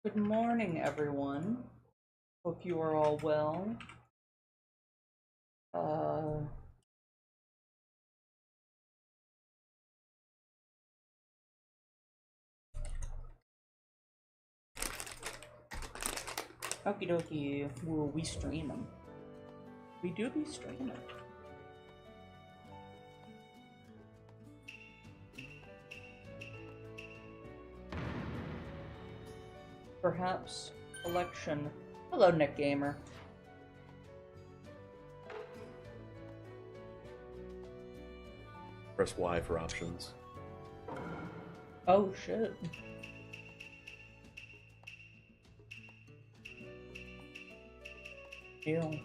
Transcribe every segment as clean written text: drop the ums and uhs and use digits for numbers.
Good morning, everyone. Hope you are all well. Uh, Okie dokie, will we streaming? We do be streaming. Perhaps election. Hello, Nick Gamer. Press Y for options. Oh shit. Ew.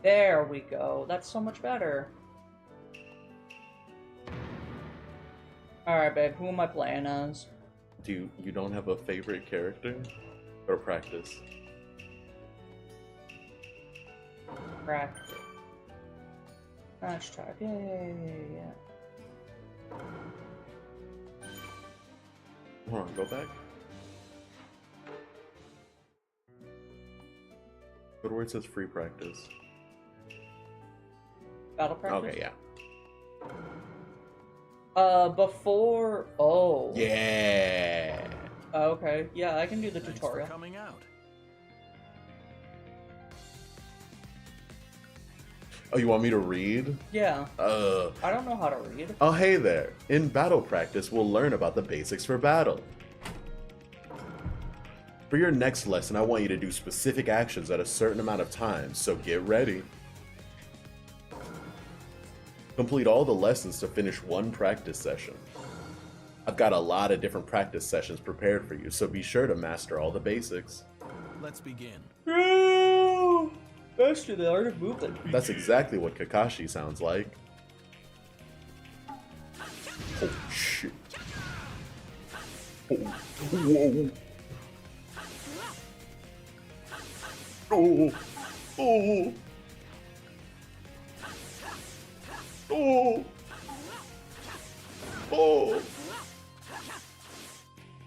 There we go. That's so much better. Alright, babe, who am I playing as? You don't have a favorite character? Or practice? Practice. Hashtag. Yeah. Hold on, go back. Go to where it says free practice. Battle practice? Okay, yeah. Before... Oh. Yeah! Okay, yeah, I can do the tutorial. Coming out. Oh, you want me to read? Yeah. I don't know how to read. Oh, hey there. In battle practice, we'll learn about the basics for battle. For your next lesson, I want you to do specific actions at a certain amount of time, so get ready. Complete all the lessons to finish one practice session. I've got a lot of different practice sessions prepared for you, so be sure to master all the basics. Let's begin. Master the art of movement. That's exactly what Kakashi sounds like. Oh shit. Oh, whoa. Oh, oh, oh, oh,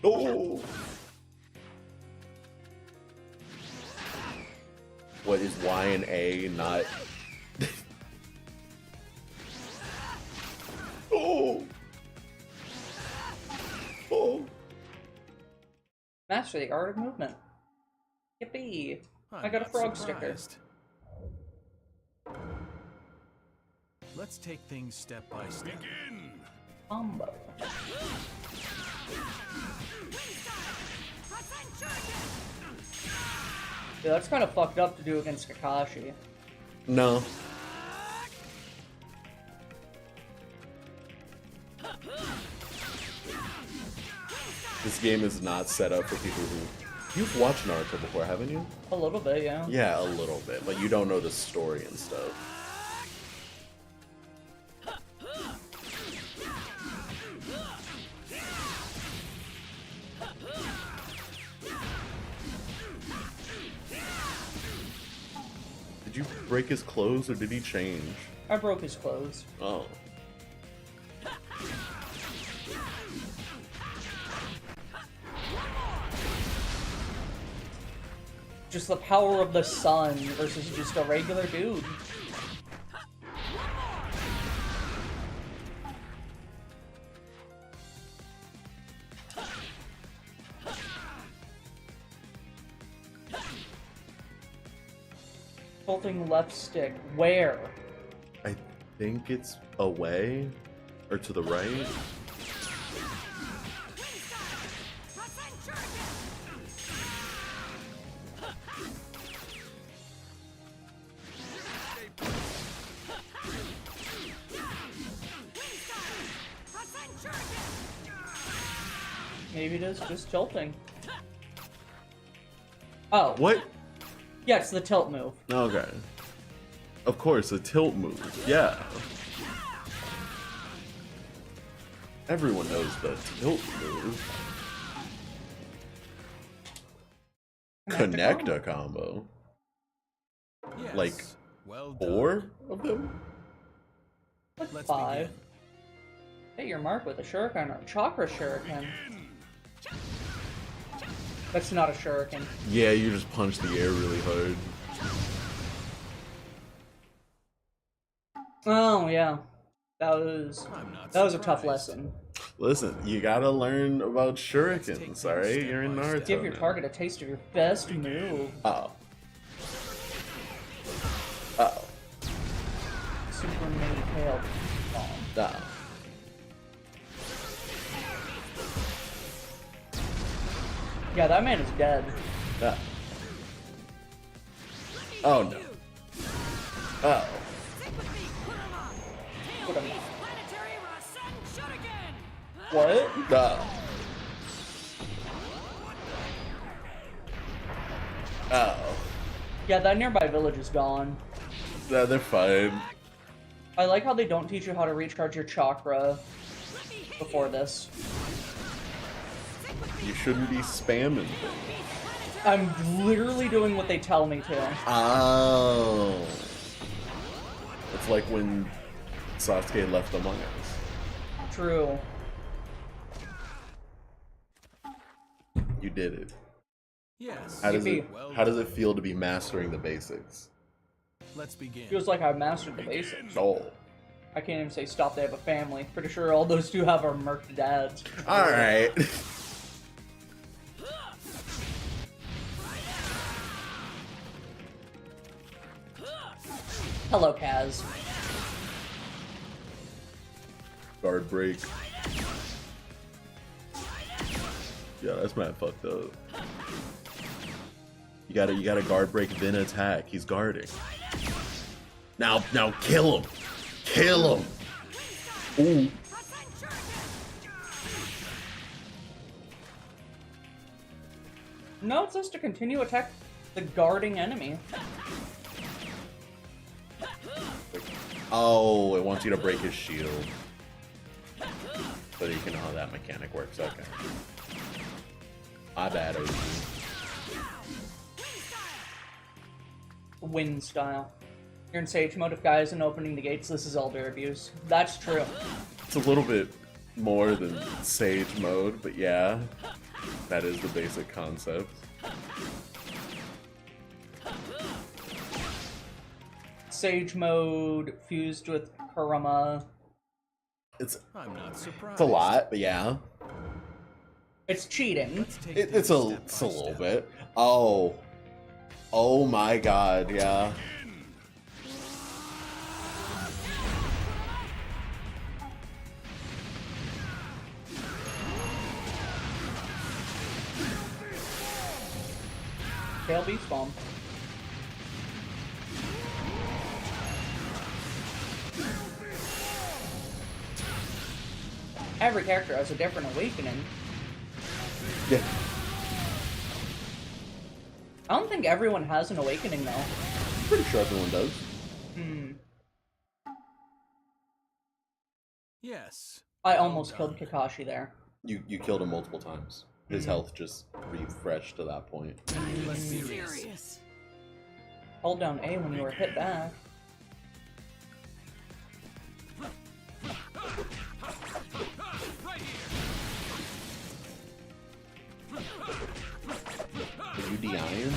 oh. What is Y and A not? Oh, oh. Master the art of movement. Yippee. I got a frog sticker. Let's take things step by step. Begin. Combo. Dude, that's kind of fucked up to do against Kakashi. No. This game is not set up for people who... You've watched Naruto before, haven't you? A little bit, yeah. Yeah, a little bit, but you don't know the story and stuff. Did you break his clothes or did he change? I broke his clothes. Oh. Just the power of the sun versus just a regular dude. Holding left stick. Where? I think it's away or to the right. Maybe it is just tilting. Oh. What? Yeah, it's the tilt move. Okay. Of course, a tilt move. Yeah. Everyone knows the tilt move. Connect a combo. Yes. Like well 4 done. of them? Like Let's 5. begin. Hit your mark with a shuriken or chakra shuriken. That's not a shuriken. Yeah, you just punch the air really hard. Oh yeah, that was I'm not a tough surprised. lesson. Listen, you gotta learn about Let's take shurikens, things alright? step You're in by Naruto step. Give your now. target a taste of your best move. Uh-oh. Uh-oh. Super mini tail bomb. Uh-oh. Yeah, that man is dead. Uh-oh. Oh no. Uh-oh. Put him What? Uh-oh. Uh-oh. Yeah, that nearby village is gone. No, they're fine. I like how they don't teach you how to recharge your chakra before this. You shouldn't be spamming things. I'm literally doing what they tell me to. Oh. It's like when Sasuke left Among Us. True. You did it. Yes. How does it Yippee. how does it feel to be mastering the basics? Let's begin. Feels like I mastered the basics. Oh. I can't even say stop, they have a family. Pretty sure all those two have are murked dads. Alright. Hello, Kaz. Guard break. Yeah, that's mad fucked up. You gotta guard break then attack. He's guarding. Now kill him! Kill him! Ooh. No, it says to continue attack the guarding enemy. Oh, it wants you to break his shield. So that you can know how that mechanic works. Okay. My bad, OG. Wind style. You're in Sage mode. If guy isn't opening the gates, this is elder abuse. That's true. It's a little bit more than Sage mode, but yeah. That is the basic concept. Sage mode fused with Kurama. I'm not surprised. It's a lot, but yeah. It's cheating. Let's take It's things a step by little step. bit. Oh my god, yeah. Tail beast bomb. Every character has a different awakening. Yeah. I don't think everyone has an awakening though. Pretty sure everyone does. Hmm. Yes. I almost Well killed Kakashi there. You killed him multiple times. His health just refreshed to that point. Let's be serious. Hold down A when you were hit back. Are you DIing?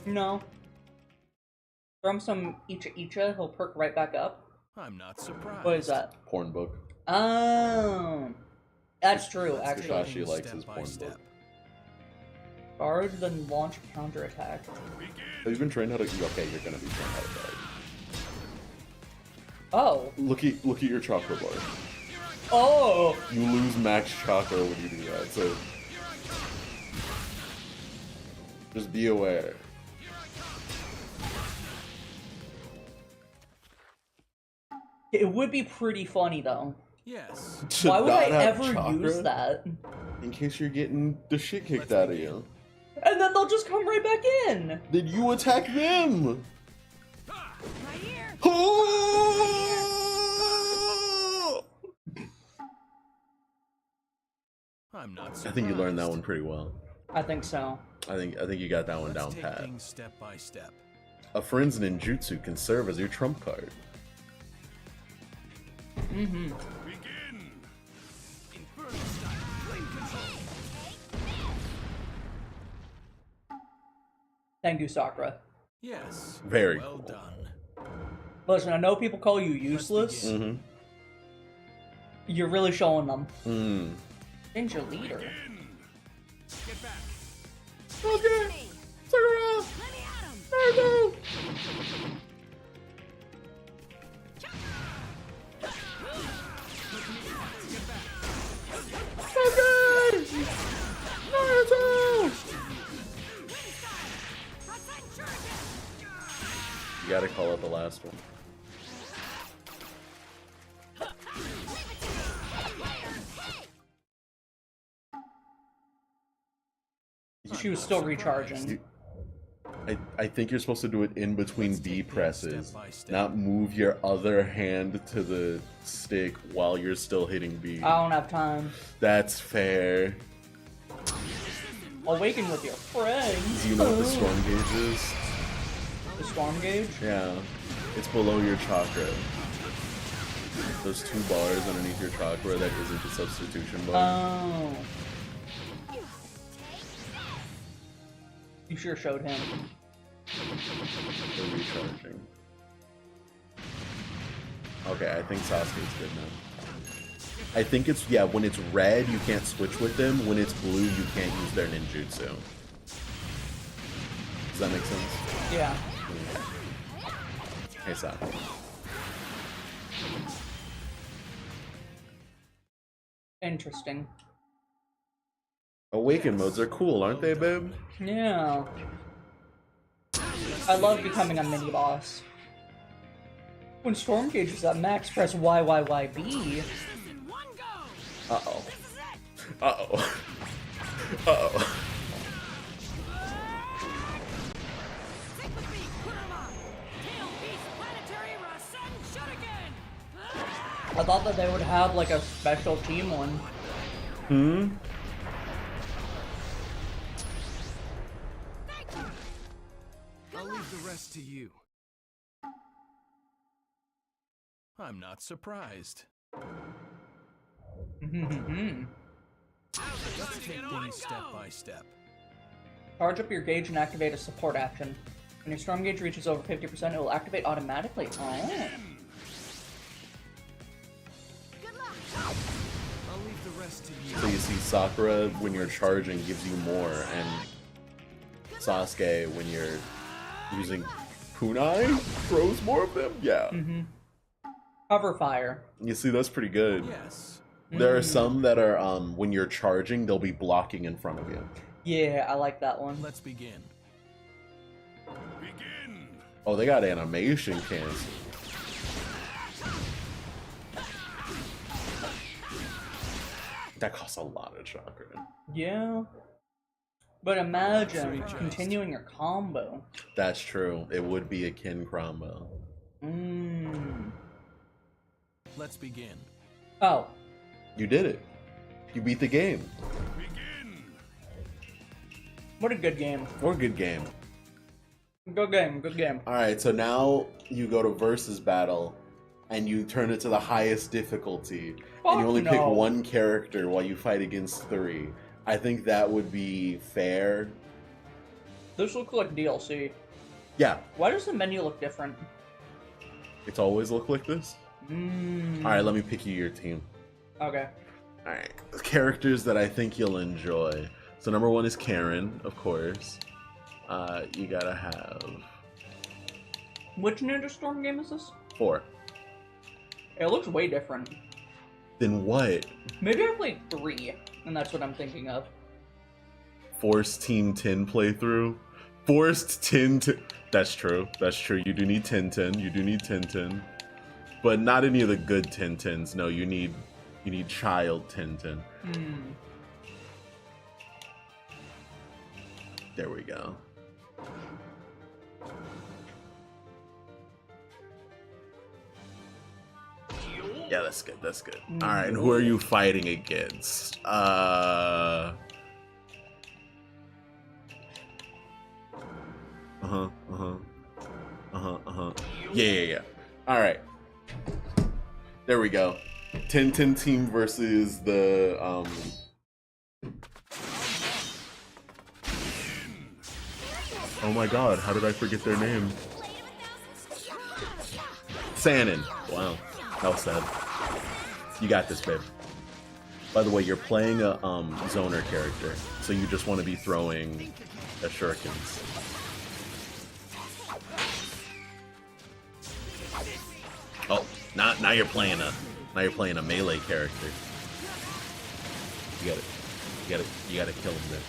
No. Throw him some Icha, he'll perk right back up. I'm not surprised. What is that? Porn book. Oh. That's true, actually. Kakashi likes his Step by porn step. book. Guard, then launch counterattack. Have you been trained how to... Okay, you're gonna be trained how to guard. Oh. Look at your chakra bar. Oh! You lose max chakra when you do that, so... Just be aware. It would be pretty funny, though. Yes. To Why would I not have ever chakra? use that? In case you're getting the shit kicked Let's out of begin. you. And then they'll just come right back in! Then you attack them! Right here. Oh! I'm not surprised. I think you learned that one pretty well. I think so. I think you got that one Let's down take pat. things step by step. A friend's ninjutsu can serve as your trump card. Mm-hmm. Begin. Inferno style. Flame control. Thank you, Sakura. Yes. Very well cool. done. Listen, I know people call you useless. begin. Mm-hmm. You're really showing them. Mm. Change your leader. Begin. Get back. Okay. Sakura! Let me at him! Naruto! Okay! Naruto! You gotta call out the last one. She was still recharging. I think you're supposed to do it in between Let's B take things presses, step by step. not move your other hand to the stick while you're still hitting B. I don't have time. That's fair. Awaken with your friends. Do you know what the storm gauge is? The storm gauge? Yeah. It's below your chakra. Those 2 bars underneath your chakra that isn't the substitution bar. Oh. You sure showed him. They're recharging. Okay, I think Sasuke's good now. I think it's, yeah, when it's red, you can't switch with them. When it's blue, you can't use their ninjutsu. Does that make sense? Yeah. Hey, Sasuke. Interesting. Awaken modes are cool, aren't they, babe? Yeah. I love becoming a mini boss. When storm gauge is at max, press YYYB. One go! Uh-oh. This is it! Uh-oh. Uh-oh. Stick with me, Kurama! Tail Beast Planetary Rasen Shuriken! I thought that they would have like a special team one. Hmm? I'll leave the rest to you. I'm not surprised. Let's take things step by step. Charge up your gauge and activate a support action. When your storm gauge reaches over 50%, it will activate automatically. Oh. Good luck! I'll leave the rest to you. So you see Sakura, when you're charging, gives you more, and Sasuke, when you're using kunai, throws more of them? Yeah. Cover fire. You see, that's pretty good. Yes. There are some that are, when you're charging, they'll be blocking in front of you. Yeah, I like that one. Let's begin. Begin. Oh, they got animation cancel. That costs a lot of chakra. Yeah. But imagine continuing your combo. That's true. It would be a kin combo. Let's begin. Oh. You did it. You beat the game. Begin. What a good game. Or a good game. Good game, good game. Alright, so now you go to versus battle and you turn it to the highest difficulty. And you only pick no. one character while you fight against 3. I think that would be fair. This looks like DLC. Yeah, Why does the menu look different? it's always looked like this. Alright, let me pick you your team. Okay. Alright, characters that I think you'll enjoy. So number 1 is Karen, of course. You gotta have Which Ninja Storm game is this? 4. It looks way different. Then what? Maybe I played 3, and that's what I'm thinking of. Forced Team 10 playthrough? Forced 10 to... That's true. That's true. You do need 10-10. You do need 10-10. But not any of the good 10-10s. No, you need child 10-10. There we go. Yeah, that's good. That's good. All right, and who are you fighting against? Yeah. All right. There we go. 10-10 team versus the oh my god, how did I forget their name? Sanin. Wow, that was sad. You got this, babe. By the way, you're playing a zoner character, so you just want to be throwing shurikens. Oh, now you're playing a melee character. You gotta kill him there.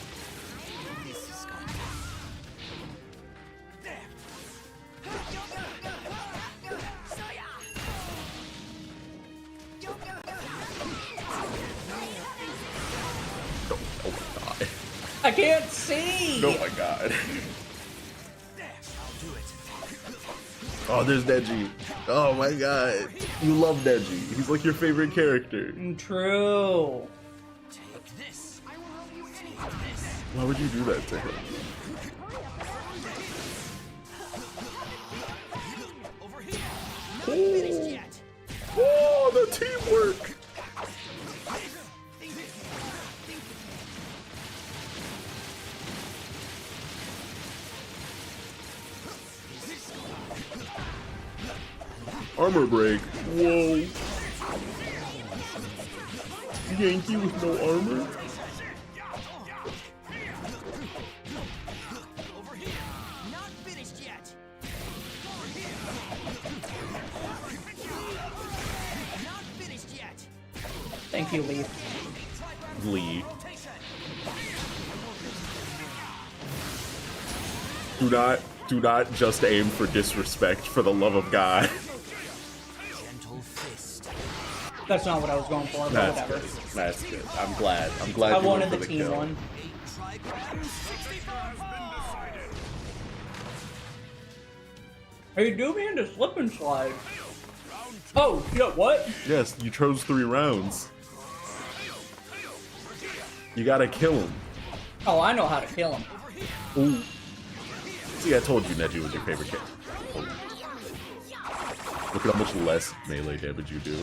Oh my god. I can't see! Oh my god. Oh, there's Neji. Oh my god. You love Neji. He's like your favorite character. True. Take this. I will help you take this. Why would you do that to him? Over here. Oh, the teamwork. Armor break. Whoa. Yankee with no armor? Over here. Not finished yet. Not finished yet. Thank you, Lee. Lee. Do not just aim for disrespect, for the love of God. Gentle fist. That's not what I was going for, but That's whatever. good. That's good. I'm glad. I you wanted went the for team kill. one. Hey, do me into slip and slide. Oh, shit, what? Yes, you chose 3 rounds. You gotta kill him. Oh, I know how to kill him. Ooh. See, I told you Neji was your favorite character. Oh. Look at how much less melee damage you do.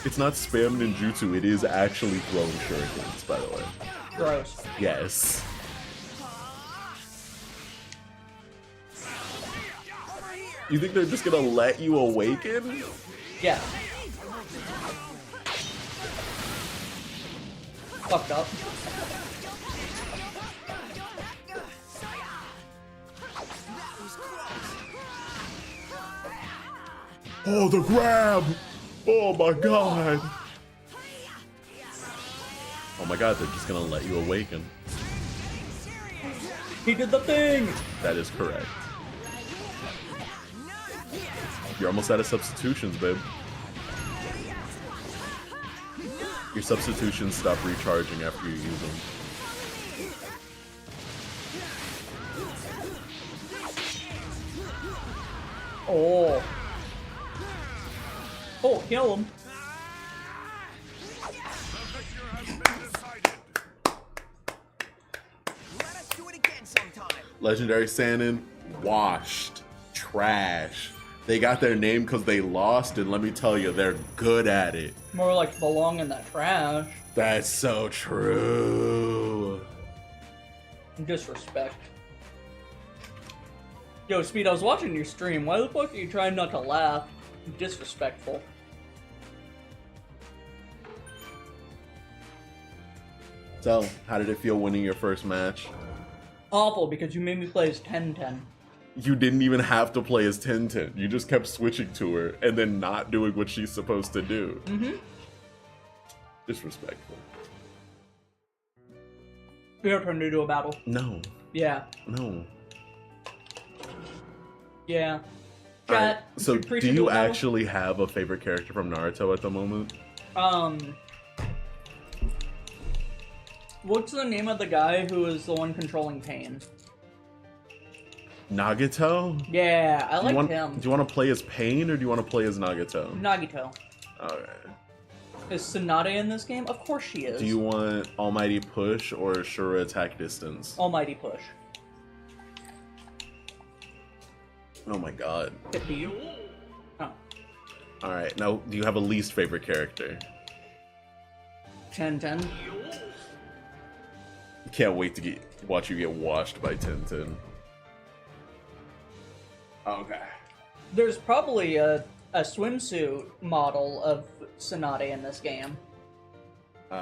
It's not spam ninjutsu, it is actually throwing shurikens, by the way. Gross. Yes. You think they're just gonna let you awaken? Yeah. Fucked up. Oh, the grab! Oh my god! Oh my god, they're just gonna let you awaken. He did the thing! That is correct. You're almost out of substitutions, babe. Your substitutions stop recharging after you use them. Oh. Oh, kill him. Let us do it again sometime. Legendary Sanin, washed. Trash. They got their name because they lost, and let me tell you, they're good at it. More like belong in that trash. That's so true. Disrespect. Yo, Speed, I was watching your stream. Why the fuck are you trying not to laugh? Disrespectful. So, how did it feel winning your first match? Awful, because you made me play as 10-10. You didn't even have to play as 10-10. You just kept switching to her and then not doing what she's supposed to do. Mm-hmm. Disrespectful. Your turn to do a battle. No. Yeah. No. Yeah. Alright, Chat, so should do Prisha you a battle? actually have a favorite character from Naruto at the moment? What's the name of the guy who is the one controlling pain? Nagato? Yeah, I like him. Do you want to play as Pain or do you want to play as Nagato? Nagito. Alright. Is Tsunade in this game? Of course she is. Do you want Almighty Push or Shura Attack Distance? Almighty Push. Oh my god. 50 you? Oh. All right. Now, do you have a least favorite character? 10-10. Can't wait to watch you get washed by Tintin. Okay. There's probably a swimsuit model of Tsunade in this game.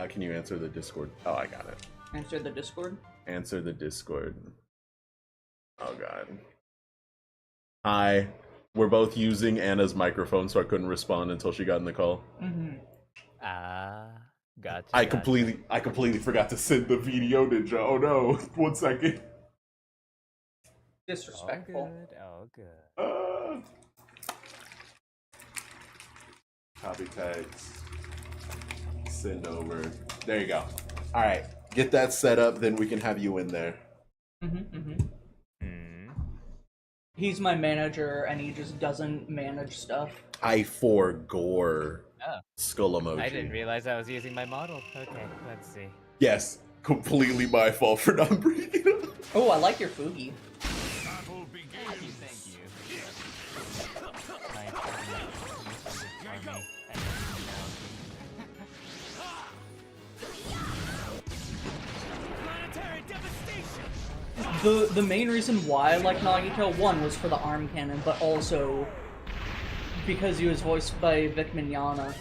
Can you answer the Discord? Oh, I got it. Answer the Discord. Answer the Discord. Oh god. Hi. We're both using Anna's microphone, so I couldn't respond until she got in the call. Mm-hmm. Gotcha. I completely forgot to send the video ninja. Oh no. 1 second. Disrespectful. All good. Copy text. Send over. There you go. All right. Get that set up, then we can have you in there. He's my manager, and he just doesn't manage stuff. I forgore skull emoji. I didn't realize I was using my model. Okay, let's see. Yes, completely my fault for not bringing it up. Oh, I like your Fugi. Battle begins. Thank you. Planetary devastation. The main reason why I like Nagito, one, was for the arm cannon, but also because he was voiced by Vic Mignogna.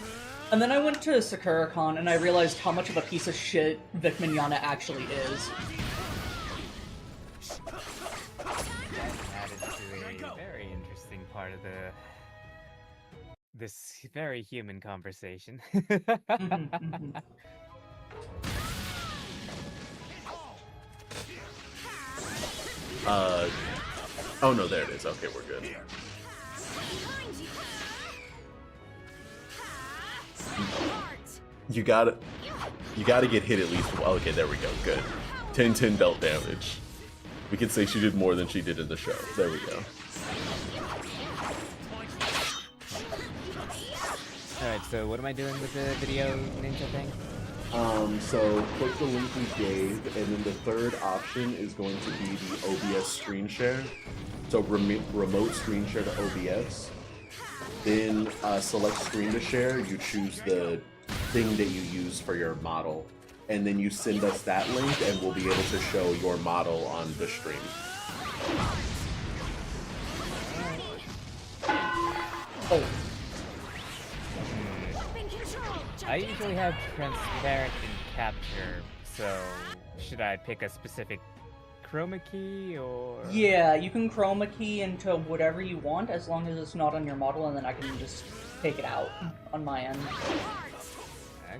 And then I went to SakuraCon and I realized how much of a piece of shit Vic Mignogna actually is. Added to a very interesting part of this very human conversation. Oh no, there it is. Okay, we're good. You gotta get hit at least. Okay, there we go. Good. 10-10 belt damage. We could say she did more than she did in the show. There we go. Alright, so what am I doing with the video ninja thing? So click the link we gave, and then the third option is going to be the OBS screen share. So remote screen share to OBS. Then select screen to share. You choose the thing that you use for your model, and then you send us that link, and we'll be able to show your model on the stream. Oh, I usually have transparent and capture, so should I pick a specific chroma key or? yeah, you can chroma key into whatever you want as long as it's not on your model, and then I can just take it out on my end.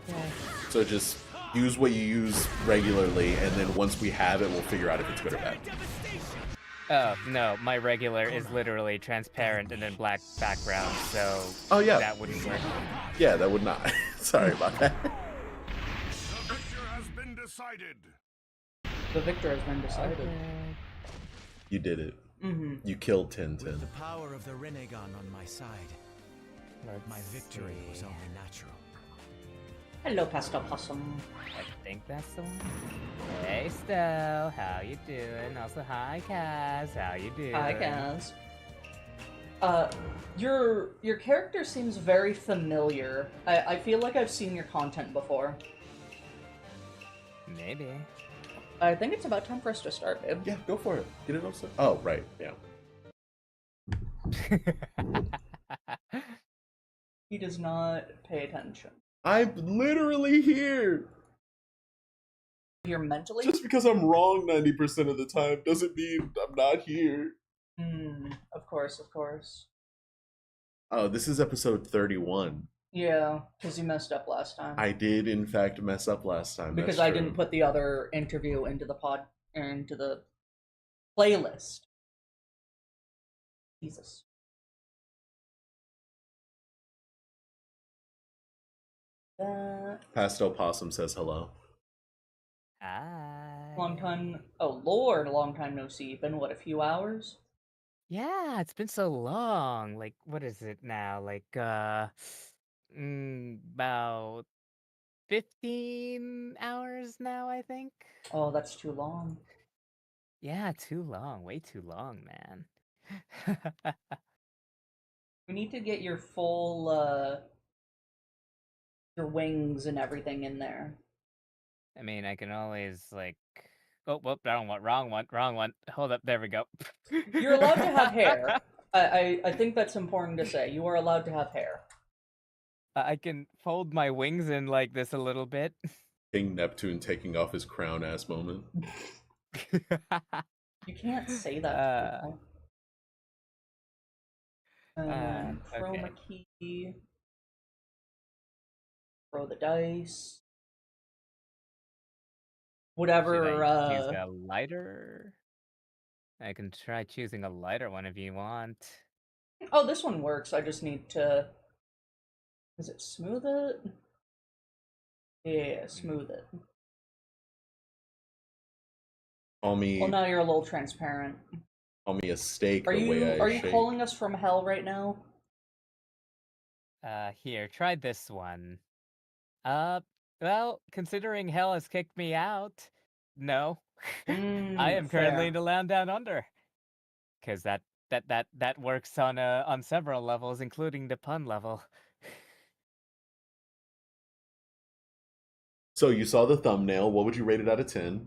Okay. So just use what you use regularly, and then once we have it, we'll figure out if it's good or bad. Oh, no, my regular is literally transparent and then black background, so Oh, yeah. that wouldn't work. Yeah, that would not. Sorry about that. The victor has been decided. The victor has been decided. You did it. Mm-hmm. You killed 10-10. With the power of the Rinnegan on my side, my victory was only natural. Hello, Pastel Possum. I think that's the one. Hey, Stel, how you doing? Also, hi, Kaz, how you doing? Hi, Kaz. Your character seems very familiar. I feel like I've seen your content before. Maybe. I think it's about time for us to start, babe. Yeah, go for it. Get it also. Oh, right. Yeah. He does not pay attention. I'm literally here. You're mentally? Just because I'm wrong 90% of the time doesn't mean I'm not here. Of course, of course. Oh, this is episode 31. Yeah, because you messed up last time. I did, in fact, mess up last time. Because that's I true. didn't put the other interview into the playlist. Jesus. Pastel Possum says hello. Hi. Long time. Oh, Lord, long time no see. Been what, a few hours? Yeah, it's been so long. Like, what is it now? Like, about 15 hours now, I think. Oh, that's too long. Yeah, too long. Way too long, man. We need to get your full, your wings and everything in there. I mean, I can always, like... Oh, whoop, wrong one, wrong one, wrong one. Hold up, there we go. You're allowed to have hair. I think that's important to say. You are allowed to have hair. I can fold my wings in like this a little bit. King Neptune taking off his crown ass moment. You can't say that to people. And then chroma okay. key. Throw the dice. Whatever, Should I choose a lighter? I can try choosing a lighter one if you want. Oh, this one works. I just need to... Is it smooth it? Yeah, smooth it. Call me, Well, now you're a little transparent. call me a steak Are the way I you shake. calling us from hell right now? Here, try this one. Well, considering hell has kicked me out, no. I am currently Fair. in the land down under. Cause that works on several levels, including the pun level. So you saw the thumbnail. What would you rate it out of 10?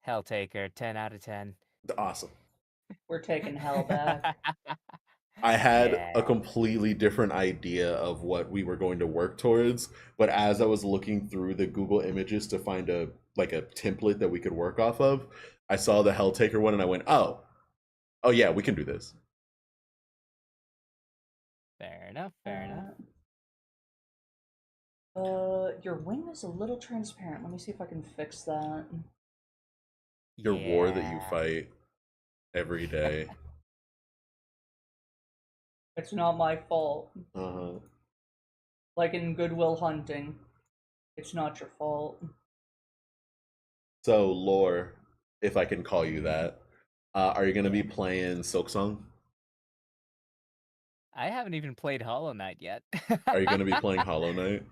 Helltaker, 10 out of 10. Awesome. We're taking hell back. I had Yeah. a completely different idea of what we were going to work towards, but as I was looking through the Google images to find a template that we could work off of, I saw the Helltaker one and I went, oh yeah, we can do this. Fair enough, fair enough. Your wing is a little transparent. Let me see if I can fix that. Your war that you fight every day. It's not my fault. Uh-huh. Like in Goodwill Hunting, it's not your fault. So, Lore, if I can call you that, are you going to be playing Silksong? I haven't even played Hollow Knight yet. Are you going to be playing Hollow Knight?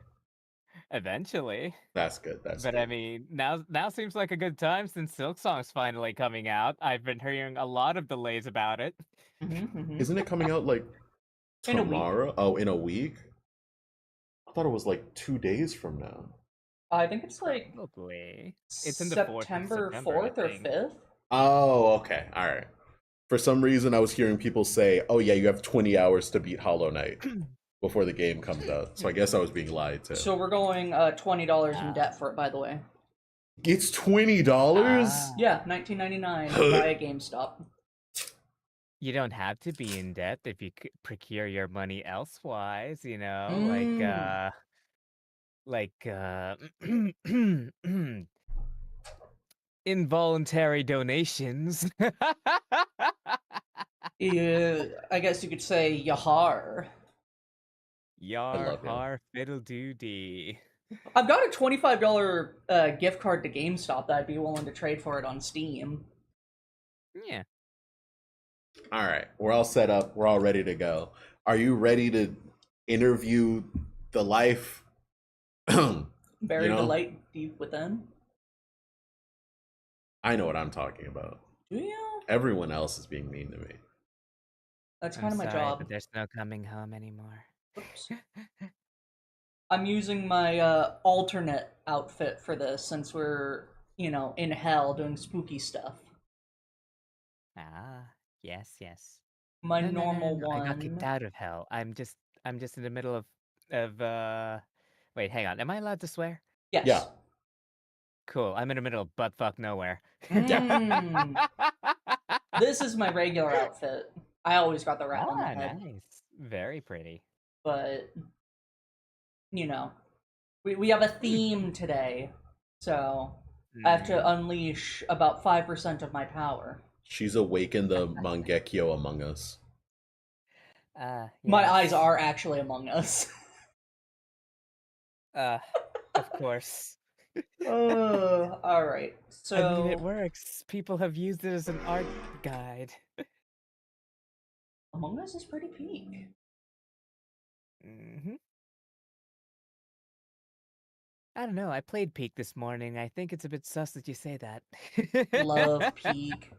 Eventually. That's good. That's But good. I mean, now seems like a good time since Silksong's finally coming out. I've been hearing a lot of delays about it. Isn't it coming out like In a week. tomorrow? Oh, in a week? I thought it was like 2 days from now. I think it's like Probably. It's in the 4th of September September, 4th or 5th. Oh, okay. All right. For some reason, I was hearing people say, oh, yeah, you have 20 hours to beat Hollow Knight before the game comes out. So I guess I was being lied to. So we're going $20 in debt for it, by the way. It's $20? Yeah, $19.99 via GameStop. You don't have to be in debt if you procure your money elsewise, you know? Involuntary donations. I guess you could say Yahar. Yar har fiddle doo dee. I've got a $25 gift card to GameStop that I'd be willing to trade for it on Steam. Yeah. All right. We're all set up. We're all ready to go. Are you ready to interview the life? Buried the light deep within. I know what I'm talking about. Do you? Everyone else is being mean to me. That's kind of my job. But there's no coming home anymore. Oops. I'm using my alternate outfit for this since we're, in hell doing spooky stuff. Ah, yes. My normal one. I got kicked out of hell. I'm just in the middle of wait, hang on. Am I allowed to swear? Yes. Yeah. Cool. I'm in the middle of buttfuck nowhere. This is my regular outfit. I always got the rat on the head. Nice. Very pretty. But we have a theme today, so I have to unleash about 5% of my power. She's awakened the Mangekyo among us. Yes. My eyes are actually among us. Of course. All right. So I mean, it works. People have used it as an art guide. Among Us is pretty peak. I don't know. I played Peak this morning. I think it's a bit sus that you say that. Love peak.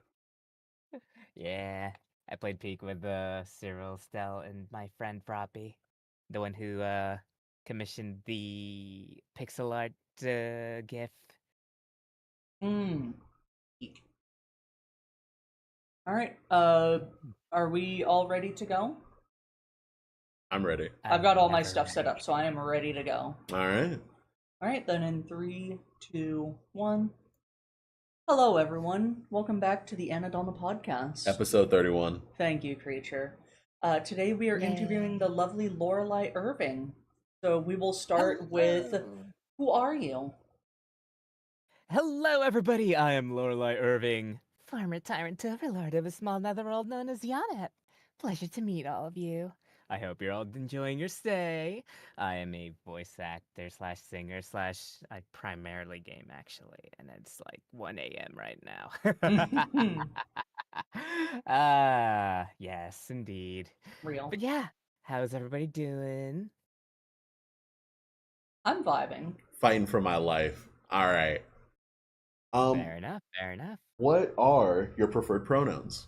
Yeah. I played Peak with Cyril, Stell, and my friend Froppy, the one who commissioned the pixel art GIF. Hmm. All right. Are we all ready to go? I'm ready. I've got all my never stuff set ready. up, so I am ready to go. All right. All right, then in 3, 2, 1. Hello, everyone. Welcome back to the Anadonna podcast. Episode 31. Thank you, creature. Today we are Yay. interviewing the lovely Lorelai Irving. So we will start with, Hello. who are you? Hello, everybody. I am Lorelai Irving, former tyrant overlord of a small netherworld known as Yonnet. Pleasure to meet all of you. I hope you're all enjoying your stay. I am a voice actor slash singer slash I primarily game actually, and it's like 1 a.m. right now. Yes, indeed. Real. But yeah, how's everybody doing? I'm vibing. Fighting for my life. All right. Fair enough, fair enough. What are your preferred pronouns?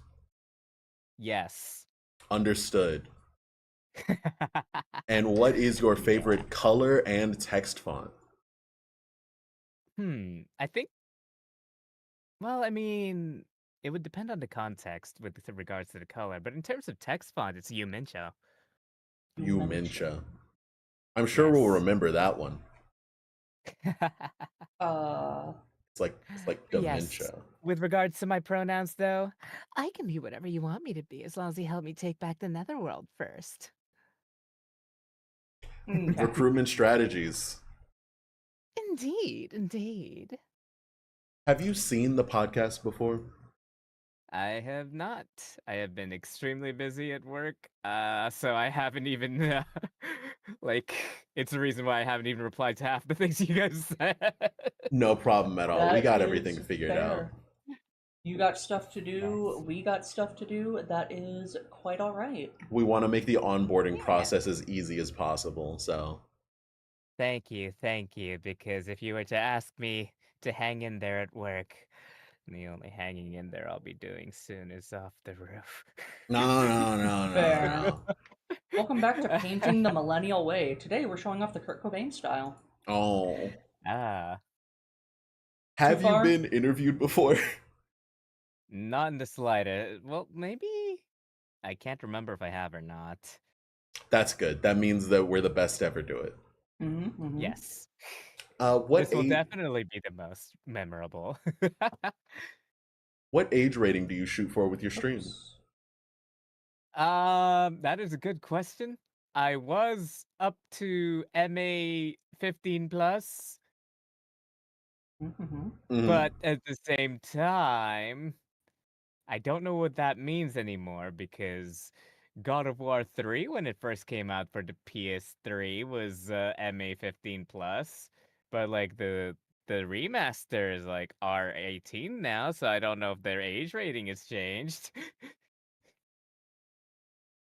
Yes. Understood. And what is your favorite color and text font? I think. Well, I mean, it would depend on the context with regards to the color, but in terms of text font, it's Umincha. Umincha. I'm sure we'll Yes. remember that one. Uh, It's like Yes. dementia. With regards to my pronouns, though, I can be whatever you want me to be as long as you help me take back the netherworld first. okay. Recruitment strategies. Indeed, indeed. Have you seen the podcast before? I have not. I have been extremely busy at work, so I haven't even, like, it's the reason why I haven't even replied to half the things you guys said. No problem at all. We That got is everything figured out. fair. You got stuff to do, Yes. we got stuff to do. That is quite all right. We want to make the onboarding Yeah. process as easy as possible, so Thank you, because if you were to ask me to hang in there at work, the only hanging in there I'll be doing soon is off the roof. no. Fair. Welcome back to Painting the Millennial Way. Today we're showing off the Kurt Cobain style. Oh. Ah, Have you far? been interviewed before? not in the slightest. Well, maybe I can't remember if I have or not. That's good. That means that we're the best to ever do it. Mm-hmm. Yes, What this will age, definitely be the most memorable. what age rating do you shoot for with your stream? That is a good question. I was up to MA 15 plus, Mm-hmm. but at the same time, I don't know what that means anymore because God of War 3, when it first came out for the PS3, was MA 15 plus, but like the remaster is like R18 now, so I don't know if their age rating has changed.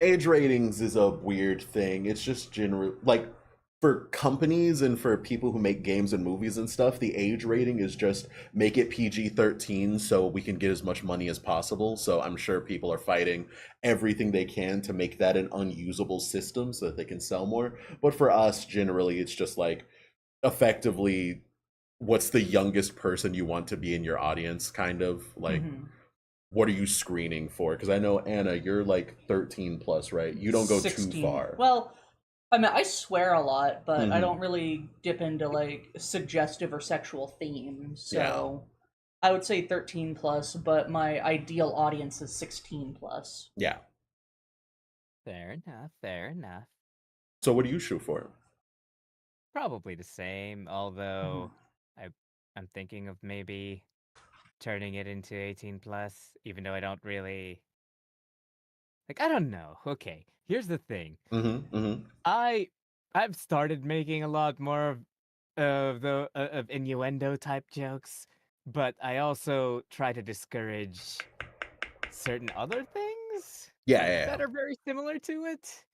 Age ratings is a weird thing. It's just general, like for companies and for people who make games and movies and stuff, the age rating is just make it PG-13 so we can get as much money as possible. So I'm sure people are fighting everything they can to make that an unusable system so that they can sell more. But for us, generally, it's just like effectively what's the youngest person you want to be in your audience, kind of like. Mm-hmm. What are you screening for? Because I know, Anna, you're like 13 plus, right? You don't go 16. too far. Well, I mean, I swear a lot, but I Mhm. don't really dip into like suggestive or sexual themes. So Yeah. I would say 13 plus, but my ideal audience is 16 plus. Yeah. Fair enough, fair enough. So what do you shoot for? Probably the same, although I'm thinking of maybe turning it into 18 plus, even though I don't really like I don't know. Okay, here's the thing. Mm-hmm. Mm-hmm. I've started making a lot more of innuendo type jokes, but I also try to discourage certain other things Yeah. that are very similar to it.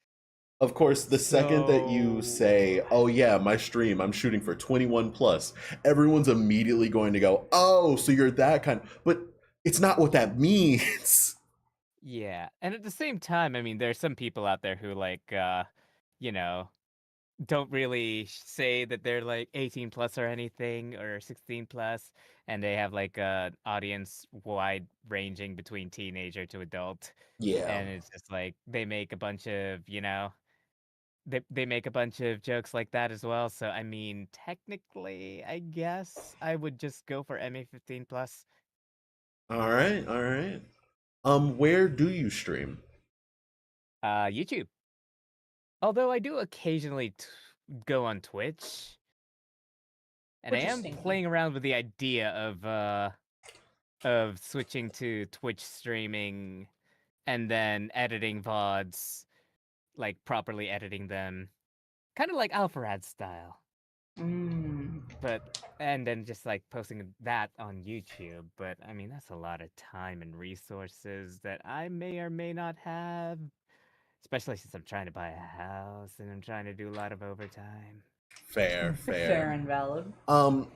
Of course, the second that you So- say, "Oh yeah, my stream, I'm shooting for 21 plus," everyone's immediately going to go, "Oh, so you're that kind." But it's not what that means. Yeah, and at the same time, I mean, there's some people out there who like, you know, don't really say that they're like 18 plus or anything or 16 plus, and they have like a audience wide ranging between teenager to adult, Yeah. and it's just like they make a bunch of, they make a bunch of jokes like that as well. So I mean, technically, I guess I would just go for MA 15 plus. All right, all right. Where do you stream? YouTube. Although I do occasionally go on Twitch, and I am Interesting. playing around with the idea of switching to Twitch streaming and then editing VODs, like properly editing them, kind of like Alpharad style. Mm. But and then just like posting that on YouTube. But I mean, that's a lot of time and resources that I may or may not have, especially since I'm trying to buy a house and I'm trying to do a lot of overtime. Fair, Fair fair. and valid.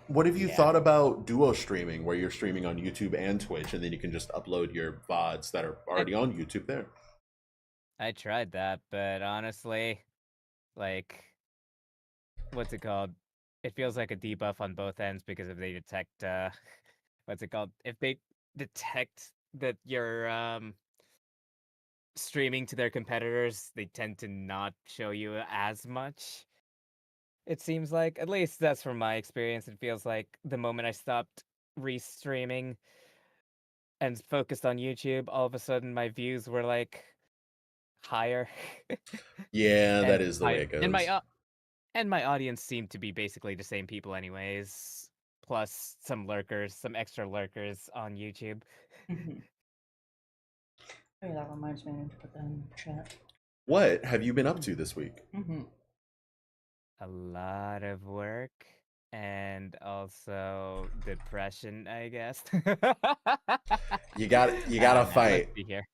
What have you Yeah. thought about duo streaming, where you're streaming on YouTube and Twitch, and then you can just upload your VODs that are already on YouTube there? I tried that, but honestly, like, what's it called? It feels like a debuff on both ends because if they detect, what's it called? If they detect that you're streaming to their competitors, they tend to not show you as much. It seems like, at least that's from my experience. It feels like the moment I stopped restreaming and focused on YouTube, all of a sudden my views were like higher. Yeah, that and is the way my it and my goes. and my audience seemed to be basically the same people anyways, plus some lurkers, some extra lurkers on YouTube. Mm-hmm. Oh, that reminds me, I need to put that in the chat. What have you been up to this week? Mm-hmm. A lot of work and also depression, I guess. You gotta Now let's fight. see here.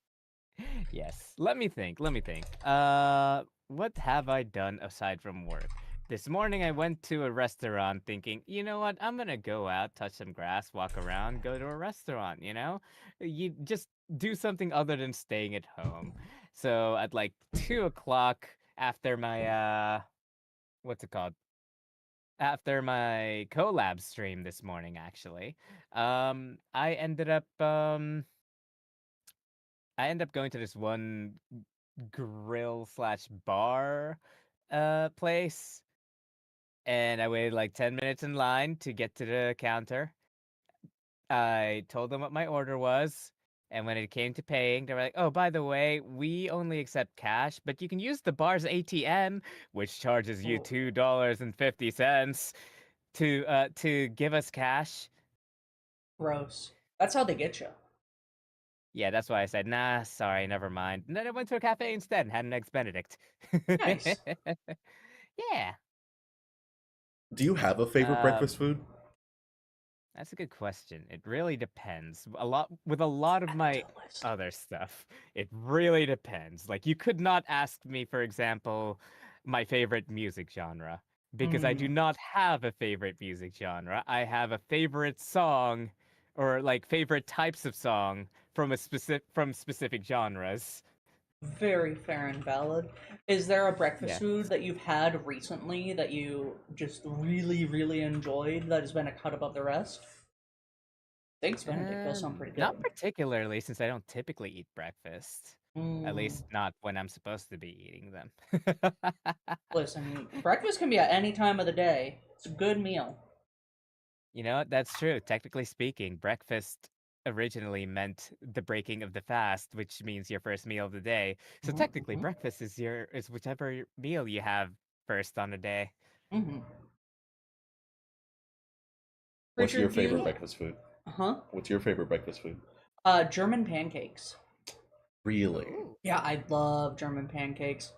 Yes, let me think. Let me think. What have I done aside from work? This morning I went to a restaurant thinking, you know what? I'm gonna go out, touch some grass, walk around, go to a restaurant, you know? You just do something other than staying at home. So at like 2 o'clock after my what's it called? After my collab stream this morning, actually, I ended up going to this one grill slash bar place, and I waited like 10 minutes in line to get to the counter. I told them what my order was, and when it came to paying, they were like, "Oh, by the way, we only accept cash, but you can use the bar's ATM, which charges you Oh, $2.50 to give us cash." gross. That's how they get you. Yeah, that's why I said, "Nah, sorry, never mind." And then I went to a cafe instead and had an Eggs Benedict. Nice. Yeah. Do you have a favorite breakfast Um, food? that's a good question. It really depends. A lot of Add that to my the list. other stuff, it really depends. Like you could not ask me, for example, my favorite music genre because I do Mm, not have a favorite music genre. I have a favorite song or like favorite types of song from specific genres. very fair and valid. Is there a breakfast Yeah. food that you've had recently that you just really, really enjoyed that has been a cut above the rest? Eggs Benedict does sound pretty Not good. particularly, since I don't typically eat breakfast. At Mm, least not when I'm supposed to be eating them. listen, breakfast can be at any time of the day. It's a good meal. You know what? That's true. Technically speaking, breakfast originally meant the breaking of the fast, which means your first meal of the day. So technically, Mm-hmm. breakfast is whichever meal you have first on the day. Mm-hmm. What's Richard, your do favorite you? breakfast food? Huh? What's your favorite breakfast food? German pancakes. Really? Ooh. Yeah, I love German pancakes.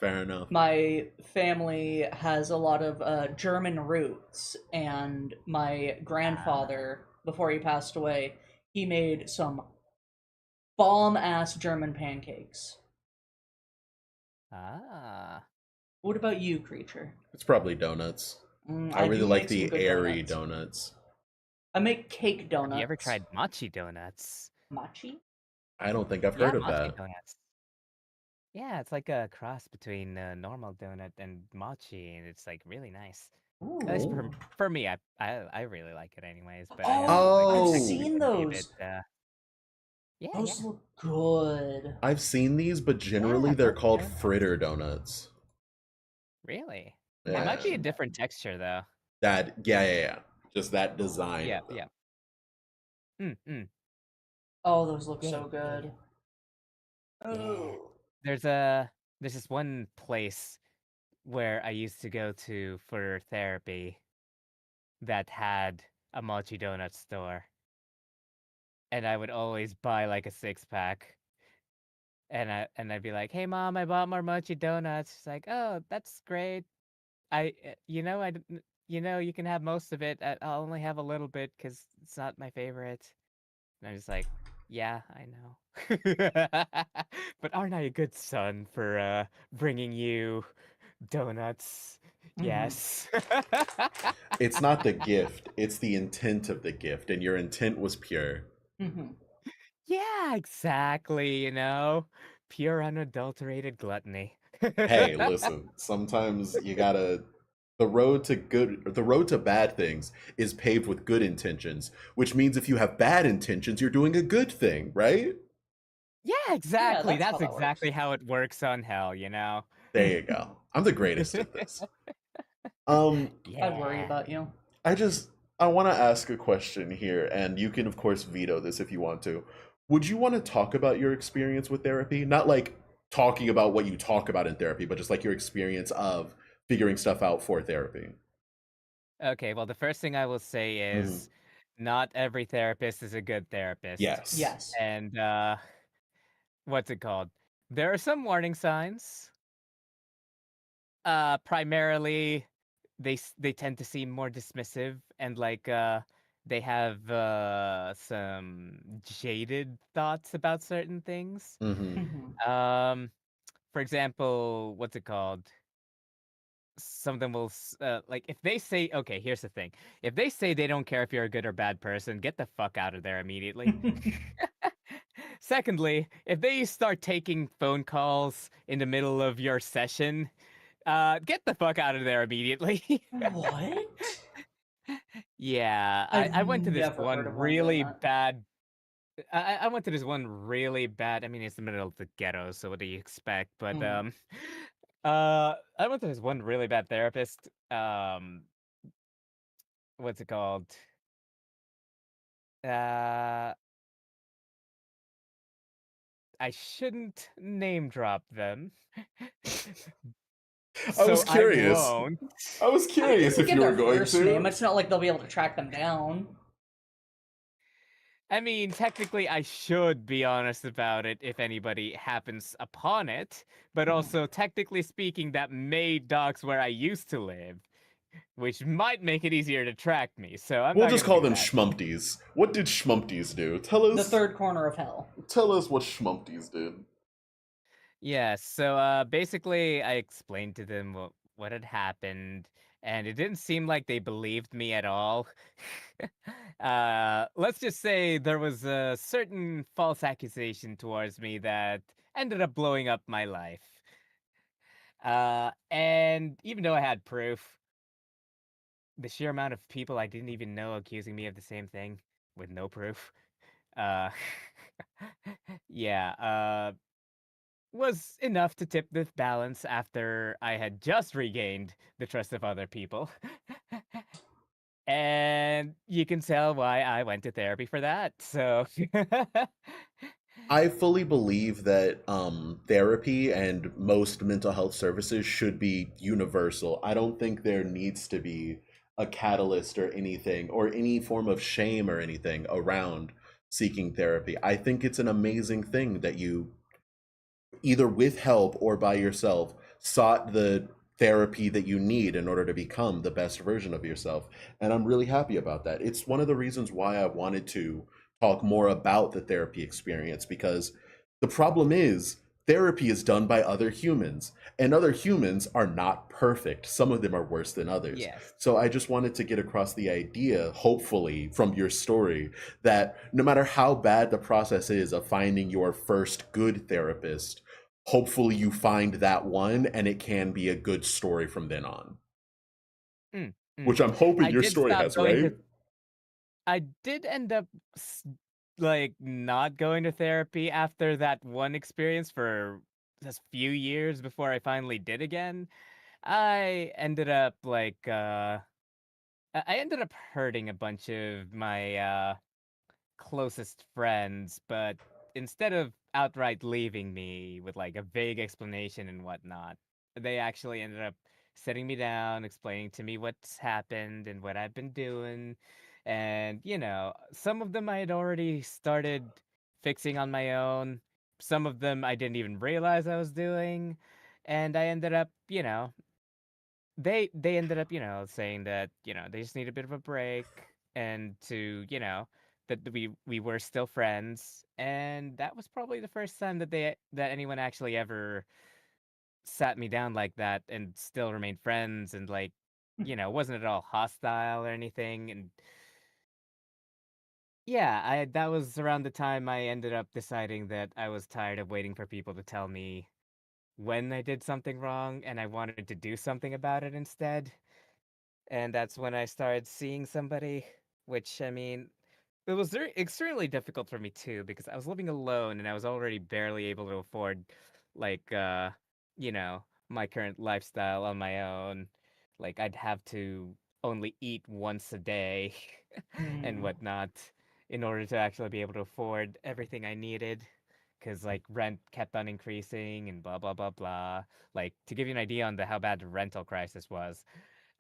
Fair enough. My family has a lot of German roots, and my Ah. grandfather, before he passed away, he made some bomb ass German pancakes. Ah. What about you, creature? It's probably donuts. I I really do like make some the good airy donuts. donuts. I make cake Have you ever donuts. tried mochi donuts? Machi? I don't think I've Yeah, heard of mochi that. donuts. Yeah, it's like a cross between a normal donut and mochi, and it's like really nice. At least Ooh. for me, I really like it anyways. But I know Oh, like I've other Oh, people seen can be a bit. those. Yeah, Those yeah, look good. I've seen these, but yeah. generally they're Those called are nice. fritter donuts. Really, it I've might Yeah. be a seen that. different texture though. Yeah. Just that design Yeah, of them. yeah. Mm. Oh, those look Yeah, so good. yeah. Oh. There's there's this one place where I used to go to for therapy that had a mochi donut store, and I would always buy like a 6 pack. And I'd be like, "Hey mom, I bought more mochi donuts." She's like, "Oh, that's great. I didn't, you can have most of it. I'll only have a little bit because it's not my favorite." And I'm just like, "Yeah, I know." But aren't I a good son for bringing you donuts? Mm-hmm. Yes. It's not the gift, it's the intent of the gift, and your intent was pure. Mm-hmm. Yeah, exactly. Pure unadulterated gluttony. Hey, listen, sometimes you gotta the road to bad things is paved with good intentions, which means if you have bad intentions, you're doing a good thing, right? Yeah, Yeah, exactly. that's how That's that works. exactly how it works on Hell. There you go. I'm the greatest at this. Um, I'd worry Yeah. about you. I just I want to ask a question here, and you can of course veto this if you want to. Would you want to talk about your experience with therapy? Not like talking about what you talk about in therapy, but just like your experience of figuring stuff out for therapy. Okay, well, the first thing I will say Hmm. is not every therapist is a good therapist. Yes. Yes. And what's it called? There are some warning signs. Primarily they tend to seem more dismissive and like they have some jaded thoughts about certain things. Hmm. Mm-hmm. Um for example, what's it called? Some of them will like if they say, okay, here's the thing, if they say they don't care if you're a good or bad person, get the fuck out of there immediately. Secondly, if they start taking phone calls in the middle of your session, get the fuck out of there immediately. What? Yeah, I've I went to this never heard one of one doing really that. bad. I went to this one really bad. I mean, it's the middle of the ghetto, so what do you expect? But Mm. I went to this one really bad therapist. What's it called? Uh, I shouldn't name drop them, I was so I curious. won't. I was I mean, you curious can if give you were their going first name. to. It's not like they'll be able to track them down. I mean, technically, I should be honest about it if anybody happens upon it, but Mhm. also, technically speaking, that may dox where I used to live, which might make it easier to track me, so I'm We'll not just gonna call do them that. schmumpties. What did schmumpties do? The third corner of hell. Tell us what schmumpties did. Yeah, so basically I explained to them what had happened, and it didn't seem like they believed me at all. Let's just say there was a certain false accusation towards me that ended up blowing up my life. And even though I had proof, the sheer amount of people I didn't even know accusing me of the same thing with no proof, uh, yeah, was enough to tip the balance after I had just regained the trust of other people. And you can tell why I went to therapy for that. So, I fully believe that therapy and most mental health services should be universal. I don't think there needs to be a catalyst or anything or any form of shame or anything around seeking therapy. I think it's an amazing thing that you, either with help or by yourself, sought the therapy that you need in order to become the best version of yourself. And I'm really happy about that. It's one of the reasons why I wanted to talk more about the therapy experience, because the problem is Therapy is done by other humans, and other humans are not perfect. Some of them are worse than others. Yes. So I just wanted to get across the idea, hopefully, from your story, that no matter how bad the process is of finding your first good therapist, hopefully you find that one and it can be a good story from then on. Mm, mm. Which I'm hoping I your did story stop has, going right? to. I did end up like not going to therapy after that one experience for just few years before I finally did again. I ended up like I ended up hurting a bunch of my closest friends, but instead of outright leaving me with like a vague explanation and whatnot, they actually ended up sitting me down, explaining to me what's happened and what I've been doing. And, some of them I had already started fixing on my own. Some of them I didn't even realize I was doing. And I ended up, they ended up, saying that, they just need a bit of a break and to, that we were still friends. And that was probably the first time that anyone actually ever sat me down like that and still remained friends and like, wasn't at all hostile or anything. And yeah, I that was around the time I ended up deciding that I was tired of waiting for people to tell me when I did something wrong and I wanted to do something about it instead. And that's when I started seeing somebody, which I mean, it was extremely difficult for me too because I was living alone and I was already barely able to afford, like, my current lifestyle on my own. Like, I'd have to only eat once a day and Hmm. whatnot in order to actually be able to afford everything I needed. Because like rent kept on increasing and blah blah blah blah. Like to give you an idea on how bad the rental crisis was,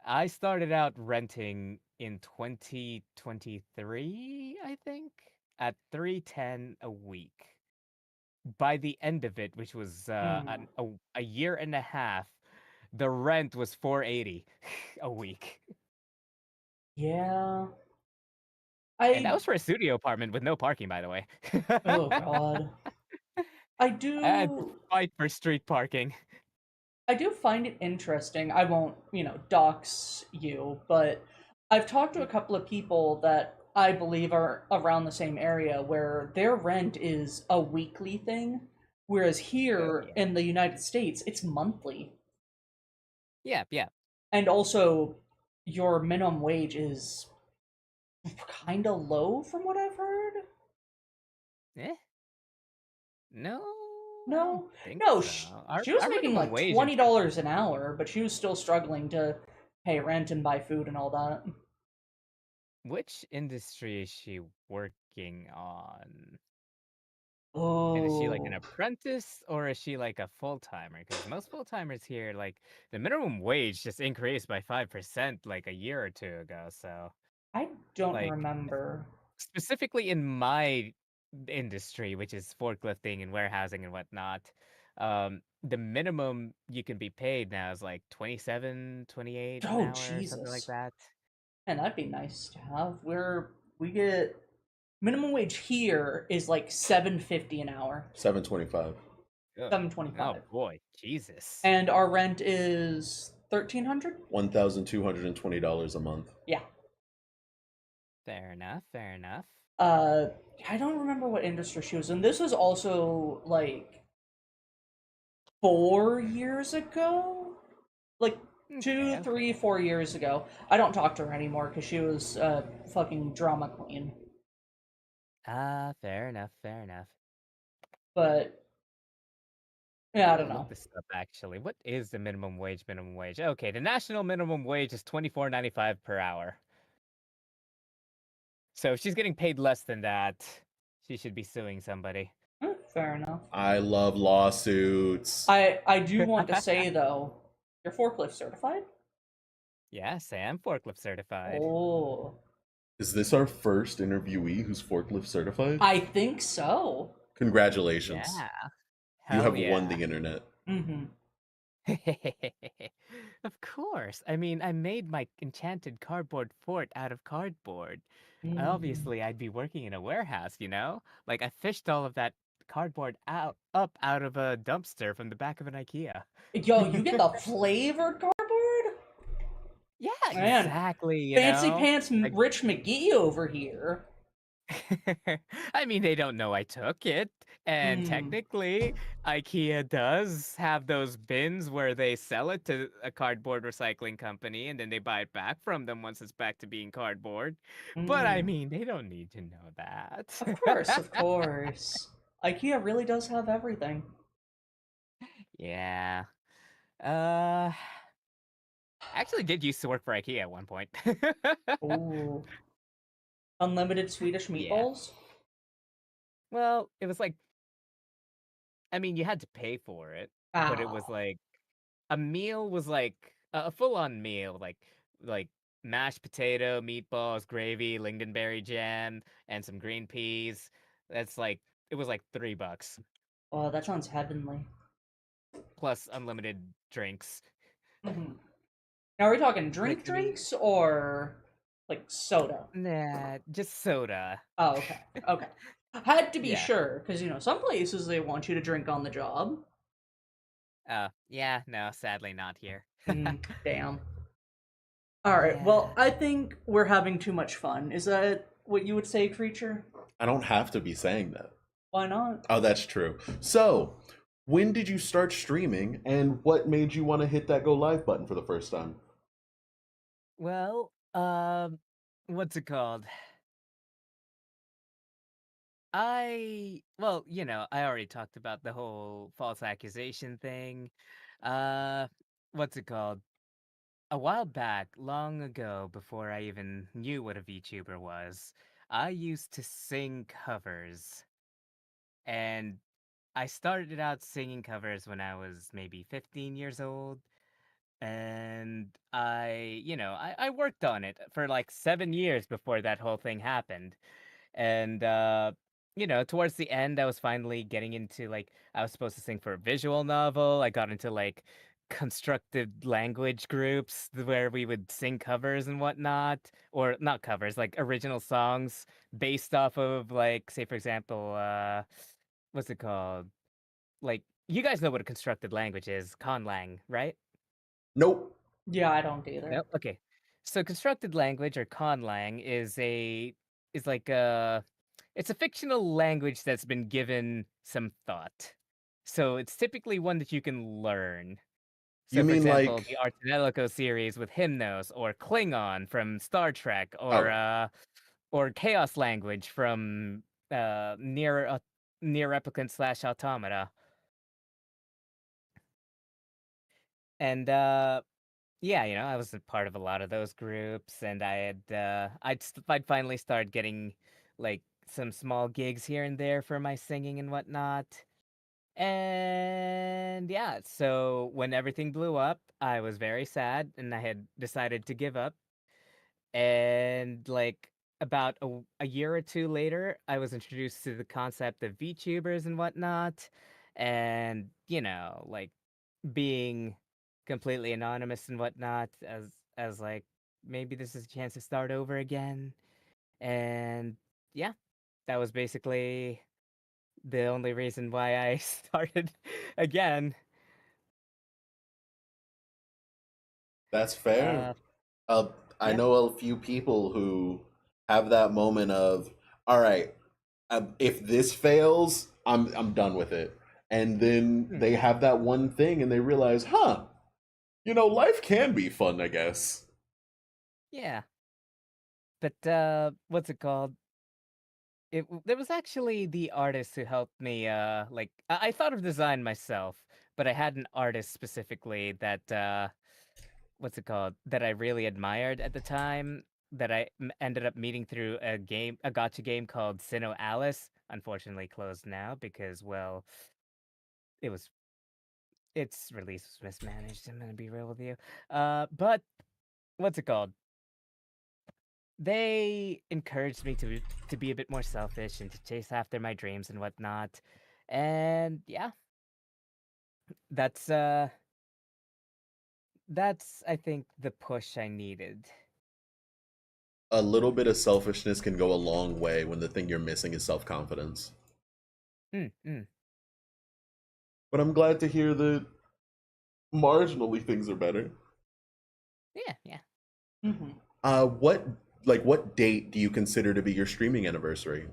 I started out renting in 2023, I think, at 310 a week. By the end of it, which was Hmm. a year and a half, the rent was 480 a week. Yeah. And that I was for a studio apartment with no parking, by the way. oh god. I I had to do fight for street parking. I do find it interesting. I won't, dox you, but I've talked to a couple of people that I believe are around the same area where their rent is a weekly thing, whereas Oh here yeah. in the United States, it's monthly. Yeah, yeah. And also, your minimum wage is kind of low from what I've heard. Eh? No, I don't No, think no, so. Our she was our making minimum like wage in $20 an hour, but she was still struggling to pay rent and buy food and all that. which industry is she working on? And is she like an Oh, apprentice or is she like a full timer? Because most full timers here, like the minimum wage just increased by 5% like a year or two ago. So, I don't like, remember. specifically in my industry, which is forklifting and warehousing and whatnot, the minimum you can be paid now is like 27, 28 an Oh, hour or something like Jesus. that. Man, that'd be nice to have. We get minimum wage here is like 7.50 an hour. 725. Ugh. Oh 7.25. boy, Jesus. And our rent is 1,300? $1,220 a month. Yeah. Fair enough, fair enough. Uh I don't remember what industry she was in. This was also like 4 years ago? Like Okay, two, okay. three, 4 years ago. I don't talk to her anymore because she was a fucking drama queen. Ah, fair enough, fair enough. But I'm yeah, I don't gonna look know. this up actually. What is the minimum wage? Minimum wage. Okay, the national minimum wage is 24.95 per hour. So if she's getting paid less than that, she should be suing somebody. Fair enough. I love lawsuits. I do want to say though, you're forklift certified? Yes, I am forklift certified. Oh, Is this our first interviewee who's forklift certified? I think so. Congratulations. Yeah, You hell have won yeah. the internet. Mm-hmm. Of course. I mean, I made my enchanted cardboard fort out of cardboard. Mm-hmm. Obviously, I'd be working in a warehouse, you know? Like, I fished all of that cardboard out of a dumpster from the back of an IKEA. Yo, you get the flavored cardboard? Yeah, Man, exactly, you fancy know? pants Like, Rich McGee over here. I mean, they don't know I took it. And Hmm. technically, IKEA does have those bins where they sell it to a cardboard recycling company and then they buy it back from them once it's back to being cardboard. But I Hmm. mean, they don't need to know that. Of course, of course. IKEA really does have everything. Yeah. Uh, actually did used to work for IKEA at one point. Ooh. Unlimited Swedish Yeah. meatballs? Well, it was like, I mean, you had to pay for it, but it was Ow. like a meal was like a full-on meal, like mashed potato, meatballs, gravy, lingonberry jam, and some green peas. That's like it was like $3 Oh, that sounds heavenly. plus unlimited drinks. Hmm. Now, are we talking Like drink I mean, drinks or like soda? nah, just soda. Oh, okay. Okay. Had to be Yeah. sure, because, some places they want you to drink on the job. Yeah, no, sadly not here. Damn. Alright, Yeah. well, I think we're having too much fun. Is that what you would say, creature? I don't have to be saying that. Why not? Oh, that's true. So, when did you start streaming, and what made you want to hit that go live button for the first time? Well, what's it called? I already talked about the whole false accusation thing. Uh, what's it called? A while back, long ago, before I even knew what a VTuber was, I used to sing covers. And I started out singing covers when I was maybe 15 years old. And I worked on it for like 7 years before that whole thing happened. And towards the end I was finally getting into like I was supposed to sing for a visual novel. I got into like constructed language groups where we would sing covers and whatnot, or not covers, like original songs based off of, like, say for example, what's it called, like, you guys know what a constructed language is, conlang, right? Nope. Yeah, I don't either. No, okay. So constructed language, or conlang, is like a it's a fictional language that's been given some thought. So it's typically one that you can learn. You So for mean example, like, the Archinelico series with Hymnos, or Klingon from Star Trek, okay. or Chaos language from Near Replicant slash Automata. And yeah, I was a part of a lot of those groups, and I'd finally start getting like some small gigs here and there for my singing and whatnot. And yeah, so when everything blew up, I was very sad and I had decided to give up. And like about a year or two later, I was introduced to the concept of VTubers and whatnot. And, like being completely anonymous and whatnot, as like maybe this is a chance to start over again. And yeah, that was basically the only reason why I started again. That's fair. Uh, Uh, I yeah. know a few people who have that moment of, all right, if this fails, I'm done with it. And then Hmm, they have that one thing and they realize, huh, life can be fun, I guess. yeah. But what's it called? There was actually the artist who helped me. Like I thought of design myself, but I had an artist specifically that what's it called, that I really admired at the time, that ended up meeting through a gotcha game called Sinnoh Alice. Unfortunately, closed now because, well, it was its release was mismanaged. I'm gonna be real with you. But what's it called? They encouraged me to be a bit more selfish and to chase after my dreams and whatnot. And yeah, that's uh that's I think the push I needed. A little bit of selfishness can go a long way when the thing you're missing is self confidence. Mm. But I'm glad to hear that marginally things are better. Yeah. Hmm. What date do you consider to be your streaming anniversary?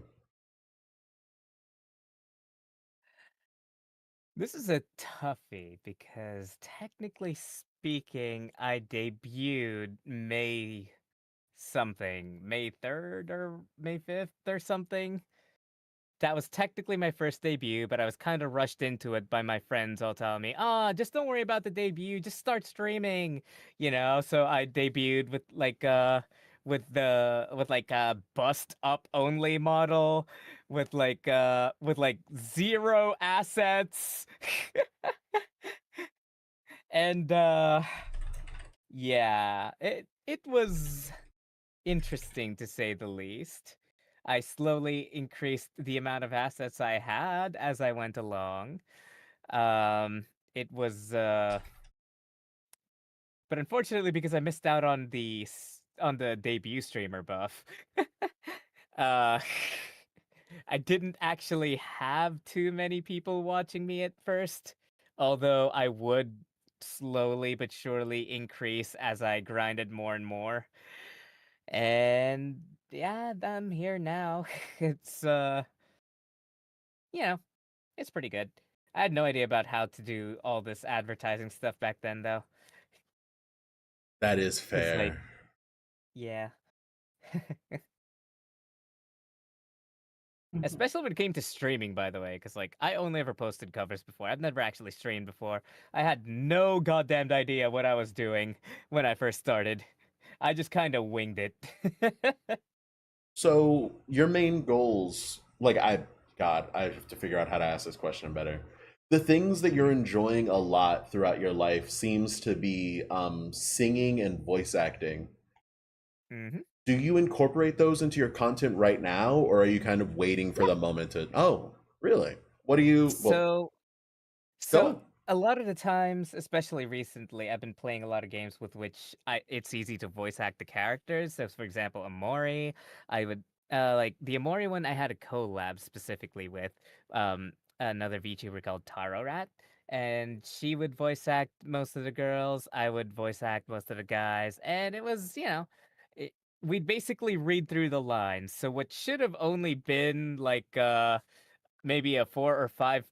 This is a toughie because technically speaking, I debuted May something, May 3rd or May 5th or something. That was technically my first debut, but I was kind of rushed into it by my friends all telling me, just don't worry about the debut, just start streaming, So I debuted with like a bust up only model with like zero assets. And yeah, it was interesting to say the least. I slowly increased the amount of assets I had as I went along. Um, it was, but unfortunately, because I missed out on on the debut streamer buff, uh, I didn't actually have too many people watching me at first. Although I would slowly but surely increase as I grinded more and more. And yeah, I'm here now. It's you know, it's pretty good. I had no idea about how to do all this advertising stuff back then though. That is Cuz fair. like yeah. Hmm. Especially when it came to streaming, by the way, because like I only ever posted covers before. I've never actually streamed before. I had no goddamned idea what I was doing when I first started. I just kind of winged it. So your main goals, God, I have to figure out how to ask this question better. The things that you're enjoying a lot throughout your life seems to be singing and voice acting. Hmm. Do you incorporate those into your content right now, or are you kind of waiting for Yeah. the moment to? Oh, really? What do you? Well, So go So on. a lot of the times, especially recently, I've been playing a lot of games with which it's easy to voice act the characters. So, for example, Amori, I would like the Amori one. I had a collab specifically with another VTuber called Taro, and she would voice act most of the girls. I would voice act most of the guys, and it was it, we'd basically read through the lines. So what should have only been like maybe a 4 or 5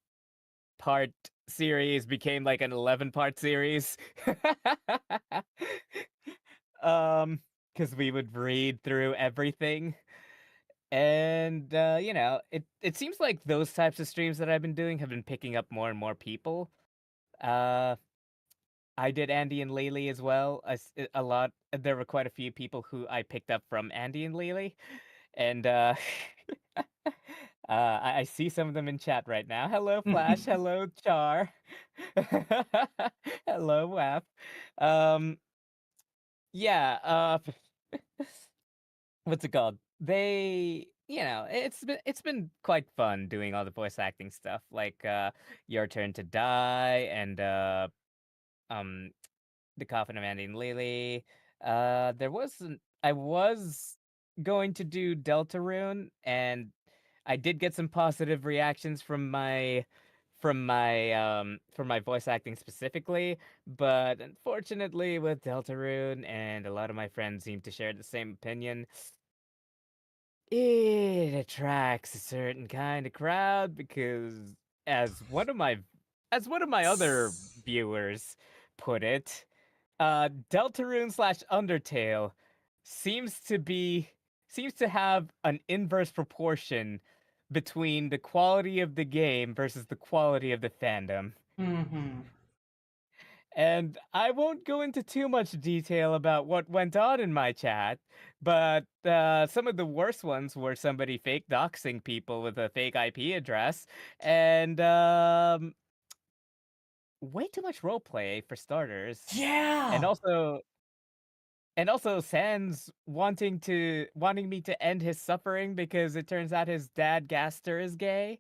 part series became like an 11-part series. Because we would read through everything. And it seems like those types of streams that I've been doing have been picking up more and more people. Uh I did Andy and Lily as well. A lot. There were quite a few people who I picked up from Andy and Lily, and I see some of them in chat right now. Hello, Flash. Hello, Char. Hello, Wap. Um, yeah. What's it called? It's been quite fun doing all the voice acting stuff, like Your Turn to Die and um the Coffin of Andy and Lily. I was going to do Deltarune, and I did get some positive reactions from my voice acting specifically, but unfortunately with Deltarune, and a lot of my friends seem to share the same opinion, it attracts a certain kind of crowd because as one of my as one of my other viewers put it, Deltarune slash Undertale seems to be seems to have an inverse proportion between the quality of the game versus the quality of the fandom. Hmm. And I won't go into too much detail about what went on in my chat, but some of the worst ones were somebody fake doxing people with a fake IP address, and way too much roleplay for starters. And Yeah. also Sans wanting me to end his suffering because it turns out his dad Gaster is gay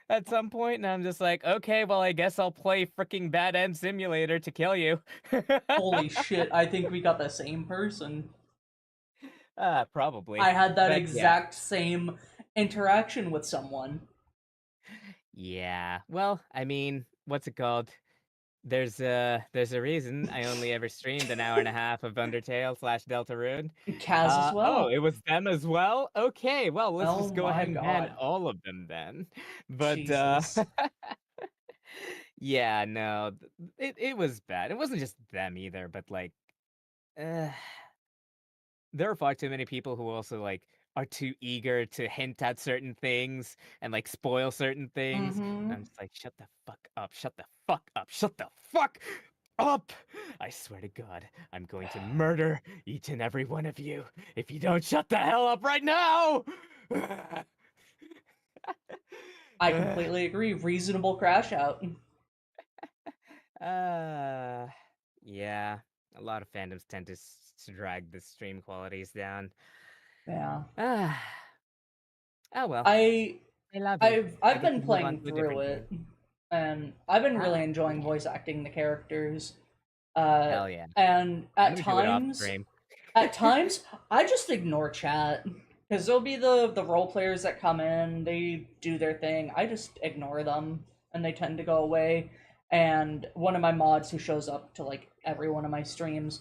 at some point, and I'm just like, okay, well, I guess I'll play freaking Bad End Simulator to kill you. Holy shit! I think we got the same person. Probably. I had that But yeah. exact same interaction with someone. Yeah. Well, I mean, what's it called? There's a reason I only ever streamed an hour and a half of Undertale slash Deltarune. Kaz as Oh, well. it was them as well? Okay, well, let's Oh just go my ahead and ban god. all of them then. But Jesus. yeah, no, it was bad. It wasn't just them either, but like uh, there are far too many people who also like are too eager to hint at certain things and like spoil certain things. Mm-hmm. And I'm just like, shut the fuck up, shut the fuck up, shut the fuck up! I swear to God, I'm going to murder each and every one of you if you don't shut the hell up right now! I completely agree. Reasonable crash out. uh, yeah, a lot of fandoms tend to drag the stream qualities down. Yeah. Ah, oh well. I I love you. I've I I've get been to move on playing to a through different game. it, and I've been really Ah, enjoying yeah. voice acting the characters. Uh, Hell yeah. and I'm gonna do it off stream. at times, I just ignore chat because there'll be the role players that come in, they do their thing. I just ignore them, and they tend to go away. And one of my mods who shows up to like every one of my streams,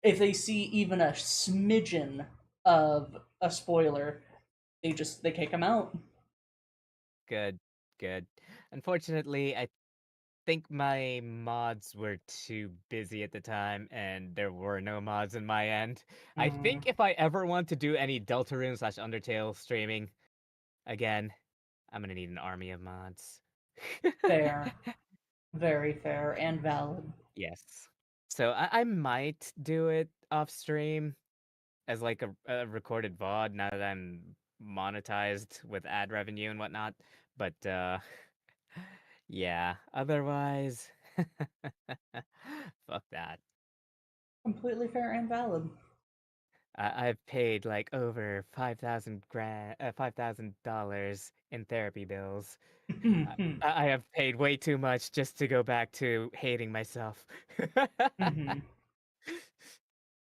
if they see even a smidgen of a spoiler, they kick him out. Good, good. Unfortunately, I think my mods were too busy at the time, and there were no mods in my end. I Mm, think if I ever want to do any Deltarune slash Undertale streaming again, I'm gonna need an army of mods. fair, very fair and valid. Yes. So I might do it off stream as like a recorded VOD now that I'm monetized with ad revenue and whatnot. But yeah, otherwise fuck that. Completely fair and valid. I've paid like over 5,000 $5,000 in therapy bills. Mhm. I have paid way too much just to go back to hating myself. Mhm.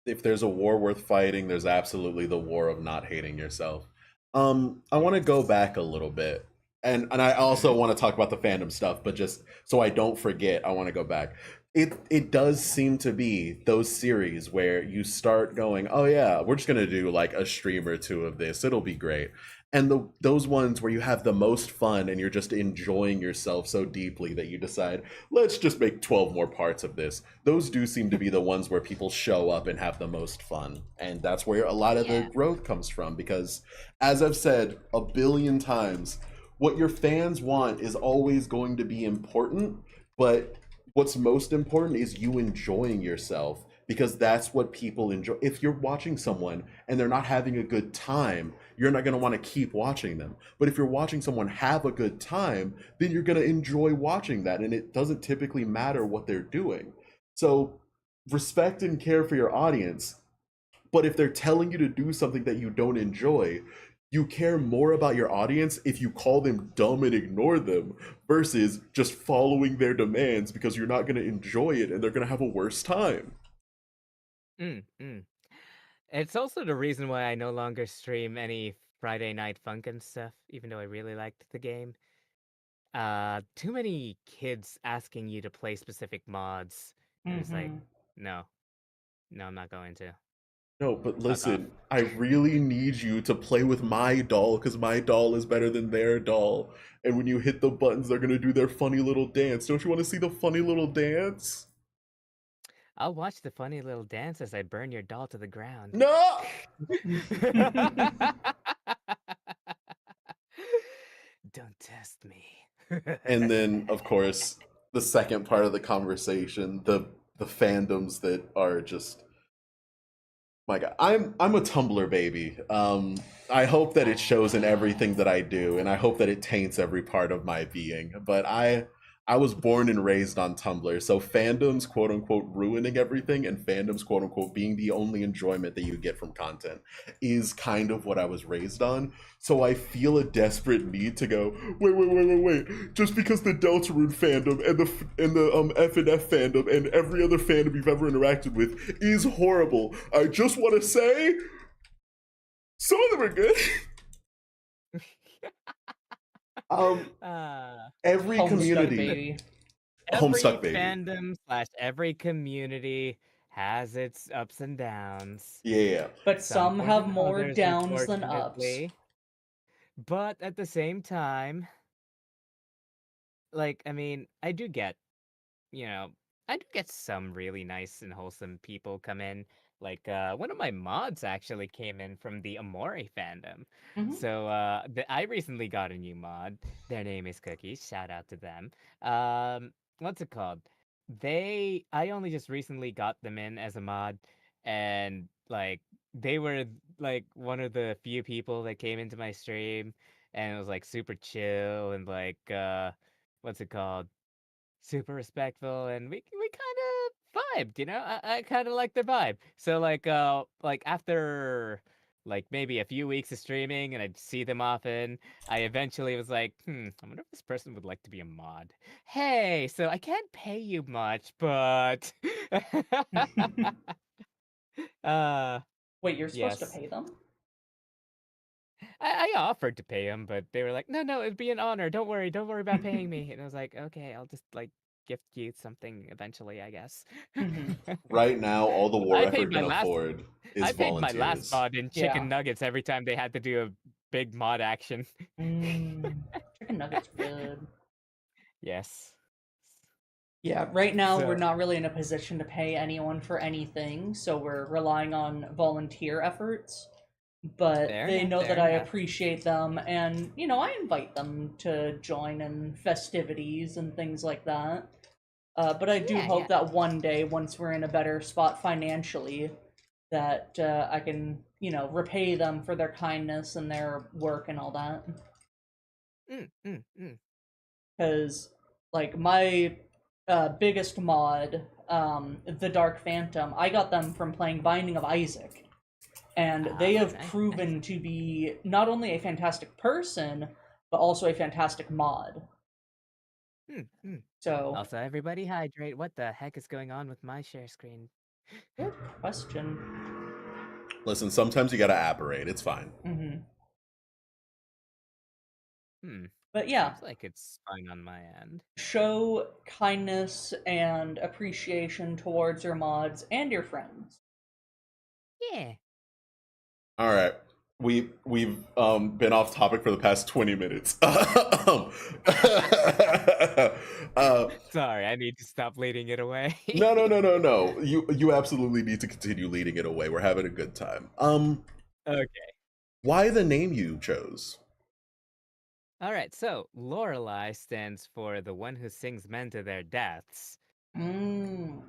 If there's a war worth fighting, there's absolutely the war of not hating yourself. I want to go Yes. back a little bit, and I also Mhm. want to talk about the fandom stuff, but just so I don't forget, I want to go back. It does seem to be those series where you start going, oh yeah, we're just gonna do like a stream or two of this. It'll be great. And those ones where you have the most fun and you're just enjoying yourself so deeply that you decide, let's just make 12 more parts of this. Those do seem to be the ones where people show up and have the most fun. And that's where a lot of the Yeah. growth comes from because, as I've said a billion times, what your fans want is always going to be important, but what's most important is you enjoying yourself because that's what people enjoy. If you're watching someone and they're not having a good time, you're not going to want to keep watching them. But if you're watching someone have a good time, then you're going to enjoy watching that. And it doesn't typically matter what they're doing. So respect and care for your audience. But if they're telling you to do something that you don't enjoy, you care more about your audience if you call them dumb and ignore them versus just following their demands because you're not going to enjoy it and they're going to have a worse time. Mm, mm. It's also the reason why I no longer stream any Friday Night Funkin' stuff, even though I really liked the game. Too many kids asking you to play specific mods. And it's like, Mhm. no, no, I'm not going to. No, but Fuck off. listen, I really need you to play with my doll because my doll is better than their doll. And when you hit the buttons, they're going to do their funny little dance. Don't you want to see the funny little dance? I'll watch the funny little dance as I burn your doll to the ground. No! Don't test me. And then, of course, the second part of the conversation, the fandoms that are just my God. I'm a Tumblr baby. I hope that it shows in everything that I do, and I hope that it taints every part of my being. But I was born and raised on Tumblr, so fandoms quote unquote ruining everything and fandoms quote unquote being the only enjoyment that you get from content is kind of what I was raised on. So I feel a desperate need to go, wait. Just because the Deltarune fandom and the FNF fandom and every other fandom you've ever interacted with is horrible, I just want to say some of them are good. uh, Every Homestuck, community, baby. every Homestuck baby. fandom slash every community has its ups and downs. Yeah. But Some some more have than more others, downs than ups. unfortunately. But at the same time, like, I mean, you know, I do get some really nice and wholesome people come in. Like, one of my mods actually came in from the Amore fandom. Mhm. So, I recently got a new mod. Their name is Cookies. Shout out to them. What's it called? I only just recently got them in as a mod, and like, they were like one of the few people that came into my stream, and it was like super chill and like, what's it called? Super respectful, and we kind of vibed, you know. I kind of like their vibe. So like after like maybe a few weeks of streaming, and I'd see them often, I eventually was like, I wonder if this person would like to be a mod. Hey, so I can't pay you much, but uh, Wait, you're supposed to yes. pay them? I offered to pay him, but they were like, no, it'd be an honor. Don't worry about paying me. And I was like, okay, I'll just like gift you something eventually, I guess. Mhm. Right now, all the war I effort paid my can last afford is I paid my last volunteers. mod in Yeah. chicken nuggets every time they had to do a big mod action. Chicken nuggets are good. Yes. Yeah, right now we're So not really in a position to pay anyone for anything, so we're relying on volunteer efforts. But they know fair that I enough. appreciate them, and I invite them to join in festivities and things like that. But I do Yeah, hope yeah. that one day, once we're in a better spot financially, that I can, repay them for their kindness and their work and all that. Mm, mm, mm. Because like my biggest mod, the Dark Phantom, I got them from playing Binding of Isaac, and they have Nice, nice. proven to be not only a fantastic person but also a fantastic mod. Mm, mm. So, Also, everybody hydrate. What the heck is going on with my share screen? good question. Listen, sometimes you gotta apparate. It's fine. Hmm. But yeah, Seems like it's fine on my end. show kindness and appreciation towards your mods and your friends. Yeah. All right. We've been off topic for the past 20 minutes. Sorry, I need to stop leading it away. No. You absolutely need to continue leading it away. We're having a good time. Okay. Why the name you chose? All right, so Lorelai stands for the one who sings men to their deaths. Mm.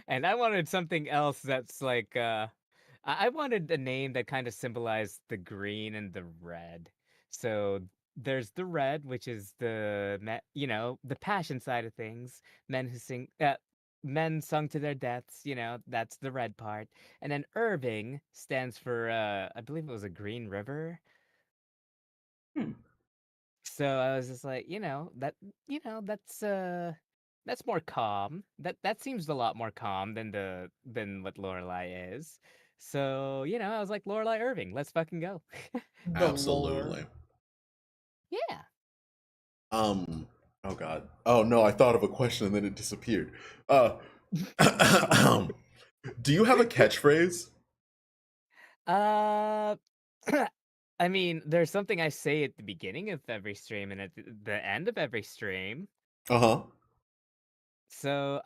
And I wanted something else that's like I wanted a name that kind of symbolized the green and the red. So there's the red, which is the passion side of things. Men who sing men sung to their deaths, that's the red part. And then Irving stands for I believe it was a green river. Hmm. So I was just like, that's more calm. That seems a lot more calm than what Lorelai is. So, I was like, Lorelai Irving, let's fucking go. The lore. Absolutely. Yeah. Um, oh god. Oh no, I thought of a question and then it disappeared. Uh do you have a catchphrase? Uh I mean, there's something I say at the beginning of every stream and at the end of every stream. Uh-huh. So,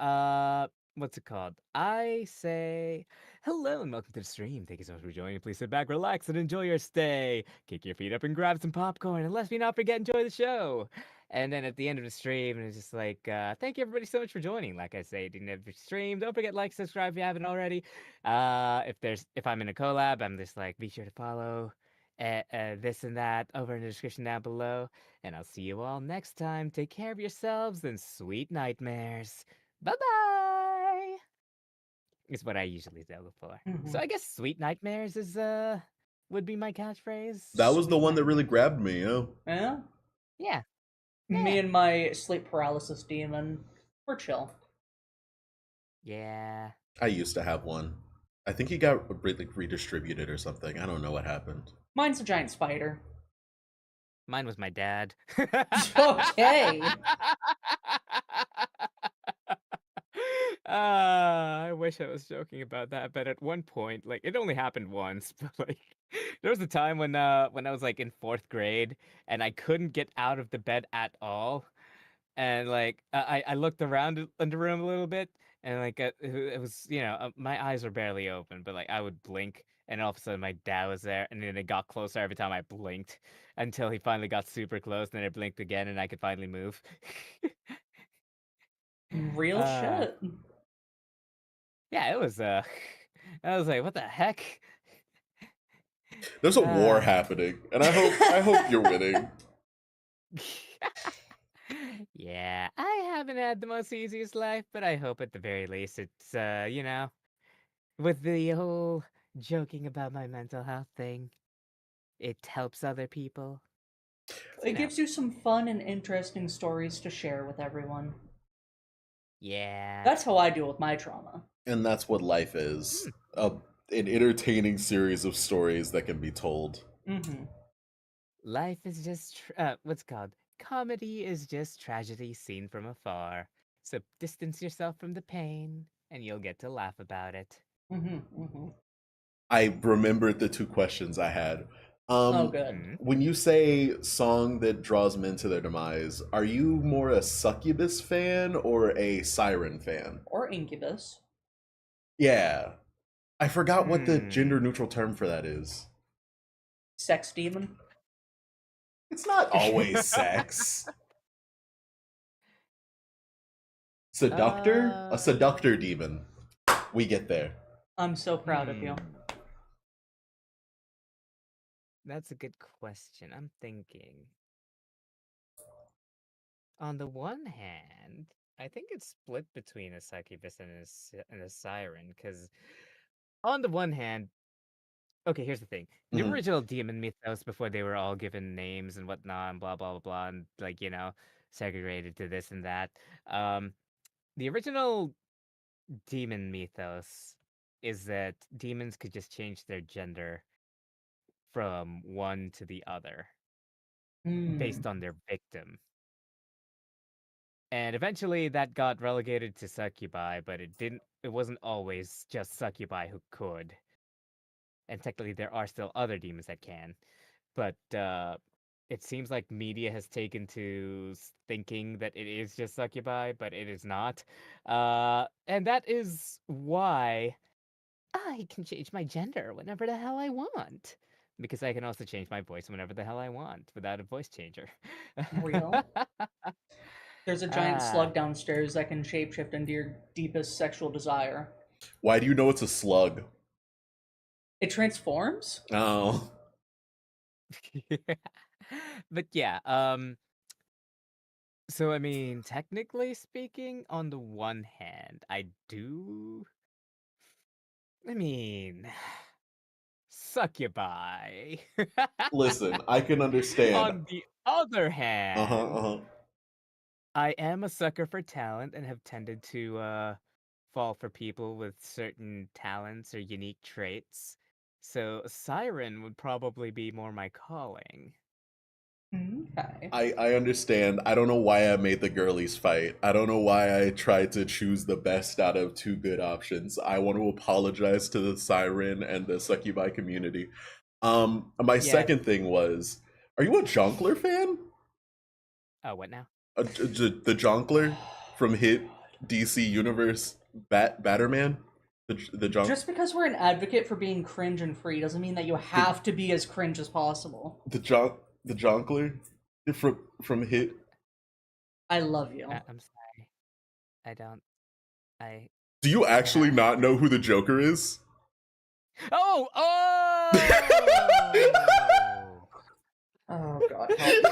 what's it called? I say, hello and welcome to the stream. Thank you so much for joining. Please sit back, relax, and enjoy your stay. Kick your feet up and grab some popcorn, and let's not forget, enjoy the show. And then at the end of the stream, it's just like, thank you everybody so much for joining. Like I say at the end of the stream, don't forget like, subscribe if you haven't already. If I'm in a collab, I'm just like, be sure to follow this and that over in the description down below. And I'll see you all next time. Take care of yourselves and sweet nightmares. Bye bye! Is what I usually say before. So Mhm. I guess sweet nightmares would be my catchphrase. That was the Sweet one that really nightmares. grabbed me, yeah. Yeah. Yeah, Me yeah, and my sleep paralysis demon, we're chill. yeah. I used to have one. I think he got redistributed or something. I don't know what happened. Mine's a giant spider. Mine was my dad. Okay. I wish I was joking about that, but at one point, like it only happened once, but like there was a time when I was like in 4th grade and I couldn't get out of the bed at all. And like I looked around in the room a little bit, and like it was my eyes were barely open, but like I would blink, and all of a sudden my dad was there, and then it got closer every time I blinked, until he finally got super close, and then I blinked again, and I could finally move. Real uh, shit. yeah, it was I was like, what the heck? There's a war Uh, happening, and I hope you're winning. yeah, I haven't had the most easiest life, but I hope at the very least it's with the whole joking about my mental health thing, it helps other people. It gives you some fun and interesting stories to share with everyone. Yeah. That's how I deal with my trauma. And that's what life is. An entertaining series of stories that can be told. Mm-hmm. Life is just what's it called? Comedy is just tragedy seen from afar. So distance yourself from the pain, and you'll get to laugh about it. Mm-hmm. Mm-hmm. I remembered the two questions I had. Oh, good. When you say song that draws men to their demise, are you more a succubus fan or a siren fan? Or Incubus. Yeah. I forgot what the Hmm. gender neutral term for that is. Sex demon. It's not always sex. Seductor? A uh. seductor demon. We get there. I'm so proud of you. Hmm. That's a good question. I'm thinking. On the one hand, I think it's split between a succubus and and a siren, because on the one hand, okay, here's the thing. The Mhm. original demon mythos, before they were all given names and whatnot, and blah, blah, blah, blah, and like, segregated to this and that. Um, the original demon mythos is that demons could just change their gender from one to the other Hmm. based on their victim. And eventually that got relegated to succubi, but it wasn't always just succubi who could. And technically there are still other demons that can. But it seems like media has taken to thinking that it is just succubi, but it is not. And that is why I can change my gender whenever the hell I want. Because I can also change my voice whenever the hell I want without a voice changer. Real. There's a giant Ah. slug downstairs that can shapeshift into your deepest sexual desire. Why do you know it's a slug? It transforms? Oh. But yeah, so I mean, technically speaking, on the one hand, I mean, succubi. Listen, I can understand. On the other Uh-huh, hand, uh-huh. I am a sucker for talent and have tended to fall for people with certain talents or unique traits. So Siren would probably be more my calling. Okay. I understand. I don't know why I made the girlies fight. I don't know why I tried to choose the best out of two good options. I want to apologize to the Siren and the Succubi community. My Yeah. second thing was, are you a Jonkler fan? Oh, what now? The Jonkler from hit DC Universe Batterman? The Jonk Just because we're an advocate for being cringe and free doesn't mean that you the have to be as cringe as possible. the Jonkler from hit. I love you. I'm sorry. I don't. I. Do you actually Huh? not know who the Joker is? Oh! Oh! Oh god, help me.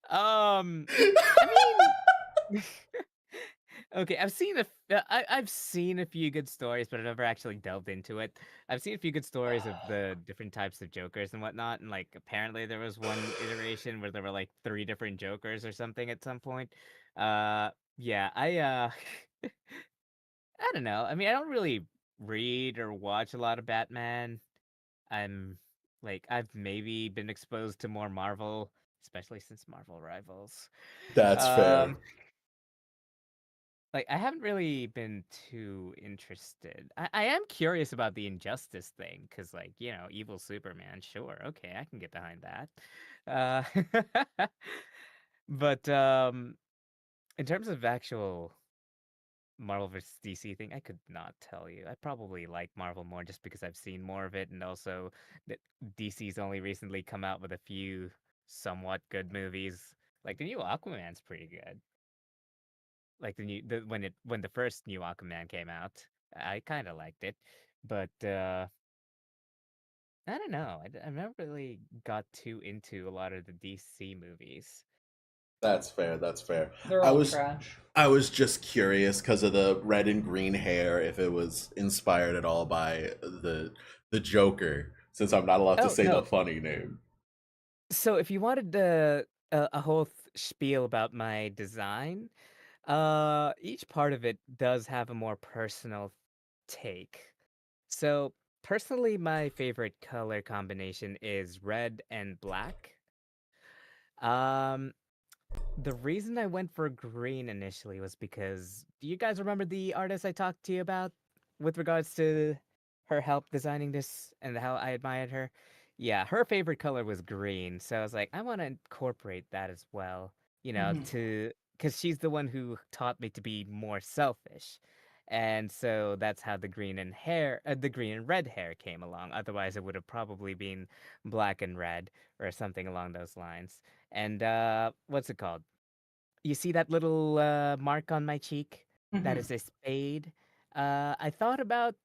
I mean, okay, I've seen a few good stories, but I've never actually delved into it. I've seen a few good stories of the different types of Jokers and whatnot, and like apparently there was one iteration where there were like 3 different Jokers or something at some point. Yeah, I don't know. I mean, I don't really read or watch a lot of Batman. I'm Like I've maybe been exposed to more Marvel, especially since Marvel Rivals. That's fair. Um, like I haven't really been too interested. I am curious about the Injustice thing, because like, evil Superman, sure, okay, I can get behind that. Uh, but in terms of actual Marvel versus DC thing, I could not tell you. I probably like Marvel more just because I've seen more of it, and also that DC's only recently come out with a few somewhat good movies. Like the new Aquaman's pretty good. Like when the first new Aquaman came out, I kind of liked it, but I don't know. I never really got too into a lot of the DC movies. That's fair. That's fair. They're I all was trash. I was just curious because of the red and green hair, if it was inspired at all by the Joker, since I'm not allowed to Oh say the no. funny name. So if you wanted a whole spiel about my design, each part of it does have a more personal take. So personally, my favorite color combination is red and black. Um, the reason I went for green initially was because, do you guys remember the artist I talked to you about with regards to her help designing this and how I admired her? Yeah, her favorite color was green, so I was like, I want to incorporate that as well, Hmm. because she's the one who taught me to be more selfish. And so that's how the green and red hair came along. Otherwise, it would have probably been black and red or something along those lines. And what's it called? You see that little mark on my cheek? That Hmm. is a spade. I thought about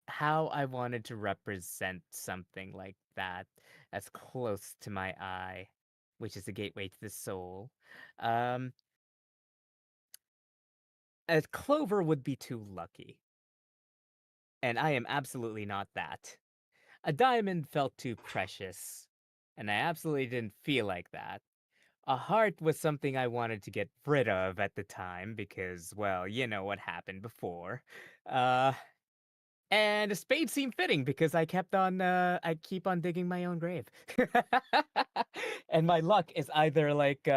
how I wanted to represent something like that as close to my eye, which is the gateway to the soul. Um, a clover would be too lucky, and I am absolutely not that. A diamond felt too precious, and I absolutely didn't feel like that. A heart was something I wanted to get rid of at the time because, well, you know what happened before. Uh, and a spade seemed fitting because I keep on digging my own grave. And my luck is either like,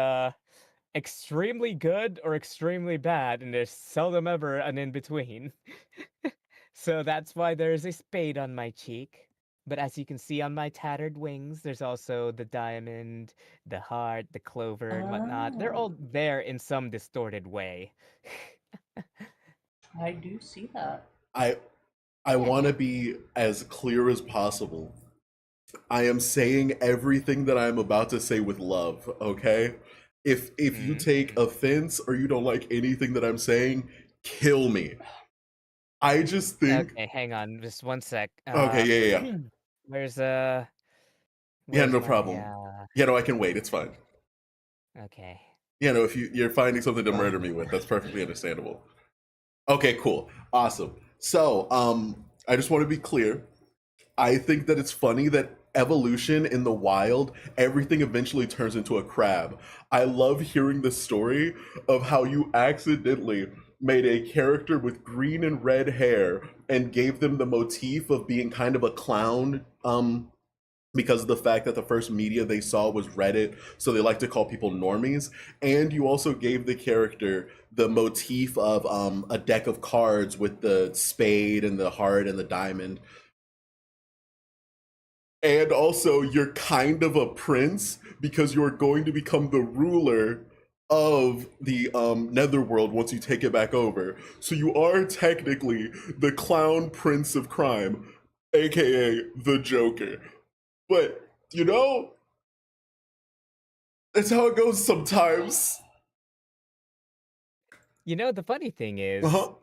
extremely good or extremely bad, and there's seldom ever an in between. So that's why there's a spade on my cheek. But as you can see on my tattered wings, there's also the diamond, the heart, the clover, and whatnot. They're Oh, all there in some distorted way. I do see that. I I want Yeah. to be as clear as possible. I am saying everything that I'm about to say with love, okay? If you take Mm. offense or you don't like anything that I'm saying, kill me. I just think Okay, hang on, just one sec. okay, yeah. Where's Yeah, where's no my problem. Yeah, no, I can wait. It's fine. okay. Yeah, no, if you're finding something to murder me with, that's perfectly understandable. Okay, cool. Awesome. So, I just want to be clear. I think that it's funny that evolution in the wild, everything eventually turns into a crab. I love hearing the story of how you accidentally made a character with green and red hair and gave them the motif of being kind of a clown, because of the fact that the first media they saw was Reddit, so they like to call people normies. And you also gave the character the motif of a deck of cards with the spade and the heart and the diamond. And also, you're kind of a prince because you're going to become the ruler of the netherworld once you take it back over. So you are technically the clown prince of crime, aka the Joker. But you know, that's how it goes sometimes. The funny thing Uh is, huh.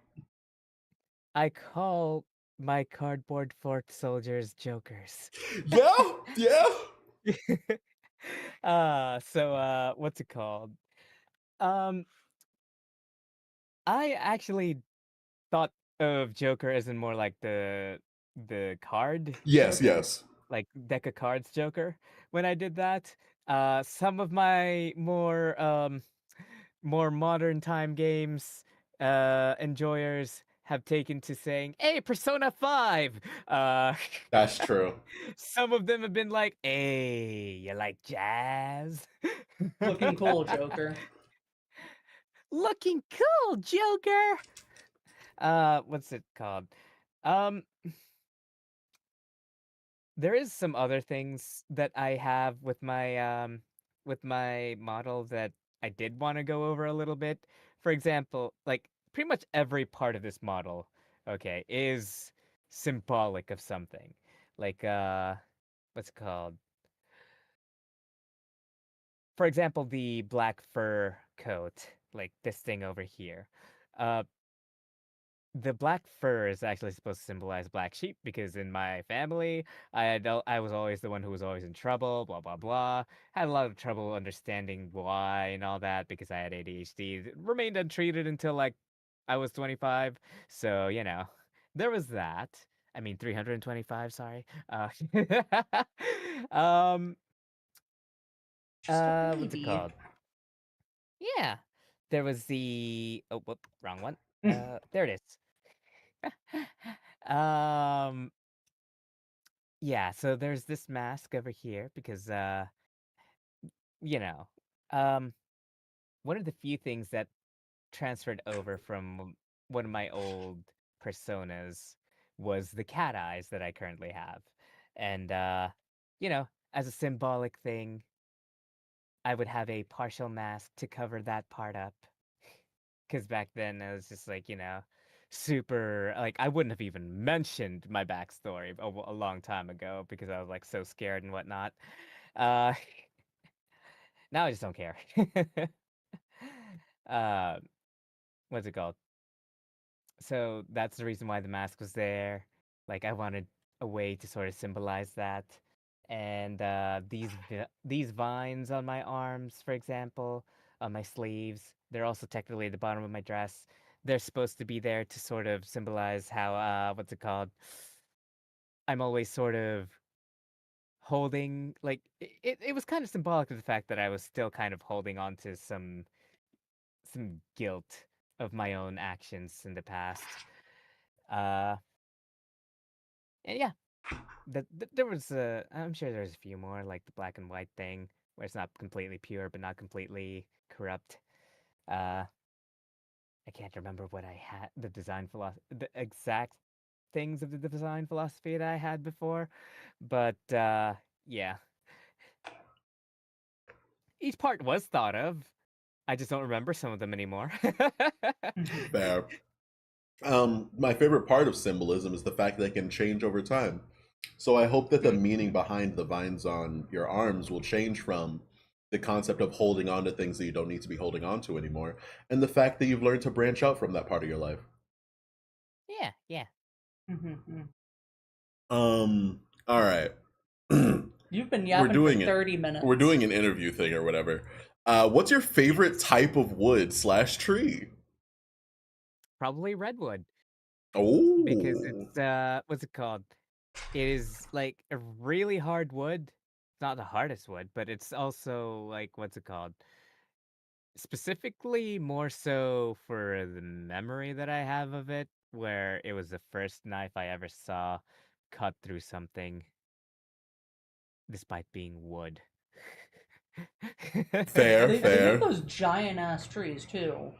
I call my cardboard fort soldiers jokers. Yeah, yeah. What's it called? Um, I actually thought of Joker as in more like the card Yes, Joker, yes. like deck of cards Joker. When I did that, some of my more modern time games enjoyers have taken to saying, "Hey, Persona 5." That's true. Some of them have been like, "Hey, you like jazz?" Looking cool, Joker. Looking cool, Joker. What's it called? Um, there is some other things that I have with my model that I did want to go over a little bit. For example, like pretty much every part of this model, okay, is symbolic of something. Like what's it called? For example, the black fur coat, like this thing over here. Uh the black fur is actually supposed to symbolize black sheep because in my family, I was always the one who was always in trouble, blah blah blah. Had a lot of trouble understanding why and all that because I had ADHD. Remained untreated until like I was 25. So, there was that. I mean 325, sorry. Um Just a what's it baby. called? Yeah. There was the oh, whoop, wrong one. There it is. Um, yeah, so there's this mask over here because you know, um one of the few things that transferred over from one of my old personas was the cat eyes that I currently have. And as a symbolic thing, I would have a partial mask to cover that part up. Because back then I was just like, super like I wouldn't have even mentioned my backstory a long time ago because I was like so scared and whatnot. Uh, now I just don't care. uh, what's it called? So that's the reason why the mask was there. Like I wanted a way to sort of symbolize that. And these vines on my arms, for example, on my sleeves, they're also technically at the bottom of my dress. They're supposed to be there to sort of symbolize how what's it called? I'm always sort of holding like it was kind of symbolic of the fact that I was still kind of holding on to some guilt of my own actions in the past. Uh and yeah, there was I'm sure there's a few more like the black and white thing where it's not completely pure but not completely corrupt. Uh I can't remember what I had the design philosophy the exact things of the design philosophy that I had before, but yeah. Each part was thought of. I just don't remember some of them anymore. Fair. My favorite part of symbolism is the fact that it can change over time. So I hope that the meaning behind the vines on your arms will change from the concept of holding on to things that you don't need to be holding on to anymore, and the fact that you've learned to branch out from that part of your life. Yeah, yeah. All right. You've been we're yapping for doing it. 30 minutes. We're doing an interview thing or whatever. What's your favorite type of wood/tree? Probably redwood because Oh, it's what's it called? It is like a really hard wood. It's not the hardest wood, but it's also like what's it called? Specifically more so for the memory that I have of it, where it was the first knife I ever saw cut through something despite being wood. fair, They make fair. those giant ass trees too,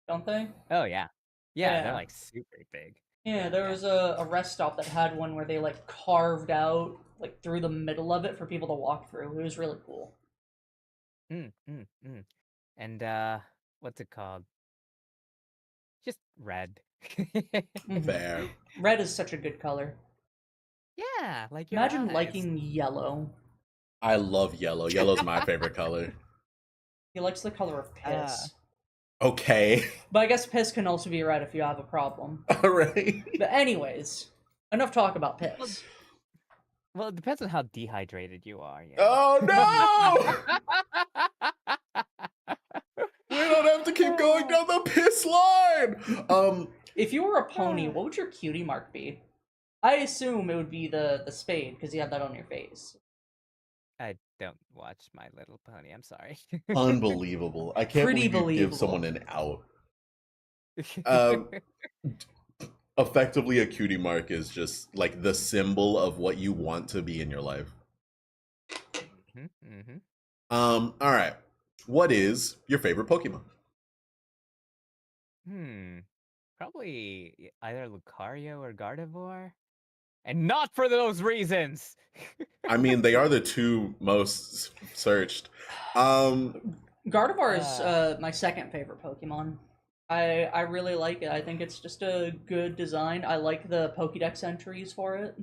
don't they? Oh yeah. Yeah, they're Yeah. like super big. Yeah, there Yeah. was a rest stop that had one where they like carved out like through the middle of it for people to walk through. It was really cool. Mm, mm, mm. And what's it called? Just red. Fair. Red is such a good color. Yeah, like your Imagine eyes. liking yellow. I love yellow. Yellow's my favorite color. He likes the color of Uh, piss. Okay. But I guess piss can also be red if you have a problem. All right. But anyways, enough talk about well, piss. well, it depends on how dehydrated you are, Oh no! We don't have to keep going down the piss line. If you were a pony, what would your cutie mark be? I assume it would be the spade because you have that on your face. I don't watch My Little Pony. I'm sorry. Unbelievable. I can't Pretty believe you'd give believable. someone an out. Um, Effectively, a cutie mark is just like the symbol of what you want to be in your life. Mm-hmm. All right. What is your favorite Pokemon? Hmm. Probably either Lucario or Gardevoir. And not for those reasons! I mean, they are the two most searched. Um, Gardevoir is uh, my second favorite Pokemon. I really like it. I think it's just a good design. I like the Pokédex entries for it.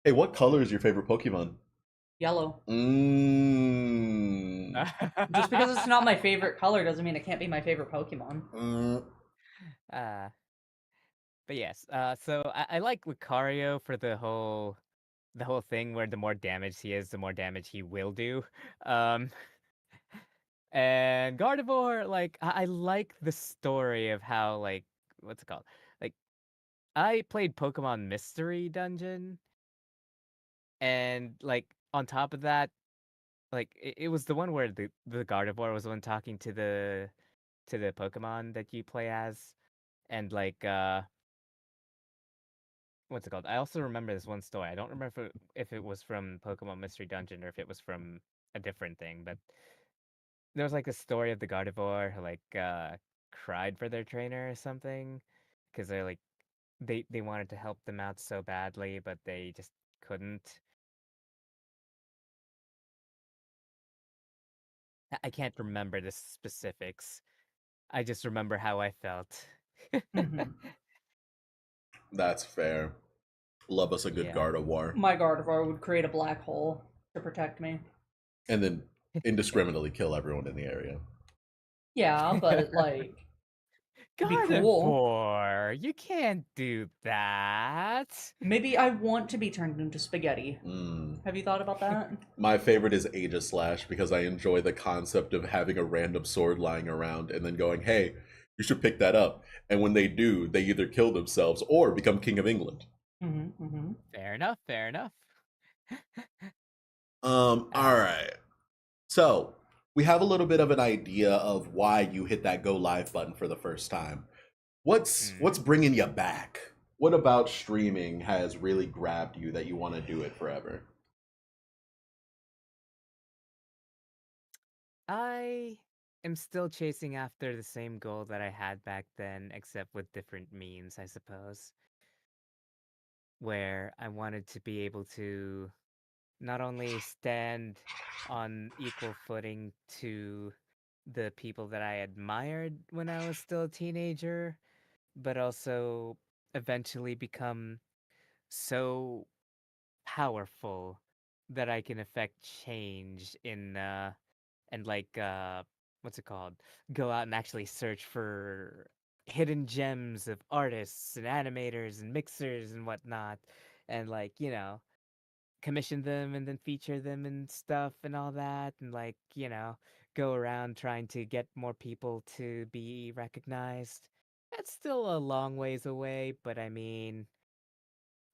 hey, what color is your favorite Pokemon? Yellow. Mm, Just because it's not my favorite color doesn't mean it can't be my favorite Pokemon. mm, uh, but yes, so I like Lucario for the whole thing where the more damage he is, the more damage he will do. Um, and Gardevoir, like I like the story of how like what's it called? Like I played Pokemon Mystery Dungeon, and like on top of that, like it was the one where the Gardevoir was the one talking to the Pokemon that you play as, and like what's it called? I also remember this one story. I don't remember if it was from Pokemon Mystery Dungeon or if it was from a different thing, but there was like a story of the Gardevoir who like cried for their trainer or something because they're like they wanted to help them out so badly, but they just couldn't. I can't remember the specifics. I just remember how I felt. Hmm. that's fair. Love us a good Yeah. Gardevoir. My Gardevoir would create a black hole to protect me. And then indiscriminately kill everyone in the area. Yeah, but like, be cool. Gardevoir, you can't do that. Maybe I want to be turned into spaghetti. Mm. Have you thought about that? My favorite is Aegislash because I enjoy the concept of having a random sword lying around and then going, hey, you should pick that up. And when they do, they either kill themselves or become King of England. Mm-hmm, mm-hmm. Fair enough, fair enough. All Uh, right. So we have a little bit of an idea of why you hit that go live button for the first time. What's hmm. bringing you back? What about streaming has really grabbed you that you want to do it forever? I am still chasing after the same goal that I had back then, except with different means, I suppose. Where I wanted to be able to not only stand on equal footing to the people that I admired when I was still a teenager, but also eventually become so powerful that I can affect change in and like what's it called? Go out and actually search for hidden gems of artists and animators and mixers and whatnot, and like commission them and then feature them and stuff and all that, and like go around trying to get more people to be recognized. That's still a long ways away, but I mean,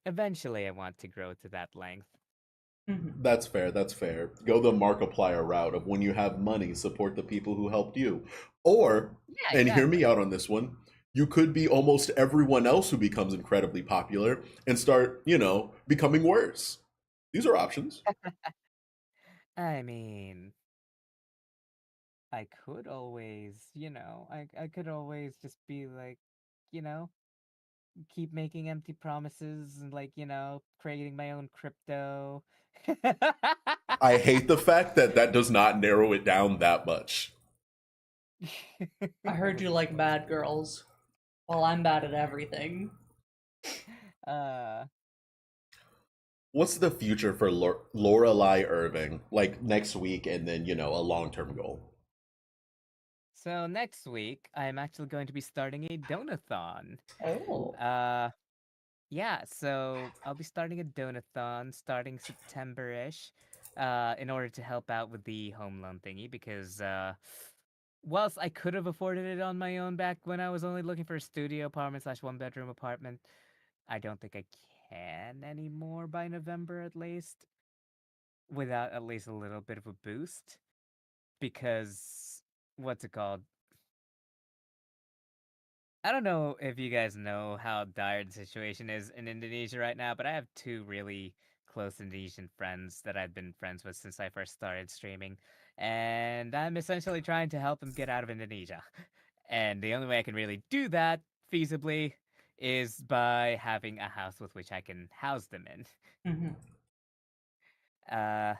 eventually I want to grow to that length. Mm-hmm. That's fair. That's fair. Go the Markiplier route of when you have money, support the people who helped you. Or, Yeah, and hear me exactly. out on this one, you could be almost everyone else who becomes incredibly popular and start, becoming worse. These are options. I mean, I could always, I could always just be like, you know, keep making empty promises and like, creating my own crypto. I hate the fact that that does not narrow it down that much. I It heard was you a like small bad thing. girls. Well, I'm bad at everything. Uh, What's the future for Lorelai Irving? Like next week and then, a long-term goal. so next week I'm actually going to be starting a donathon. Oh. Uh, yeah, so I'll be starting a donathon starting September-ish, in order to help out with the home loan thingy because whilst I could have afforded it on my own back when I was only looking for a studio apartment slash one bedroom apartment, I don't think I can anymore by November at least, without at least a little bit of a boost. Because what's it called? I don't know if you guys know how dire the situation is in Indonesia right now, but I have two really close Indonesian friends that I've been friends with since I first started streaming, and I'm essentially trying to help them get out of Indonesia. And the only way I can really do that feasibly is by having a house with which I can house them in. Hmm. Uh,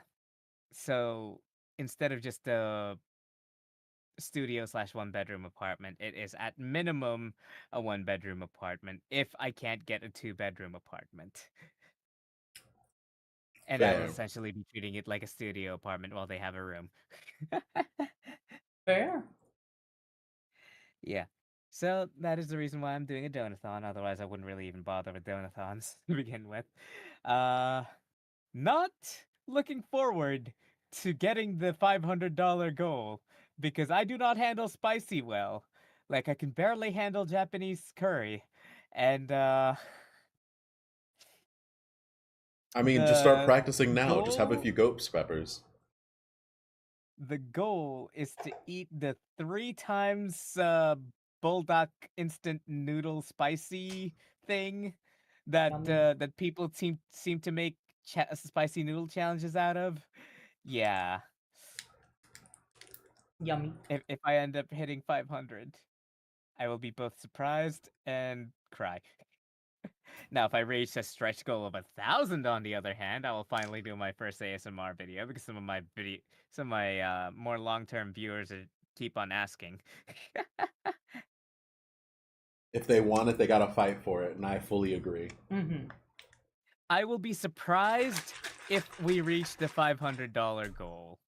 so instead of just a studio slash one bedroom apartment, it is at minimum a one bedroom apartment if I can't get a two-bedroom apartment. And I will Fair. essentially be treating it like a studio apartment while they have a room. Fair. Yeah. So that is the reason why I'm doing a donathon. Otherwise, I wouldn't really even bother with donathons to begin with. Not looking forward to getting the $500 goal because I do not handle spicy well. Like I can barely handle Japanese curry. And I mean, just start the practicing now. Just have a goal few ghost peppers. the goal is to eat the 3 times bulldog instant noodle spicy thing that Yummy. that people seem to make spicy noodle challenges out of. Yeah. Yummy. If I end up hitting 500, I will be both surprised and cry. Now, if I reach a stretch goal of 1,000, on the other hand, I will finally do my first ASMR video because some of my more long-term viewers keep on asking. If they want it, they gotta fight for it, and I fully agree. Hmm. I will be surprised if we reach the $500 goal.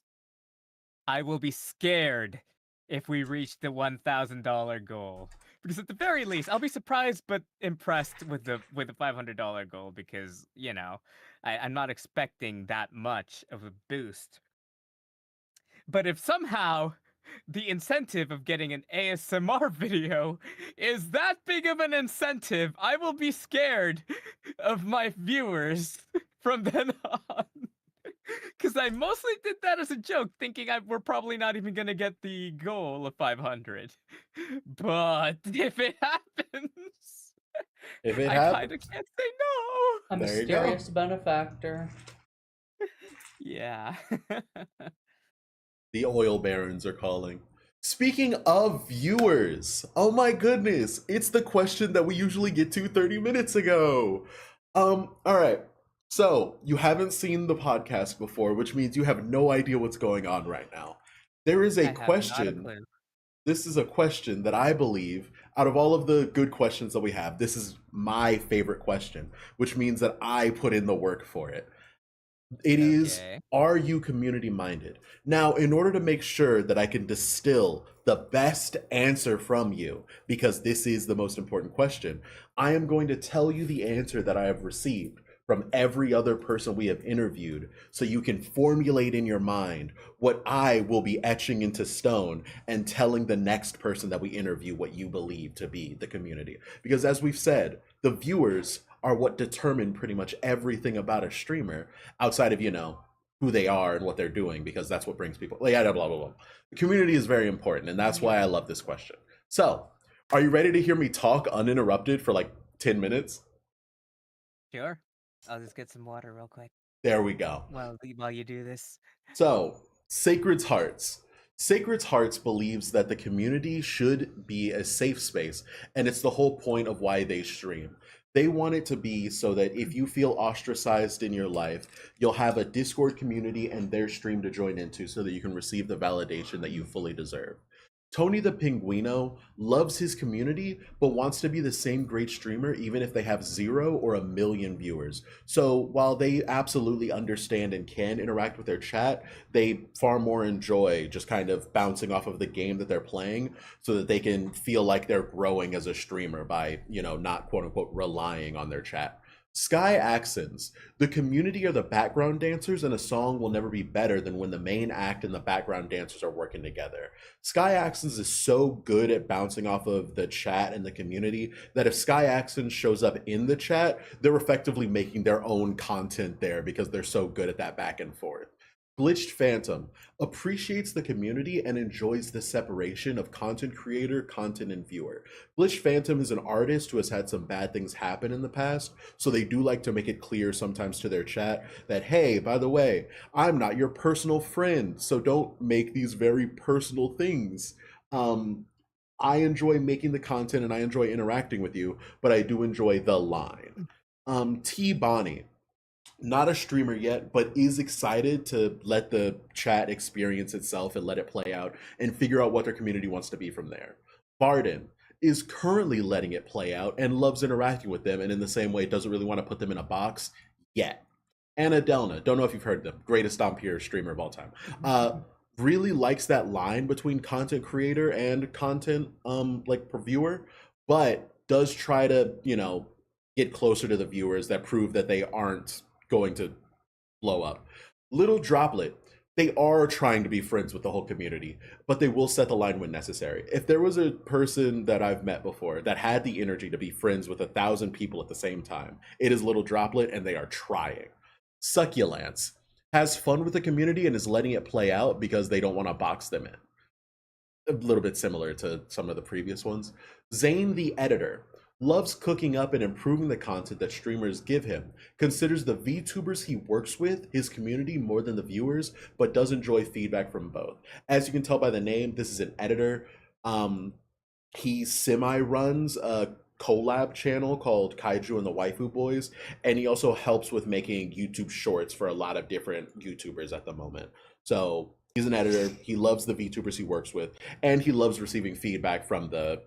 I will be scared if we reach the $1,000 goal. Because at the very least, I'll be surprised but impressed with the $500 goal because, I'm not expecting that much of a boost. But if somehow the incentive of getting an ASMR video is that big of an incentive, I will be scared of my viewers from then on. Because I mostly did that as a joke, thinking we're probably not even going to get the goal of 500. But if it happens, If it I kind of happens, can't say no. A there you go. mysterious benefactor. Yeah. The oil barons are calling. Speaking of viewers, oh my goodness, it's the question that we usually get to 30 minutes ago. All right. So, you haven't seen the podcast before, which means you have no idea what's going on right now. There is a I have not a question. clue. This is a question that I believe, out of all of the good questions that we have, this is my favorite question, which means that I put in the work for it. It is, Okay. are you community minded? Now, in order to make sure that I can distill the best answer from you, because this is the most important question, I am going to tell you the answer that I have received from every other person we have interviewed so you can formulate in your mind what I will be etching into stone and telling the next person that we interview what you believe to be the community. Because as we've said, the viewers are what determine pretty much everything about a streamer outside of, who they are and what they're doing, because that's what brings people, like, blah, blah, blah, blah. The community is very important, and that's why I love this question. So, are you ready to hear me talk uninterrupted for like 10 minutes? Sure. I'll just get some water real quick There we go. while you do this. So, Sacred's Hearts. Sacred's Hearts believes that the community should be a safe space, and it's the whole point of why they stream. They want it to be so that if you feel ostracized in your life, you'll have a Discord community and their stream to join into so that you can receive the validation that you fully deserve. Tony the Pinguino loves his community, but wants to be the same great streamer even if they have 0 or 1 million viewers. So while they absolutely understand and can interact with their chat, they far more enjoy just kind of bouncing off of the game that they're playing so that they can feel like they're growing as a streamer by, not quote unquote relying on their chat. Sky Axons. The community are the background dancers, and a song will never be better than when the main act and the background dancers are working together. Sky Axons is so good at bouncing off of the chat and the community that if Sky Axons shows up in the chat, they're effectively making their own content there because they're so good at that back and forth. Glitched Phantom appreciates the community and enjoys the separation of content creator, content, and viewer. Glitched Phantom is an artist who has had some bad things happen in the past, so they do like to make it clear sometimes to their chat that, hey, by the way, I'm not your personal friend, so don't make these very personal things. I enjoy making the content and I enjoy interacting with you, but I do enjoy the line. T Bonnie, not a streamer yet, but is excited to let the chat experience itself and let it play out and figure out what their community wants to be from there. Varden is currently letting it play out and loves interacting with them, and in the same way doesn't really want to put them in a box yet. Anna Delna, don't know if you've heard them, greatest Ampere streamer of all time. Really likes that line between content creator and content like per viewer, but does try to, get closer to the viewers that prove that they aren't going to blow up. Little Droplet, they are trying to be friends with the whole community, but they will set the line when necessary. If there was a person that I've met before that had the energy to be friends with 1,000 people at the same time, it is Little Droplet, and they are trying. Succulents has fun with the community and is letting it play out because they don't want to box them in. A little bit similar to some of the previous ones. Zane the Editor loves cooking up and improving the content that streamers give him, considers the VTubers he works with his community more than the viewers, but does enjoy feedback from both. As you can tell by the name, this is an editor. He semi-runs a collab channel called Kaiju and the Waifu Boys, and he also helps with making YouTube shorts for a lot of different YouTubers at the moment. So he's an editor, he loves the VTubers he works with, and he loves receiving feedback from the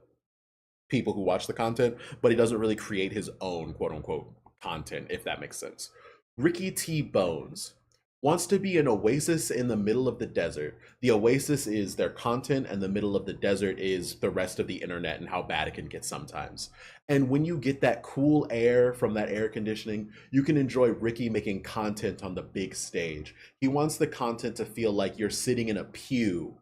people who watch the content, but he doesn't really create his own quote-unquote content, if that makes sense. Ricky T. Bones wants to be an oasis in the middle of the desert. The oasis is their content, and the middle of the desert is the rest of the internet and how bad it can get sometimes. And when you get that cool air from that air conditioning, you can enjoy Ricky making content on the big stage. He wants the content to feel like you're sitting in a pew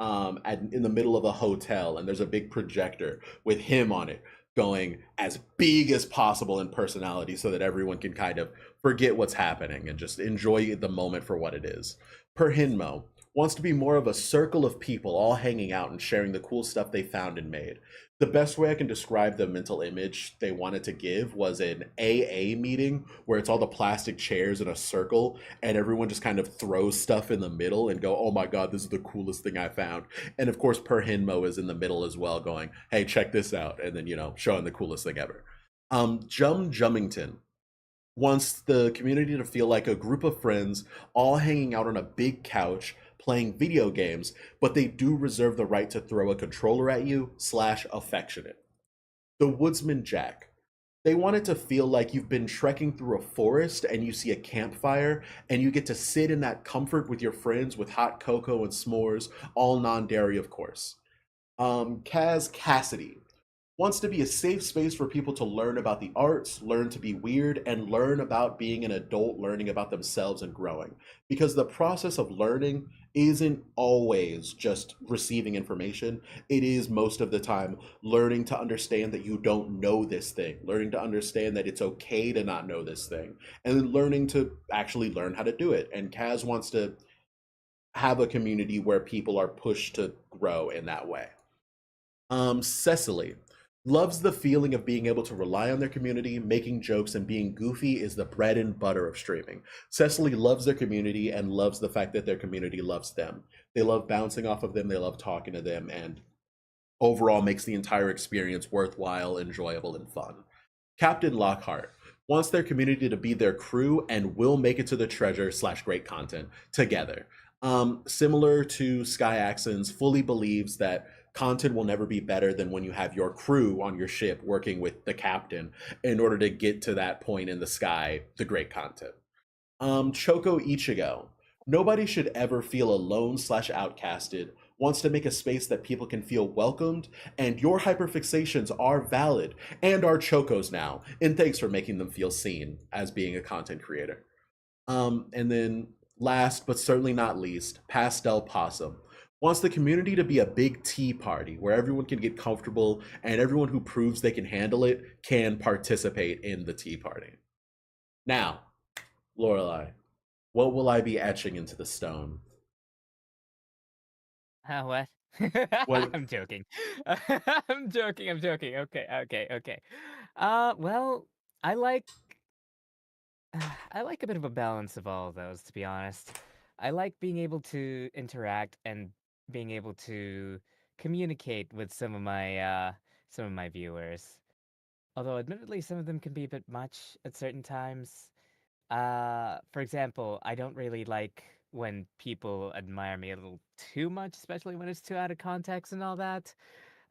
in the middle of a hotel, and there's a big projector with him on it going as big as possible in personality so that everyone can kind of forget what's happening and just enjoy the moment for what it is. Perhinmo wants to be more of a circle of people all hanging out and sharing the cool stuff they found and made. The best way I can describe the mental image they wanted to give was an AA meeting where it's all the plastic chairs in a circle and everyone just kind of throws stuff in the middle and go, oh my god, this is the coolest thing I found. And of course, Perhinmo is in the middle as well going, hey, check this out. And then, showing the coolest thing ever. Jummington wants the community to feel like a group of friends all hanging out on a big couch playing video games, but they do reserve the right to throw a controller at you / affectionate. The Woodsman Jack. They want it to feel like you've been trekking through a forest and you see a campfire and you get to sit in that comfort with your friends with hot cocoa and s'mores, all non-dairy, of course. Kaz Cassidy wants to be a safe space for people to learn about the arts, learn to be weird, and learn about being an adult, learning about themselves and growing. Because the process of learning isn't always just receiving information. It is most of the time learning to understand that you don't know this thing, learning to understand that it's okay to not know this thing, and then learning to actually learn how to do it. And Kaz wants to have a community where people are pushed to grow in that way. Cecily loves the feeling of being able to rely on their community. Making jokes and being goofy is the bread and butter of streaming. Cecily loves their community and loves the fact that their community loves them. They love bouncing off of them, they love talking to them, and overall makes the entire experience worthwhile, enjoyable, and fun. Captain Lockhart wants their community to be their crew and will make it to the treasure / great content together. Similar to Sky Axons, fully believes that content will never be better than when you have your crew on your ship working with the captain in order to get to that point in the sky, the great content. Choco Ichigo. Nobody should ever feel alone / outcasted, wants to make a space that people can feel welcomed, and your hyperfixations are valid and are Choco's now, and thanks for making them feel seen as being a content creator. And then last but certainly not least, Pastel Possum wants the community to be a big tea party where everyone can get comfortable and everyone who proves they can handle it can participate in the tea party. Now, Lorelai, What will I be etching into the stone? What? What? I'm joking. I'm joking. I'm joking. Okay, okay, okay. Well, I like I like a bit of a balance of all of those, to be honest. I like being able to interact and being able to communicate with some of my viewers. Although admittedly some of them can be a bit much at certain times. For example, I don't really like when people admire me a little too much, especially when it's too out of context and all that.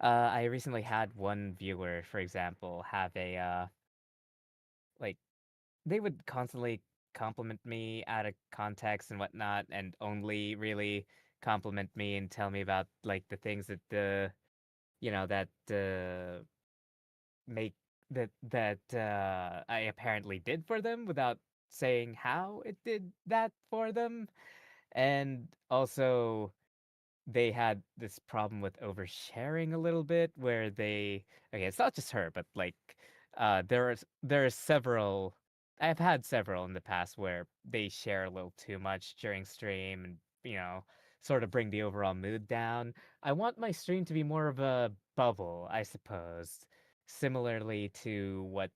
I recently had one viewer, for example, have a like they would constantly compliment me out of context and whatnot, and only really compliment me and tell me about like the things that that make that I apparently did for them without saying how it did that for them. And also they had this problem with oversharing a little bit where they okay, it's not just her, but like there are several I've had several in the past where they share a little too much during stream and sort of bring the overall mood down. I want my stream to be more of a bubble, I suppose, similarly to what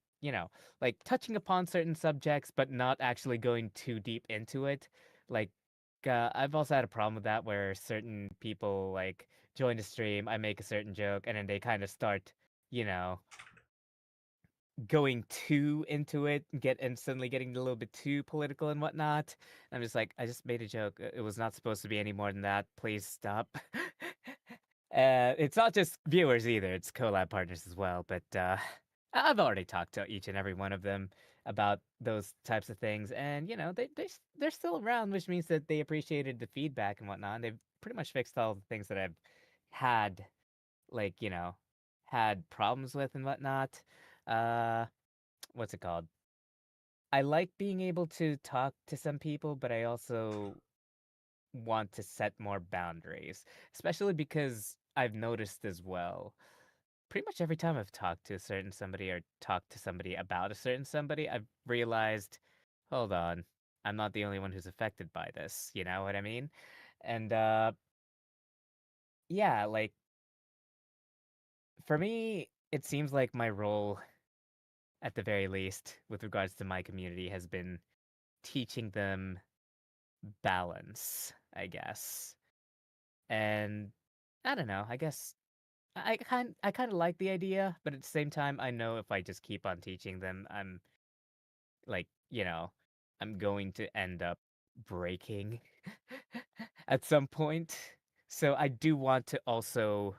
like touching upon certain subjects but not actually going too deep into it. Like I've also had a problem with that where certain people like join the stream, I make a certain joke, and then they kind of start, you know, going too into it, get and suddenly getting a little bit too political and whatnot. I'm just like, I just made a joke. It was not supposed to be any more than that. Please stop. It's not just viewers either; it's collab partners as well. But I've already talked to each and every one of them about those types of things, and they're still around, which means that they appreciated the feedback and whatnot. They've pretty much fixed all the things that I've had, like had problems with and whatnot. Uh, what's it called? I like being able to talk to some people, but I also want to set more boundaries, especially because I've noticed as well. Pretty much every time I've talked to a certain somebody or talked to somebody about a certain somebody, I've realized, hold on, I'm not the only one who's affected by this. You know what I mean? And yeah, like for me, it seems like my role, at the very least, with regards to my community, has been teaching them balance, I guess. And I don't know, I guess I kind of like the idea, but at the same time, I know if I just keep on teaching them, I'm like, I'm going to end up breaking at some point. So I do want to also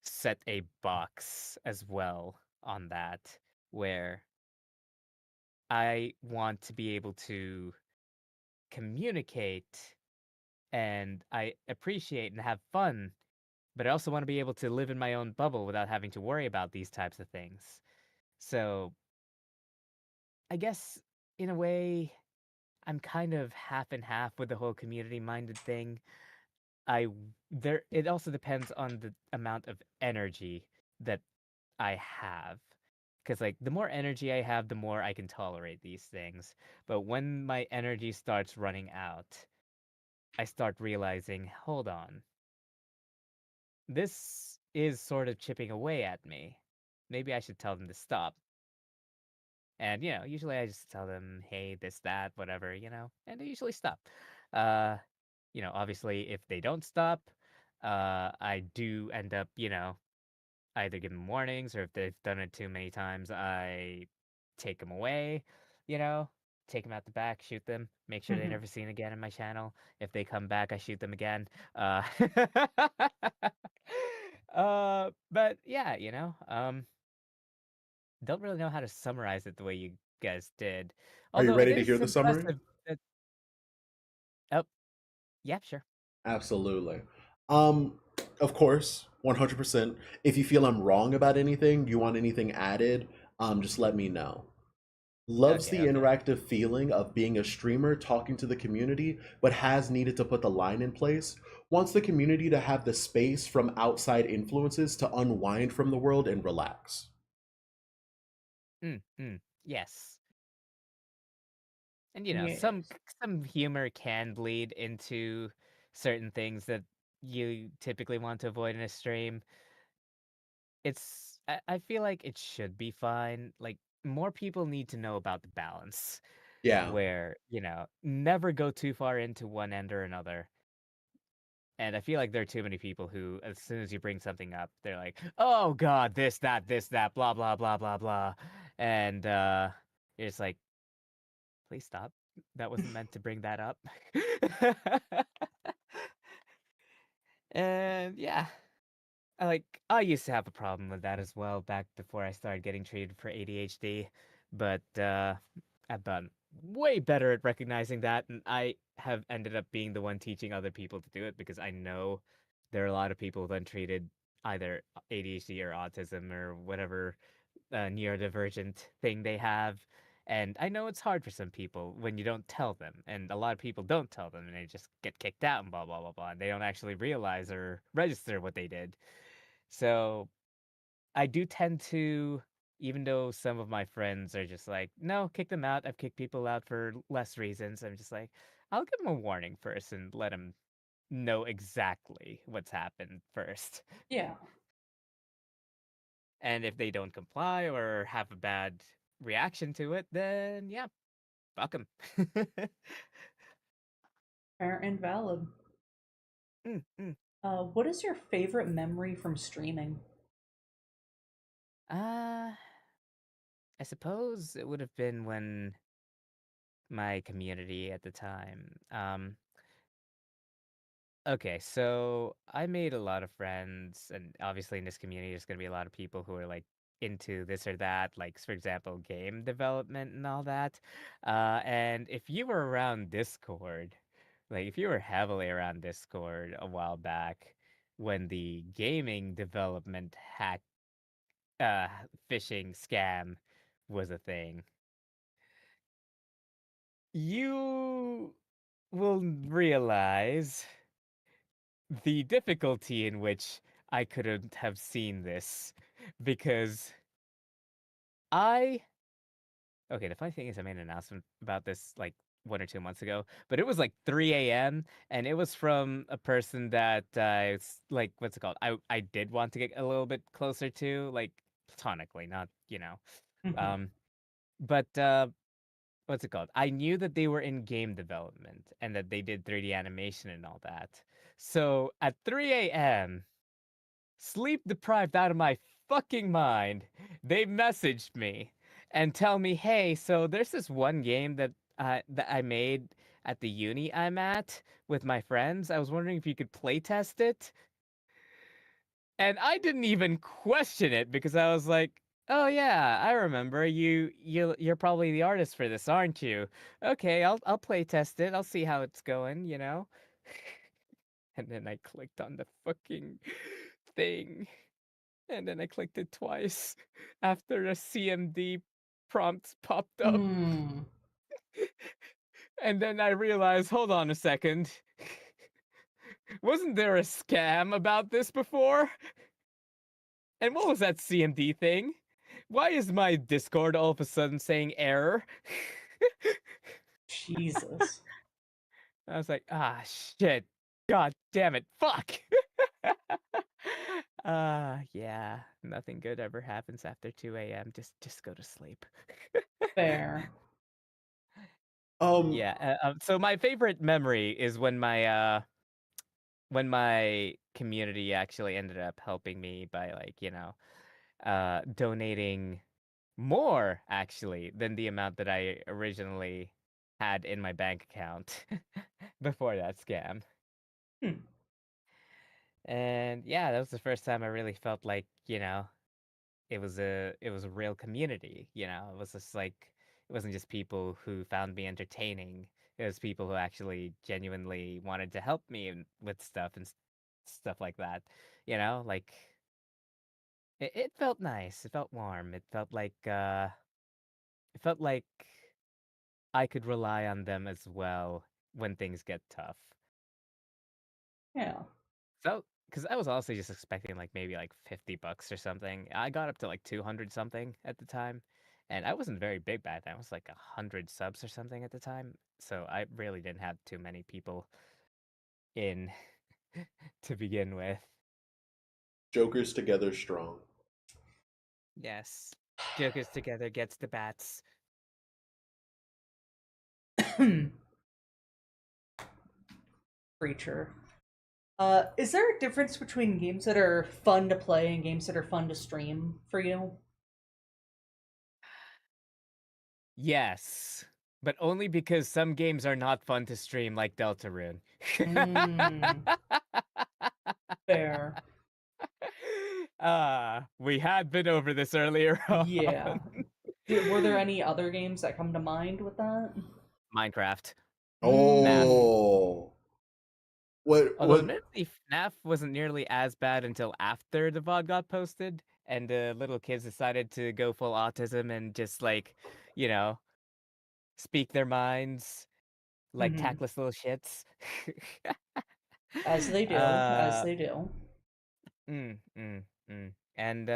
set a box as well on that, where I want to be able to communicate and I appreciate and have fun, but I also want to be able to live in my own bubble without having to worry about these types of things. So I guess in a way, I'm kind of half and half with the whole community minded thing. There it also depends on the amount of energy that I have. Cuz like the more energy I have, the more I can tolerate these things. But when my energy starts running out, I start realizing, hold on. This is sort of chipping away at me. Maybe I should tell them to stop. And usually I just tell them, "Hey, this, that, whatever," and they usually stop. Uh, obviously, if they don't stop, I do end up, either give them warnings or if they've done it too many times, I take them away, you know, take them out the back, shoot them, make sure they're never seen again in my channel. If they come back, I shoot them again. But yeah, don't really know how to summarize it the way you guys did. Are you Although it ready to is hear the summary? impressive that, oh, yeah, sure. Absolutely. Um, of course, 100%. If you feel I'm wrong about anything, you want anything added, just let me know. Loves Okay, the okay. interactive feeling of being a streamer talking to the community, but has needed to put the line in place. Wants the community to have the space from outside influences to unwind from the world and relax. Yes. And you know, some Yes. some humor can bleed into certain things that you typically want to avoid in a stream. I feel like it should be fine. Like more people need to know about the balance Yeah. where, never go too far into one end or another. And I feel like there are too many people who, as soon as you bring something up, they're like, "Oh God, this, that, blah, blah, blah, blah, blah," and you're just like, "Please stop. That wasn't meant to bring that up." And yeah, I used to have a problem with that as well back before I started getting treated for ADHD, but I've done way better at recognizing that, and I have ended up being the one teaching other people to do it because I know there are a lot of people with untreated either ADHD or autism or whatever neurodivergent thing they have. And I know it's hard for some people when you don't tell them, and a lot of people don't tell them, and they just get kicked out and blah blah blah blah. And they don't actually realize or register what they did. So I do tend to, even though some of my friends are just like, no, kick them out. I've kicked people out for less reasons. I'm just like, I'll give them a warning first and let them know exactly what's happened first. Yeah. And if they don't comply or have a bad reaction to it, then yeah, fuck them. Fair and valid. Mm, mm. What is your favorite memory from streaming? Uh, I suppose it would have been when my community at the time. Okay, so I made a lot of friends, and obviously in this community, there's going to be a lot of people who are like into this or that, like, for example, game development and all that. And if you were around Discord, like, if you were heavily around Discord a while back when the gaming development uh, phishing scam was a thing, you will realize the difficulty in which I couldn't have seen this because I okay, the funny thing is I made an announcement about this like 1 or 2 months ago, but it was like 3 a.m. and it was from a person that like what's it called? I did want to get a little bit closer to, like platonically, not, Mhm. Um but what's it called? I knew that they were in game development and that they did 3D animation and all that. So at 3 a.m. sleep deprived out of my fucking mind, they messaged me and tell me, "Hey, so there's this one game that I made at the uni I'm at with my friends. I was wondering if you could play test it." And I didn't even question it because I was like, "Oh yeah, I remember. You're probably the artist for this, aren't you? Okay, I'll play test it. I'll see how it's going." And then I clicked on the fucking thing. And then I clicked it twice after a CMD prompt popped up. Mm. And then I realized, hold on a second. Wasn't there a scam about this before? And what was that CMD thing? Why is my Discord all of a sudden saying error? Jesus. I was like, ah, shit. God damn it. Fuck. Yeah. Nothing good ever happens after 2 a.m. Just go to sleep. Fair. Um, Yeah, so my favorite memory is when my community actually ended up helping me by like, donating more actually than the amount that I originally had in my bank account before that scam. Hmm. And yeah, that was the first time I really felt like, it was a real community, It was just like it wasn't just people who found me entertaining. It was people who actually genuinely wanted to help me with stuff and stuff like that. Like it felt nice. It felt warm. It felt like I could rely on them as well when things get tough. Yeah. So, because I was honestly just expecting like maybe like $50 or something. I got up to like 200 something at the time, And I wasn't very big back then. I was like 100 subs or something at the time. So I really didn't have too many people in to begin with. Jokers together strong. Yes. Jokers together gets the bats. Creature. Is there a difference between games that are fun to play and games that are fun to stream for you? Yes. But only because some games are not fun to stream, like Deltarune. Mm, fair. We had been over this earlier on. Yeah. Were there any other games that come to mind with that? Minecraft. FNAF. Mm, Oh, Although what? admittedly, FNAF wasn't nearly as bad until after the VOD got posted, and the little kids decided to go full autism and just like, you know, speak their minds like mhm. tactless little shits. As they do, as uh, they do. mm, mm, mm. And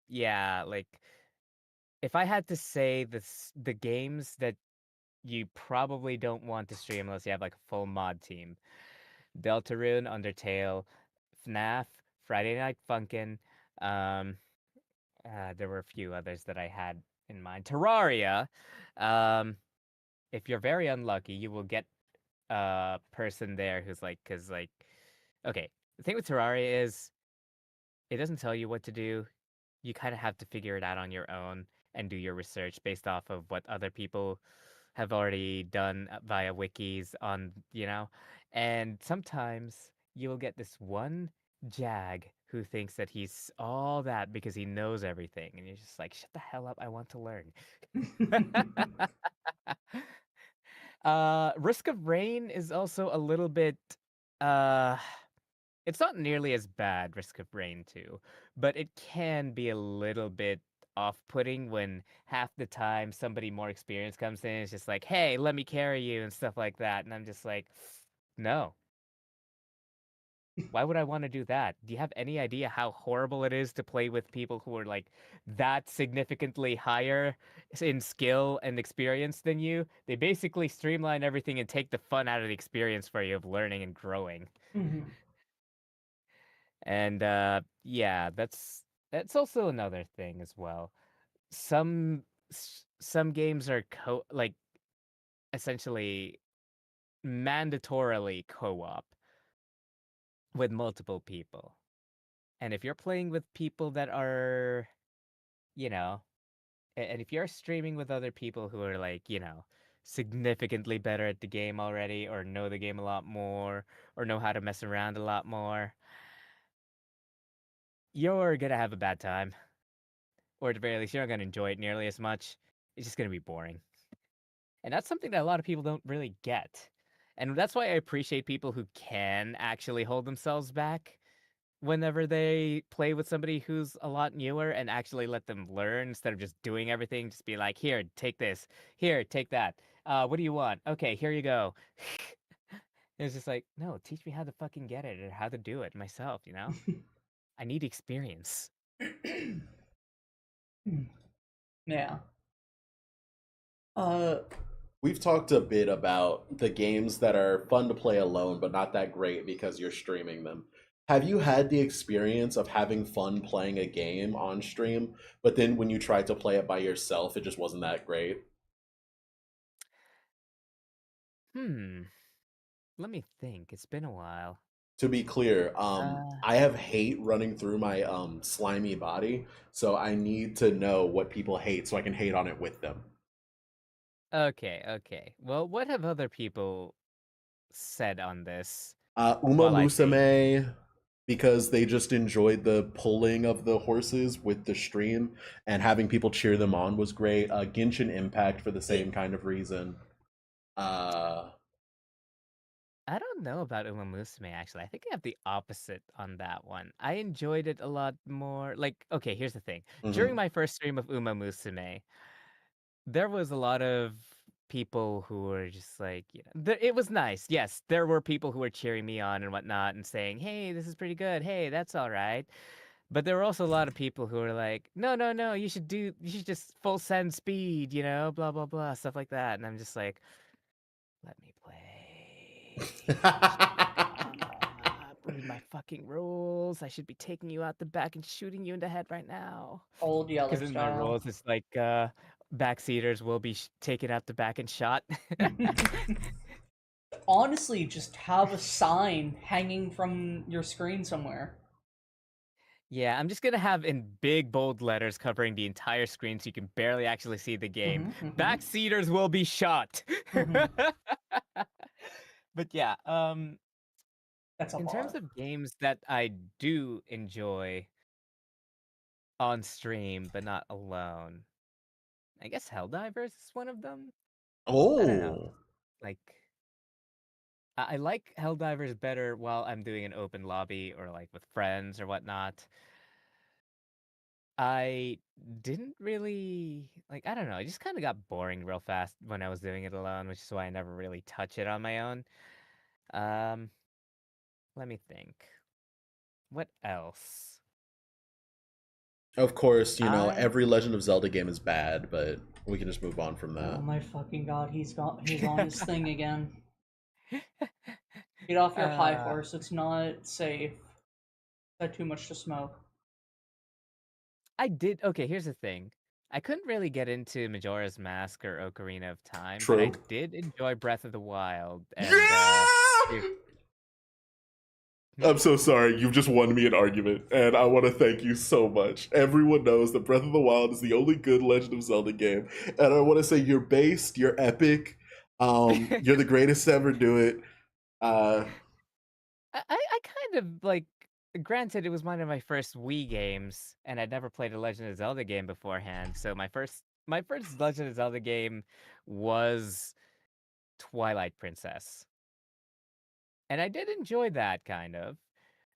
yeah, like if I had to say the games that you probably don't want to stream unless you have like a full mod team. Deltarune, Undertale, FNAF, Friday Night Funkin', um, there were a few others that I had in mind. Terraria. Um, if you're very unlucky, you will get a person there who's like, cause like, okay, the thing with Terraria is it doesn't tell you what to do. You kind of have to figure it out on your own and do your research based off of what other people have already done via wikis on, and sometimes you'll get this one jag who thinks that he's all that because he knows everything, and you're just like, shut the hell up, I want to learn. Risk of Rain is also a little bit, uh, it's not nearly as bad, Risk of Rain 2, but it can be a little bit off-putting when half the time somebody more experienced comes in and is just like, hey, let me carry you and stuff like that. And I'm just like, no. Why would I want to do that? Do you have any idea how horrible it is to play with people who are like that significantly higher in skill and experience than you? They basically streamline everything and take the fun out of the experience for you of learning and growing. Mhm. And yeah, that's also another thing as well. Some games are like essentially mandatorily co-op with multiple people. And if you're playing with people that are, you know, and if you're streaming with other people who are like, significantly better at the game already or know the game a lot more or know how to mess around a lot more, you're gonna have a bad time. Or at the very least, you're not going to enjoy it nearly as much. It's just going to be boring. And that's something that a lot of people don't really get. And that's why I appreciate people who can actually hold themselves back whenever they play with somebody who's a lot newer and actually let them learn instead of just doing everything. Just be like, here, take this. Here, take that. What do you want? Okay, here you go. It's just like, no, teach me how to fucking get it or how to do it myself, I need experience. Yeah. Uh, We've talked a bit about the games that are fun to play alone, but not that great because you're streaming them. Have you had the experience of having fun playing a game on stream, but then when you tried to play it by yourself, it just wasn't that great? Hmm. Let me think. It's been a while. To be clear, Uh, I have hate running through my slimy body, so I need to know what people hate so I can hate on it with them. okay, okay. Well, what have other people said on this Uma while I think? Musume, because they just enjoyed the pulling of the horses with the stream, and having people cheer them on was great. Genshin Impact for the same kind of reason. Uh, I don't know about Uma Musume actually. I think I have the opposite on that one. I enjoyed it a lot more. Like, okay, here's the thing. During mhm. my first stream of Uma Musume, there was a lot of people who were just like, it was nice. Yes, there were people who were cheering me on and whatnot and saying, "Hey, this is pretty good. Hey, that's all right." But there were also a lot of people who were like, no, no, no, you should just full send speed, you know, blah, blah, blah, stuff like that. And I'm just like, let me play. Read my fucking rules. I should be taking you out the back and shooting you in the head right now. Old Yeller Because in my style. rules, it's like backseaters will be taken out the back and shot. Honestly, just have a sign hanging from your screen somewhere. Yeah, I'm just gonna have in big bold letters covering the entire screen so you can barely actually see the game. Backseaters will be shot. But yeah, That's a in lot. terms of games that I do enjoy on stream but not alone, I guess Helldivers is one of them. I don't know. Oh. Like I like Helldivers better while I'm doing an open lobby or like with friends or whatnot. I didn't really like, I don't know, it just kind of got boring real fast when I was doing it alone, which is why I never really touch it on my own. Um, let me think. What else? Of course, you know, I every Legend of Zelda game is bad, but we can just move on from Oh that. my fucking god, he's on his thing again. Get off your high uh horse, it's not safe. Had too much to smoke. I did okay, here's the thing. I couldn't really get into Majora's Mask or Ocarina of Time, but I True. did enjoy Breath of the Wild and Yeah! Tears- Hmm? I'm so sorry. You've just won me an argument, and I want to thank you so much. Everyone knows that Breath of the Wild is the only good Legend of Zelda game, and I want to say you're based, you're epic, you're the greatest to ever do it. Uh, I kind of like granted it was one of my first Wii games and I'd never played a Legend of Zelda game beforehand. So my first Legend of Zelda game was Twilight Princess. And I did enjoy that kind of.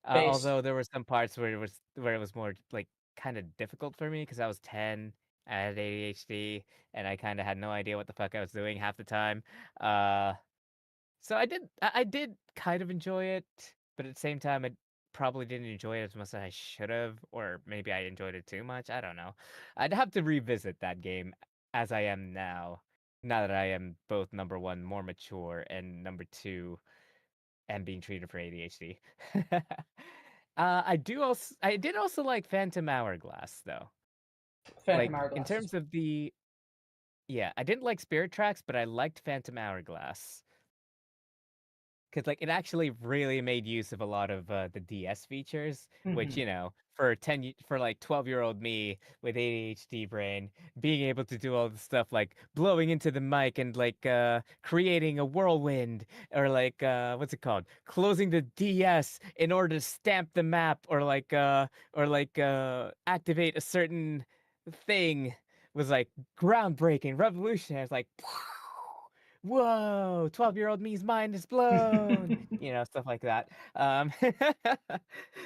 Based. Although there were some parts where it was more like kind of difficult for me because I was 10, I had ADHD, and I kind of had no idea what the fuck I was doing half the time. Uh So I did kind of enjoy it, but at the same time, I probably didn't enjoy it as much as I should have, or maybe I enjoyed it too much. I don't know. I'd have to revisit that game as I am now that I am both number one more mature and number two am being treated for ADHD. I did also like Phantom Hourglass though. Phantom Like in Hourglass. terms of the yeah, I didn't like Spirit Tracks, but I liked Phantom Hourglass. Because like it actually really made use of a lot of the DS features, which for for like 12-year-old me with ADHD brain, being able to do all the stuff like blowing into the mic and like creating a whirlwind or like what's it called, closing the DS in order to stamp the map or activate a certain thing was like groundbreaking, revolutionary. It's like. Whoa, 12-year-old me's mind is blown, stuff like that. Um,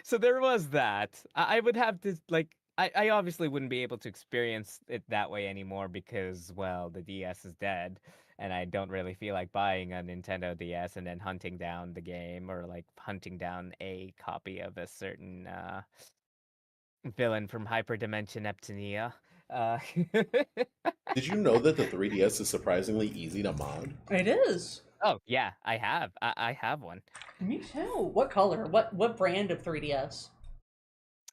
so there was that. I would have to, like, I obviously wouldn't be able to experience it that way anymore because, well, the DS is dead, and I don't really feel like buying a Nintendo DS and then hunting down the game or, like, hunting down a copy of a certain villain from Hyperdimension Neptunia. Uh, did you know that the 3DS is surprisingly easy to mod? It is. Oh yeah, I have. I have one. Me too. What color? What brand of 3DS?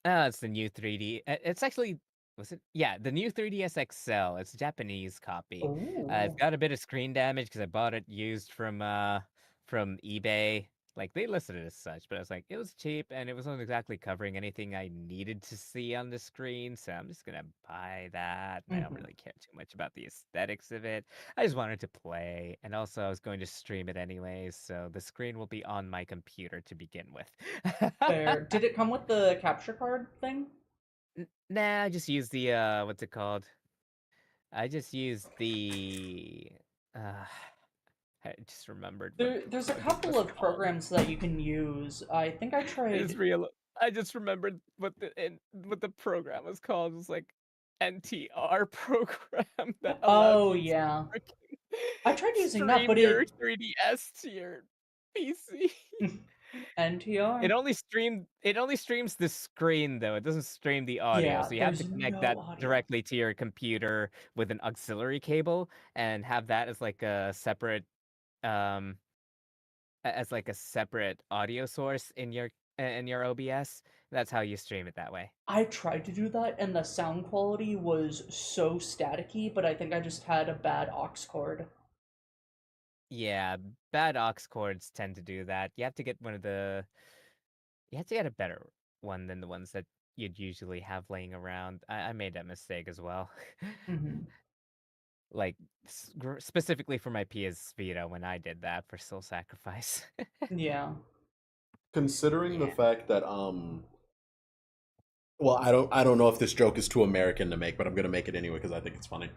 It's the new 3D. It's actually was it? Yeah, the new 3DS XL. It's a Japanese copy. It's Ooh. got a bit of screen damage because I bought it used from eBay. Like they listed it as such, but I was like, it was cheap and it wasn't exactly covering anything I needed to see on the screen, so I'm just gonna buy that. And I don't really care too much about the aesthetics of it. I just wanted to play, and also I was going to stream it anyways, so the screen will be on my computer to begin with. Fair. Did it come with the capture card thing? Nah, I just use the what's it called? I just used the uh I just remembered There's a what it couple was of called. programs that you can use. I think I I just tried. real I just remembered what the program was called. It was like NTR program that allowed Oh you to yeah. freaking I tried using that, stream but your it 3DS to your PC. NTR. It only streams the screen though. It doesn't stream the audio. Yeah, So you have to there's connect no that audio. directly to your computer with an auxiliary cable and have that as like a separate um as like a separate audio source in your OBS. That's how you stream it that way. I tried to do that, and the sound quality was so staticky, but I think I just had a bad aux cord. Yeah, bad aux cords tend to do that. You have to get a better one than the ones that you'd usually have laying around. I made that mistake as well. Hmm. Like specifically for my PS Vita when I did that for Soul Sacrifice. Yeah. Considering the Yeah. fact that well, I don't know if this joke is too American to make, but I'm gonna make it anyway because I think it's funny.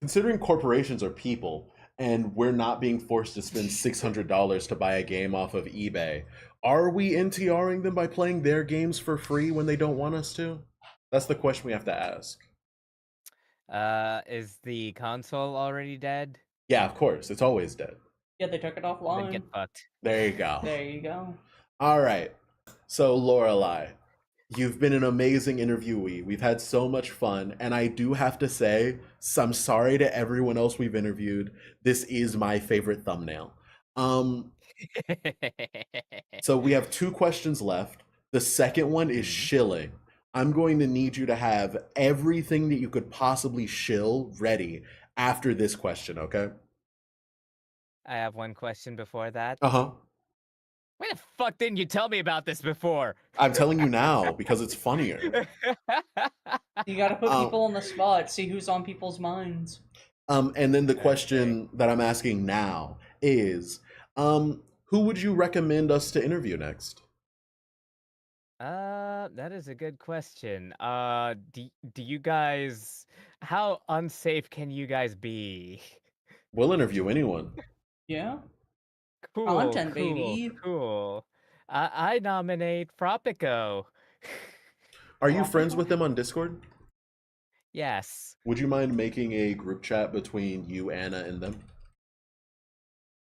Considering corporations are people and we're not being forced to spend $600 to buy a game off of eBay, are we NTRing them by playing their games for free when they don't want us to? That's the question we have to ask. Is the console already dead? Yeah, of course. It's always dead. Yeah, they took it Then get offline. fucked. There you go. There you go. All right. So, Lorelai, you've been an amazing interviewee. We've had so much fun. And I do have to say, I'm sorry to everyone else we've interviewed. This is my favorite thumbnail. So we have 2 questions left. The second one is shilling. I'm going to need you to have everything that you could possibly shill ready after this question, okay? I have one question before that. Uh-huh. Why the fuck didn't you tell me about this before? I'm telling you now because it's funnier. You gotta put people on the spot, see who's on people's minds. And then the question that I'm asking now is, who would you recommend us to interview next? That is a good question. Do you guys, how unsafe can you guys be? We'll interview anyone. Yeah. Cool, Content, cool, baby. cool. I nominate Fropico. Are you friends with them on Discord? Yes. Would you mind making a group chat between you, Anna, and them?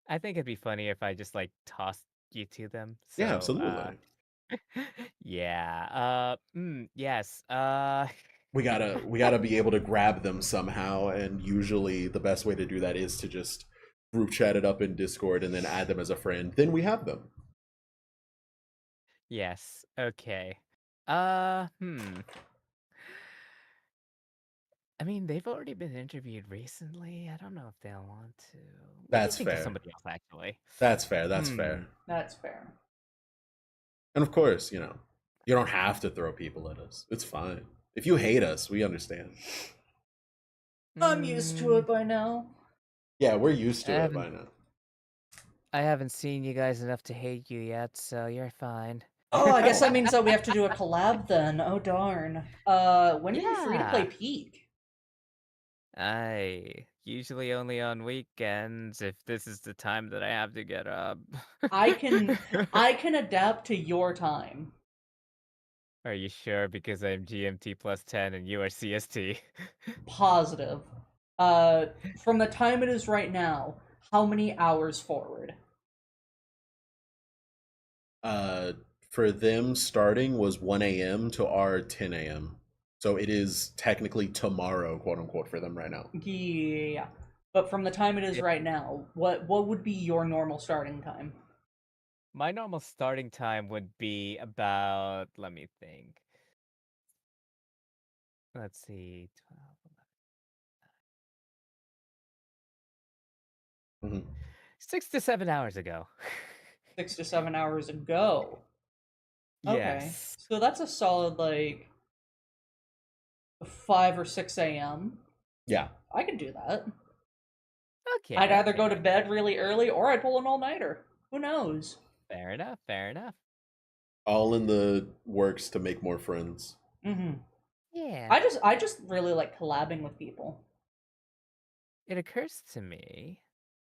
I think it'd be funny if I just like tossed you to them. Yeah, So, absolutely. yeah. Yes. We gotta be able to grab them somehow, and usually the best way to do that is to just group chat it up in Discord and then add them as a friend. Then we have them. Yes. Okay. I mean, they've already been interviewed recently. I don't know if they'll want to. We can That's think of fair. somebody else, actually. That's fair. That's fair. That's fair. And of course, you don't have to throw people at us. It's fine. If you hate us, we understand. I'm used to it by now. Yeah, we're used to it by now. I haven't seen you guys enough to hate you yet, so you're fine. Oh, I guess that means that we have to do a collab then. Oh darn. When are you free to play Peak? I usually only on weekends if this is the time that I have to get up. I can adapt to your time. Are you sure? Because I'm GMT plus 10 and you are CST. Positive. From the time it is right now, how many hours forward? For them starting was 1 a.m. to our 10 a.m. So it is technically tomorrow, quote unquote, for them right now. Yeah. But from the time it is right now, what would be your normal starting time? My normal starting time would be about, let me think. Let's see, 12, 11. 6 to 7 hours ago. 6 to 7 hours ago. Okay. Yes. So that's a solid, like, 5 or 6 a.m. Yeah. I can do that. Okay. I'd either go to bed really early or I'd pull an all-nighter. Who knows? Fair enough, fair enough. All in the works to make more friends. Mm-hmm. Yeah. I just really like collabing with people. It occurs to me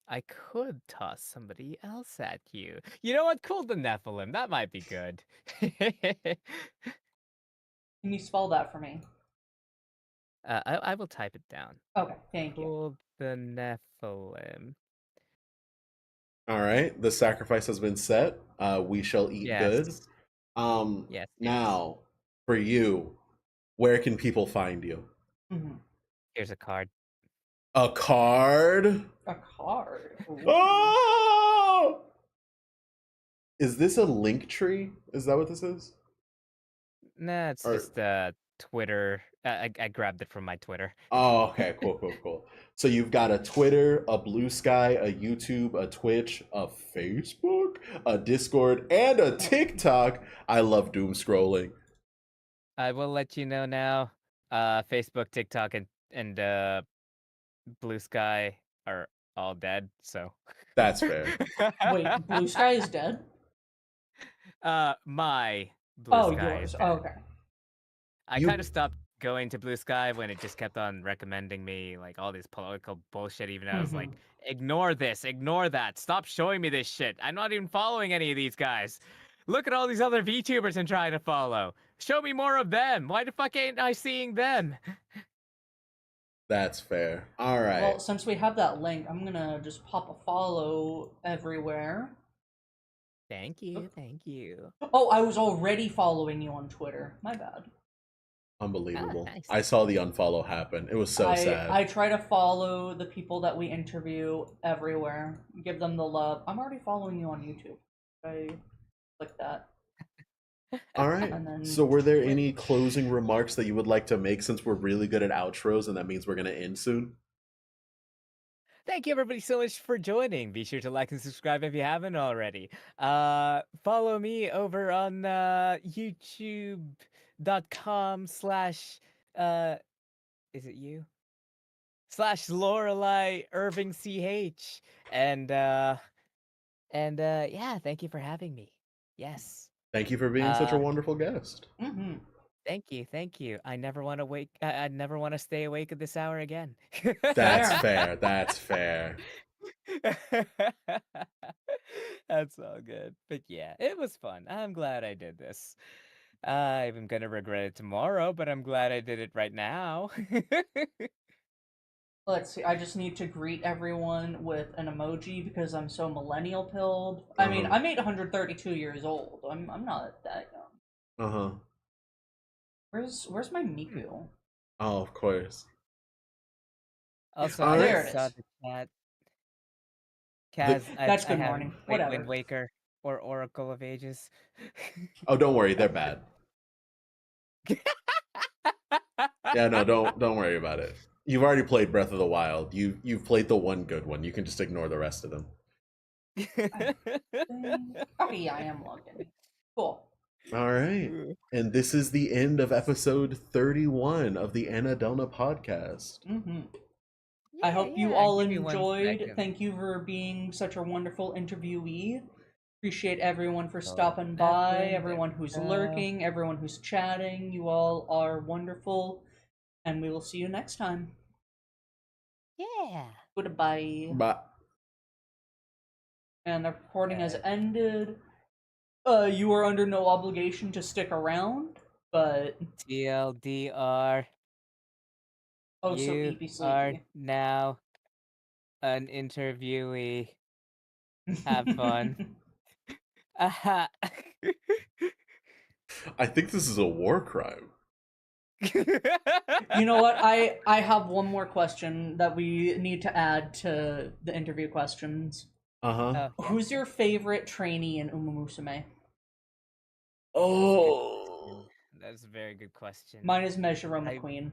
I could toss somebody else at you. You know what? Cool the Nephilim. That might be good. Can you spell that for me? I will type it down. Okay, thank you. Cool the Nephilim. All right, the sacrifice has been set. We shall eat good. Yes. Yes. Yes. Now for you, where can people find you? Mhm. Here's a card. A card? A card. Ooh. Oh! Is this a link tree? Is that what this is? Nah, it's Or just Twitter. I grabbed it from my Twitter. oh, okay, cool, cool, cool. So you've got a Twitter, a Blue Sky, a YouTube, a Twitch, a Facebook, a Discord, and a TikTok. I love doom scrolling. I will let you know now. Facebook, TikTok, and Blue Sky are all dead. So That's fair. Wait, Blue Sky is dead? My Blue Oh, Sky is yours. dead. Oh, okay. I You- kind of stopped going to Blue Sky when it just kept on recommending me like all this political bullshit. Even I was like, ignore this, ignore that, stop showing me this shit. I'm not even following any of these guys. Look at all these other VTubers I'm trying to follow. Show me more of them. Why the fuck ain't I seeing them? That's fair. All right. Well, since we have that link, I'm gonna just pop a follow everywhere. Thank you, thank you. Oh, I was already following you on Twitter. My bad. Unbelievable. nice. I saw the unfollow happen. It was so sad. I try to follow the people that we interview everywhere. Give them the love. I'm already following you on YouTube. I click that. All right. And then So were there any closing remarks that you would like to make since we're really good at outros and that means we're going to end soon? Thank you everybody so much for joining. Be sure to like and subscribe if you haven't already. Follow me over on youtube.com/ is it you? /Lorelai Irving CH. And yeah, thank you for having me. Yes. Thank you for being such a wonderful guest. Mm-hmm. Thank you. I never want to wake. I never want to stay awake at this hour again. That's Fair. fair. That's fair. That's all good. But yeah, it was fun. I'm glad I did this. I'm gonna regret it tomorrow, but I'm glad I did it right now. Let's see. I just need to greet everyone with an emoji because I'm so millennial pilled. I mean, I'm 832 years old. I'm not that young. Uh-huh. Where's my Miku? Oh, of course. Also, All I right. There just it saw is. the chat. Kaz, That's I good have morning. Whatever. Wind Waker or Oracle of Ages. Oh, don't worry, they're bad. Yeah, no, don't worry about it. You've already played Breath of the Wild. You've played the one good one. You can just ignore the rest of them. Oh yeah, I am logged in. Cool. All right. And this is the end of episode 31 of the Anadona podcast. I hope you all give me 1 enjoyed. second. Thank you for being such a wonderful interviewee. Appreciate everyone for Oh, stopping that by, thing, everyone who's lurking, everyone who's chatting. You all are wonderful, and we will see you next time. Yeah. Goodbye. Bye. And the recording has ended. You are under no obligation to stick around, but TLDR. oh, so You eepy are sleepy. now an interviewee. Have fun. Aha. I think this is a war crime. You know what? I have one more question that we need to add to the interview questions. Uh-huh. Who's your favorite trainee in Umumusume? Oh. That's a very good question. Mine is Mejiro I- McQueen.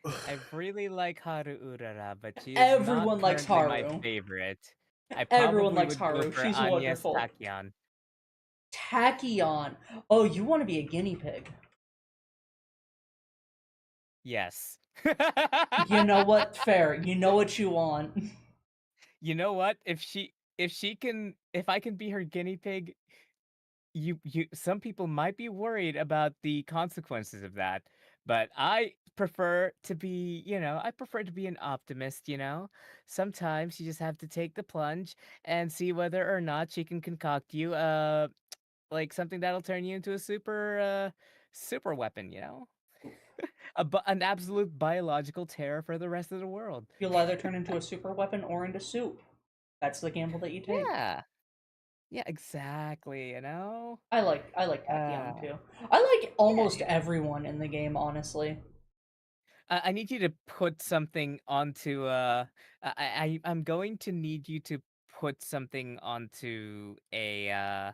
I really like Haru Urara, but she is Everyone not likes currently Haru. my favorite. I Everyone probably likes would go Haru. for She's Agnes wonderful. Tachyon. Tachyon. Oh, you want to be a guinea pig. Yes. You know what? Fair. You know what you want. You know what? If I can be her guinea pig, some people might be worried about the consequences of that, but I prefer to be, I prefer to be an optimist, Sometimes you just have to take the plunge and see whether or not she can concoct you like something that'll turn you into a super weapon, an absolute biological terror for the rest of the world. You'll either turn into a super weapon or into soup. That's the gamble that you take. Yeah. Yeah, exactly, you know? I like Tachyon Uh, too. I like yeah, almost everyone in the game, honestly. I need you to put something onto I'm going to need you to put something onto a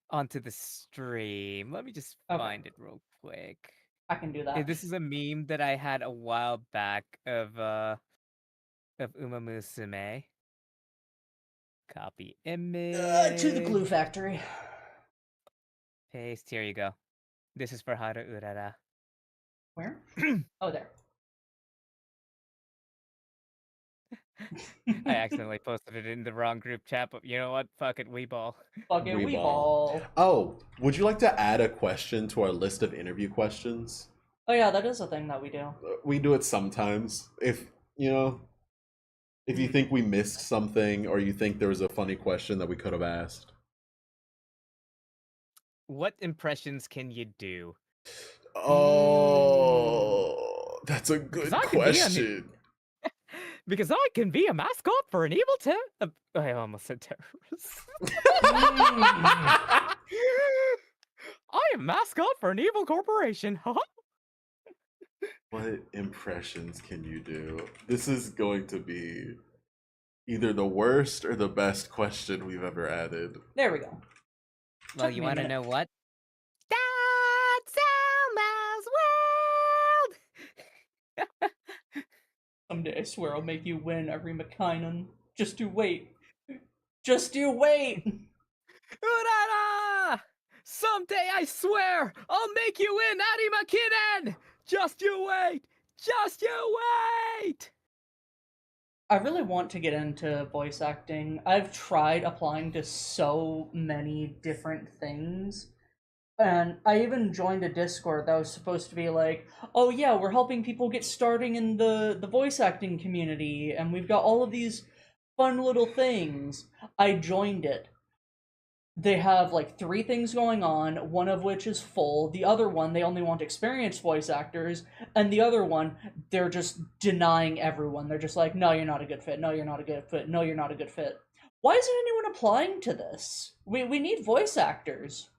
onto the stream. Let me just Okay, find it real quick. I can do that. This is a meme that I had a while back of Uma Musume. Copy To the glue image. factory. Paste. Here you go. This is for Haru Urara. Where? Oh, there. I accidentally posted it in the wrong group chat, but you know what? Fuck it, we ball. Fucking We we ball. ball. Oh, would you like to add a question to our list of interview questions? Oh yeah, that is a thing that we do. We do it sometimes. If you know, if you Hmm. think we missed something or you think there was a funny question that we could have asked. What impressions can you do? Mm. Oh, that's a Because good I can be an question. because I can be a mascot for an evil I almost said terrorist. Mm. I am a mascot for an evil corporation. What impressions can you do? This is going to be either the worst or the best question we've ever added. There we go. Well, Took you me a want to minute. know what? That's Elmo's world. Someday I swear I'll make you win every McKinnon. Just you wait. Just you wait. Urara! Someday I swear I'll make you win, Addy McKinnon! Just you wait! Just you wait! I really want to get into voice acting. I've tried applying to so many different things. And I even joined a Discord that was supposed to be like, oh yeah, we're helping people get starting in the voice acting community, and we've got all of these fun little things. I joined it. They have like three things going on, one of which is full. The other one, they only want experienced voice actors, and the other one, they're just denying everyone. They're just like, no, you're not a good fit. No, you're not a good fit. No, you're not a good fit. Why isn't anyone applying to this? We need voice actors.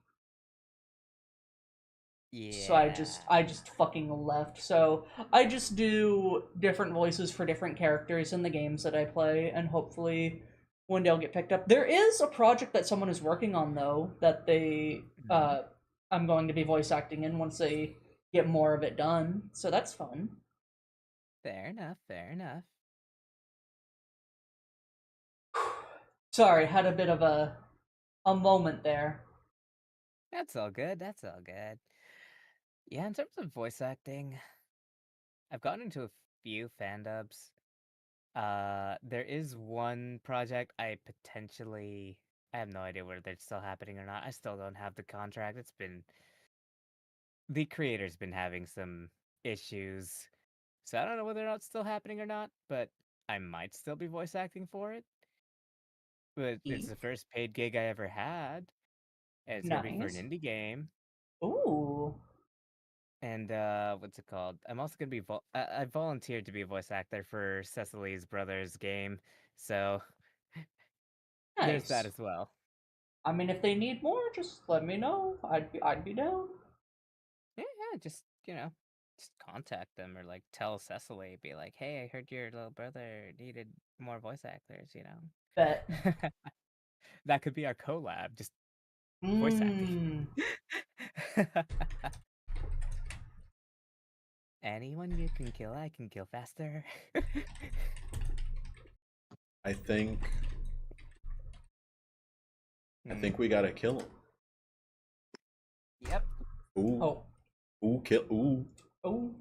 So Yeah. I just fucking left. So I just do different voices for different characters in the games that I play, and hopefully one day I'll get picked up. There is a project that someone is working on though that they Mhm. I'm going to be voice acting in once they get more of it done. So that's fun. Fair enough, fair enough. Sorry, had a bit of a moment there. That's all good, that's all good. Yeah, in terms of voice acting, I've gotten into a few fandubs. There is one project I have no idea whether it's still happening or not. I still don't have the contract. The creator's been having some issues. So I don't know whether or not it's still happening or not, but I might still be voice acting for it. But it's Eek. the first paid gig I ever had, and it's gonna be for an Nice. indie game. Ooh. And what's it called? I'm also gonna be I volunteered to be a voice actor for Cecily's brother's game, so there's that Nice. as well. I mean, if they need more, just let me know. I'd be down. Yeah, yeah, just just contact them or like tell Cecily, be like, "Hey, I heard your little brother needed more voice actors," you Bet. know. That could be our collab, just voice acting. Mmm. Anyone you can kill, I can kill faster. I think I Hmm. think we gotta kill him. Yep. Ooh, Oh. ooh, kill, ooh, Oh.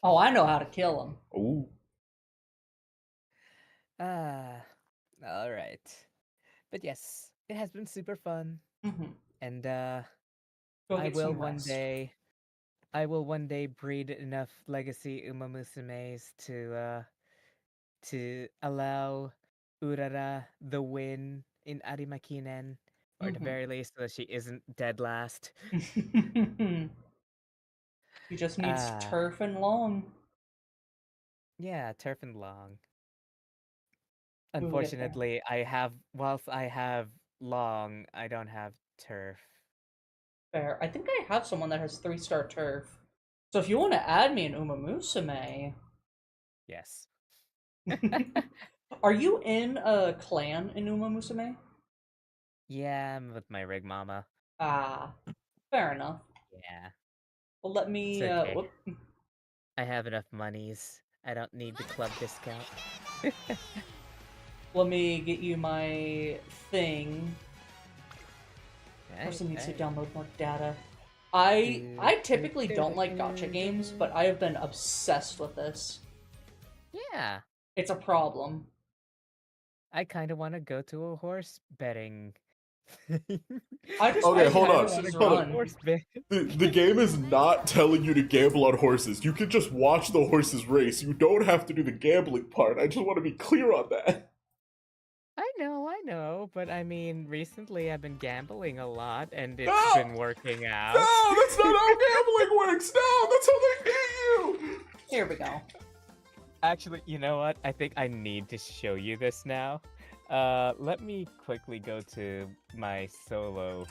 Oh, I know how to kill him. ooh. Ah, all right. But yes, it has been super fun, Mm-hmm. and Go I get will some one rest. day, I will one day breed enough legacy Umamusumes to allow Urara the win in Arimakinen, or at the very least, so that she isn't dead last. Mm-hmm. He just needs Ah, turf and long. yeah, turf and long. Unfortunately, whilst I have long, I don't have turf. Fair. I think I have someone that has 3-star turf. So if you want to add me in Uma Musume, Yes. are you in a clan in Uma Musume? Yeah, I'm with my rig mama. Ah, fair enough. Yeah. Well, let It's me. okay. Whoop. I have enough monies. I don't need the club discount. Let me get you my thing. Hey, Person needs to hey. download more data. I typically don't like gacha games, but I have been obsessed with this. Yeah. It's a problem. I kind of want to go to a horse betting. I just Okay, I hold kinda on, wanna hold run. on. Horse bet. The game is not telling you to gamble on horses. You can just watch the horses race. You don't have to do the gambling part. I just want to be clear on that. I know, but I mean, recently I've been gambling a lot, and it's No! been working out. No, that's not how gambling works. No, that's how they get you. Here we go. Actually, you know what? I think I need to show you this now. Let me quickly go to my solo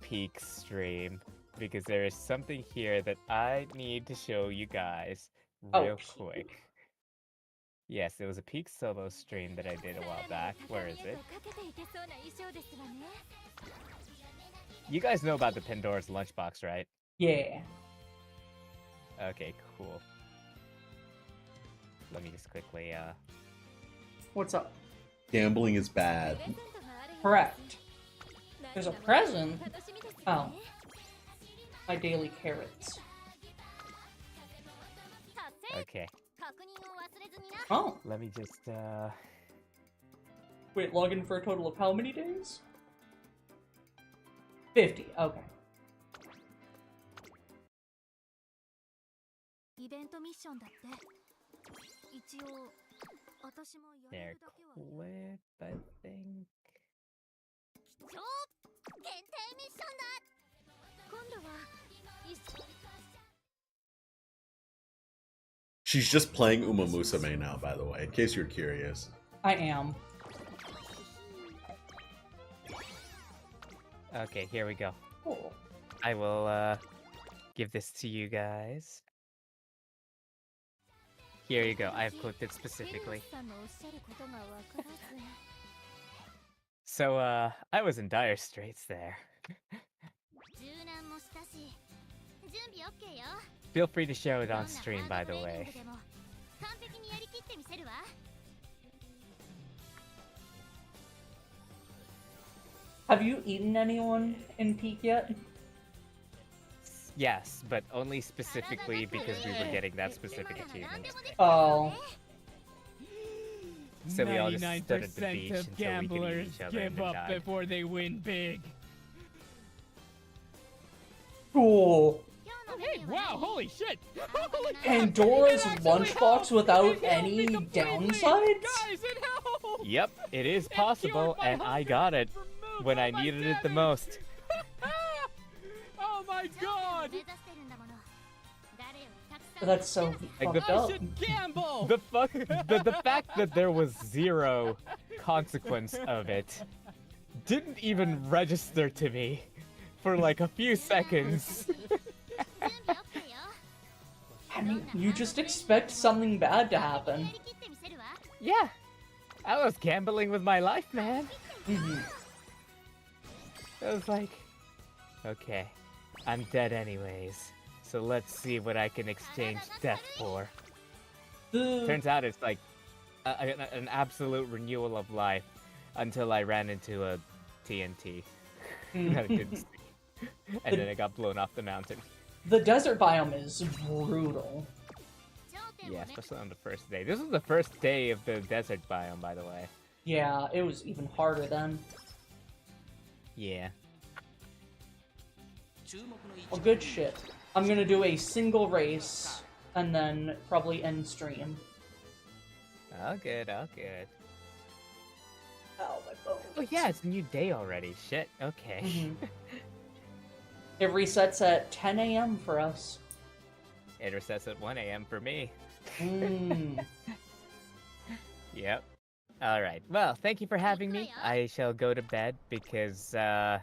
peak stream, because there is something here that I need to show you guys real quick. Yes, it was a peak solo stream that I did a while back. Where is it? You guys know about the Pandora's Lunchbox, right? Yeah. Okay, cool. Let me just quickly, What's up? Gambling is bad. Correct. There's a present. Oh. My daily carrots. Okay. Oh. Let me just, Wait, log in for a total of how many days? 50. Okay. there, clip, I think. She's just playing Uma Musume now, by the way, in case you're curious. I am. Okay, here we go. Cool. I will, give this to you guys. Here you go, I've clipped it specifically. So, I was in dire straits there. Feel free to show it on stream, by the way. Have you eaten anyone in Peak yet? Yes, but only specifically because we were getting that specific achievement. Oh. So we all just stood at the 99% beach of until we could eat gamblers each other and give up died. before they win big. Cool. Oh, hey, wow, holy shit! Pandora's We can actually lunchbox help! without We can help any me completely! downsides? Guys, it helped! Yep, it is It possible, cured my and I hunger, got it removed when all I my needed it the damage. most. Oh my god! That's so Like the- fucked I up. should gamble! The fact that there was zero consequence of it didn't even register to me for like a few seconds. I mean, you just expect something bad to happen. Yeah, I was gambling with my life, man. Mhm. I was like, okay, I'm dead anyways, so let's see what I can exchange death for. Turns out it's like an absolute renewal of life until I ran into a TNT that I didn't see. And then I got blown off the mountain. The desert biome is brutal. Yeah, especially on the first day. This was the first day of the desert biome, by the way. Yeah, it was even harder then. Yeah. Well, good shit. I'm gonna do a single race, and then probably end stream. All good, all good. Ow, my bones. Oh yeah, it's a new day already. Shit, okay. Mhm. It resets at 10 a.m. for us. It resets at 1 a.m. for me. Mm. Yep. Alright, well, thank you for having me. I shall go to bed because, I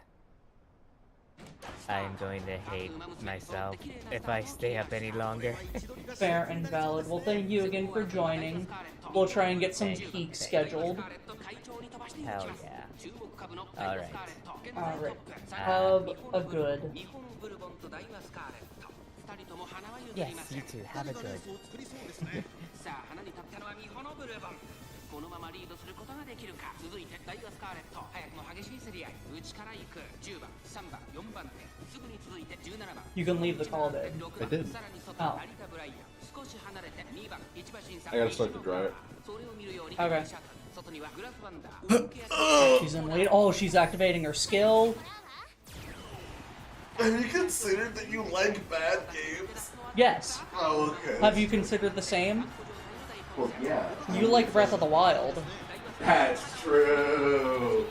am going to hate myself if I stay up any longer. Fair and valid. Well, thank you again for joining. We'll try and get some Thank you. peaks scheduled. Hell yeah. Alright. Alright. Have a good. Yes, you too. Have a good. さあ花に立ったのはミホのブルボンこのままリードすることができるか続いてダイワスカーレット早くも激しい競り合い内から行く10番3番4番手すぐに続いて17番 You can leave the call, babe. I did. さらに外 Oh. 成田ブライアン少し離れて2番1馬身差 I gotta start to dry it. それを見るように Okay. 外にはグラスワンダー She's in lead. Oh, she's activating her skill. Have you considered that you like bad games? Yes. Oh, okay. Have you considered the same? Well, yeah. You like Breath of the Wild. That's true.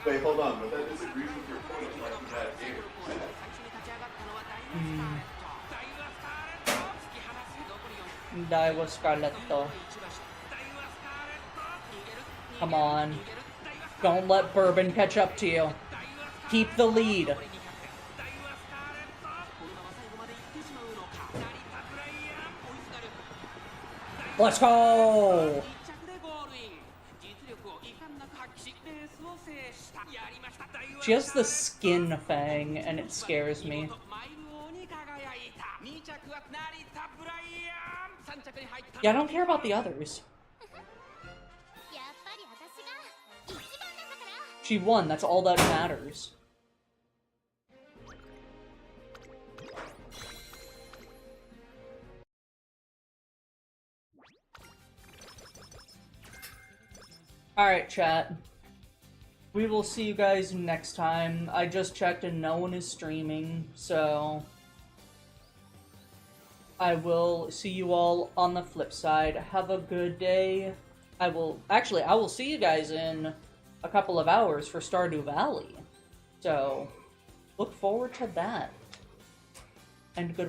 Wait, hold on, but that disagrees with your point of liking bad games. Daiwa Scarletto. Come on. Don't let Bourbon catch up to you. Keep the lead. Let's go! She has the skin fang, and it scares me. Yeah, I don't care about the others. She won, that's all that matters. Alright, chat. We will see you guys next time. I just checked and no one is streaming, so... I will see you all on the flip side. Have a good day. I will see you guys in a couple of hours for Stardew Valley. So, look forward to that. And good